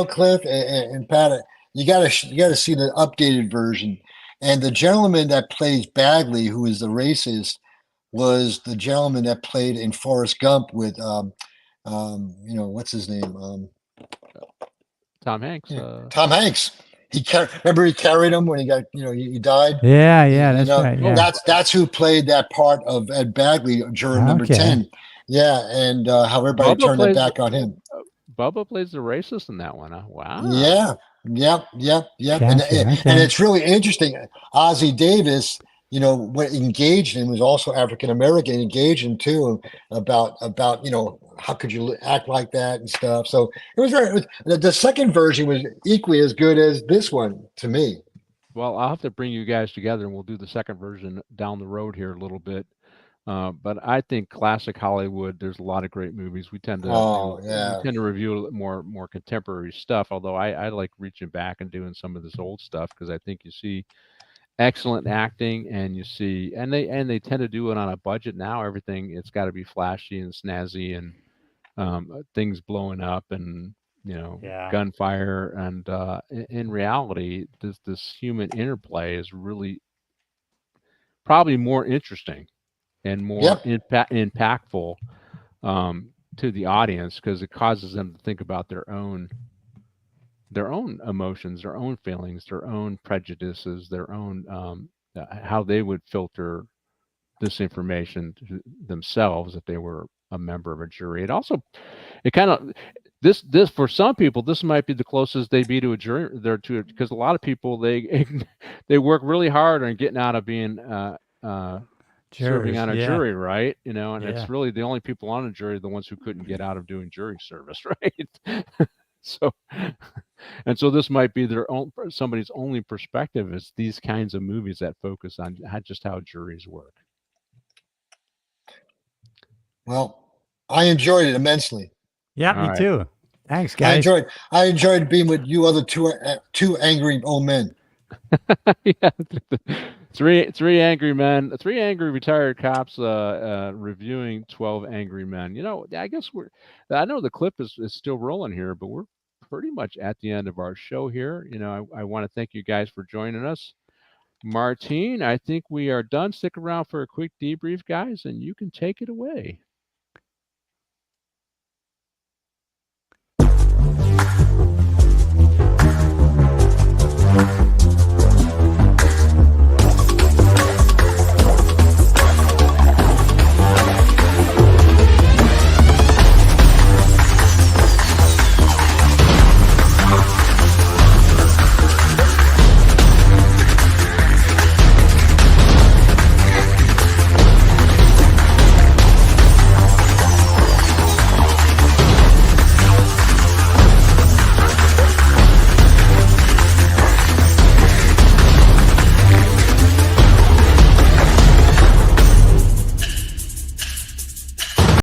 Cliff and Pat, you gotta see the updated version. And the gentleman that plays Bagley, who is the racist, was the gentleman that played in Forrest Gump with what's his name? Tom Hanks. Tom Hanks. Remember he carried him when he got he died. Yeah, that's right. Yeah. That's who played that part of Ed Bagley, juror number 10. Yeah, and how everybody turned their back on him. Bubba plays the racist in that one. Huh? Wow. Yeah. Yep. Gotcha, And it's really interesting. Ozzie Davis, what engaged him was also African American, engaged him too about how could you act like that and stuff. So it was the second version was equally as good as this one to me. Well, I'll have to bring you guys together and we'll do the second version down the road here a little bit. But I think classic Hollywood, there's a lot of great movies. We tend to review more contemporary stuff. Although I like reaching back and doing some of this old stuff because I think you see excellent acting and they tend to do it on a budget now. Everything it's got to be flashy and snazzy and things blowing up and gunfire. And in reality, this human interplay is really probably more interesting and more impactful to the audience because it causes them to think about their own their own emotions, their own feelings, their own prejudices, their own how they would filter this information to themselves if they were a member of a jury. It kind of this for some people this might be the closest they be to a jury there to because a lot of people they they work really hard on getting out of being serving Jurors, on a yeah. jury, right? You know, and Yeah. it's really the only people on a jury are the ones who couldn't get out of doing jury service, right? So, and so this might be their own somebody's only perspective is these kinds of movies that focus on just how juries work. Well, I enjoyed it immensely. Yeah, All me right. too. Thanks, guys. I enjoyed being with you other two angry old men. Yeah, three angry men, three angry retired cops reviewing 12 Angry Men. You know, I guess I know the clip is still rolling here, but we're pretty much at the end of our show here. You know, I want to thank you guys for joining us. Martine, I think we are done. Stick around for a quick debrief, guys, and you can take it away.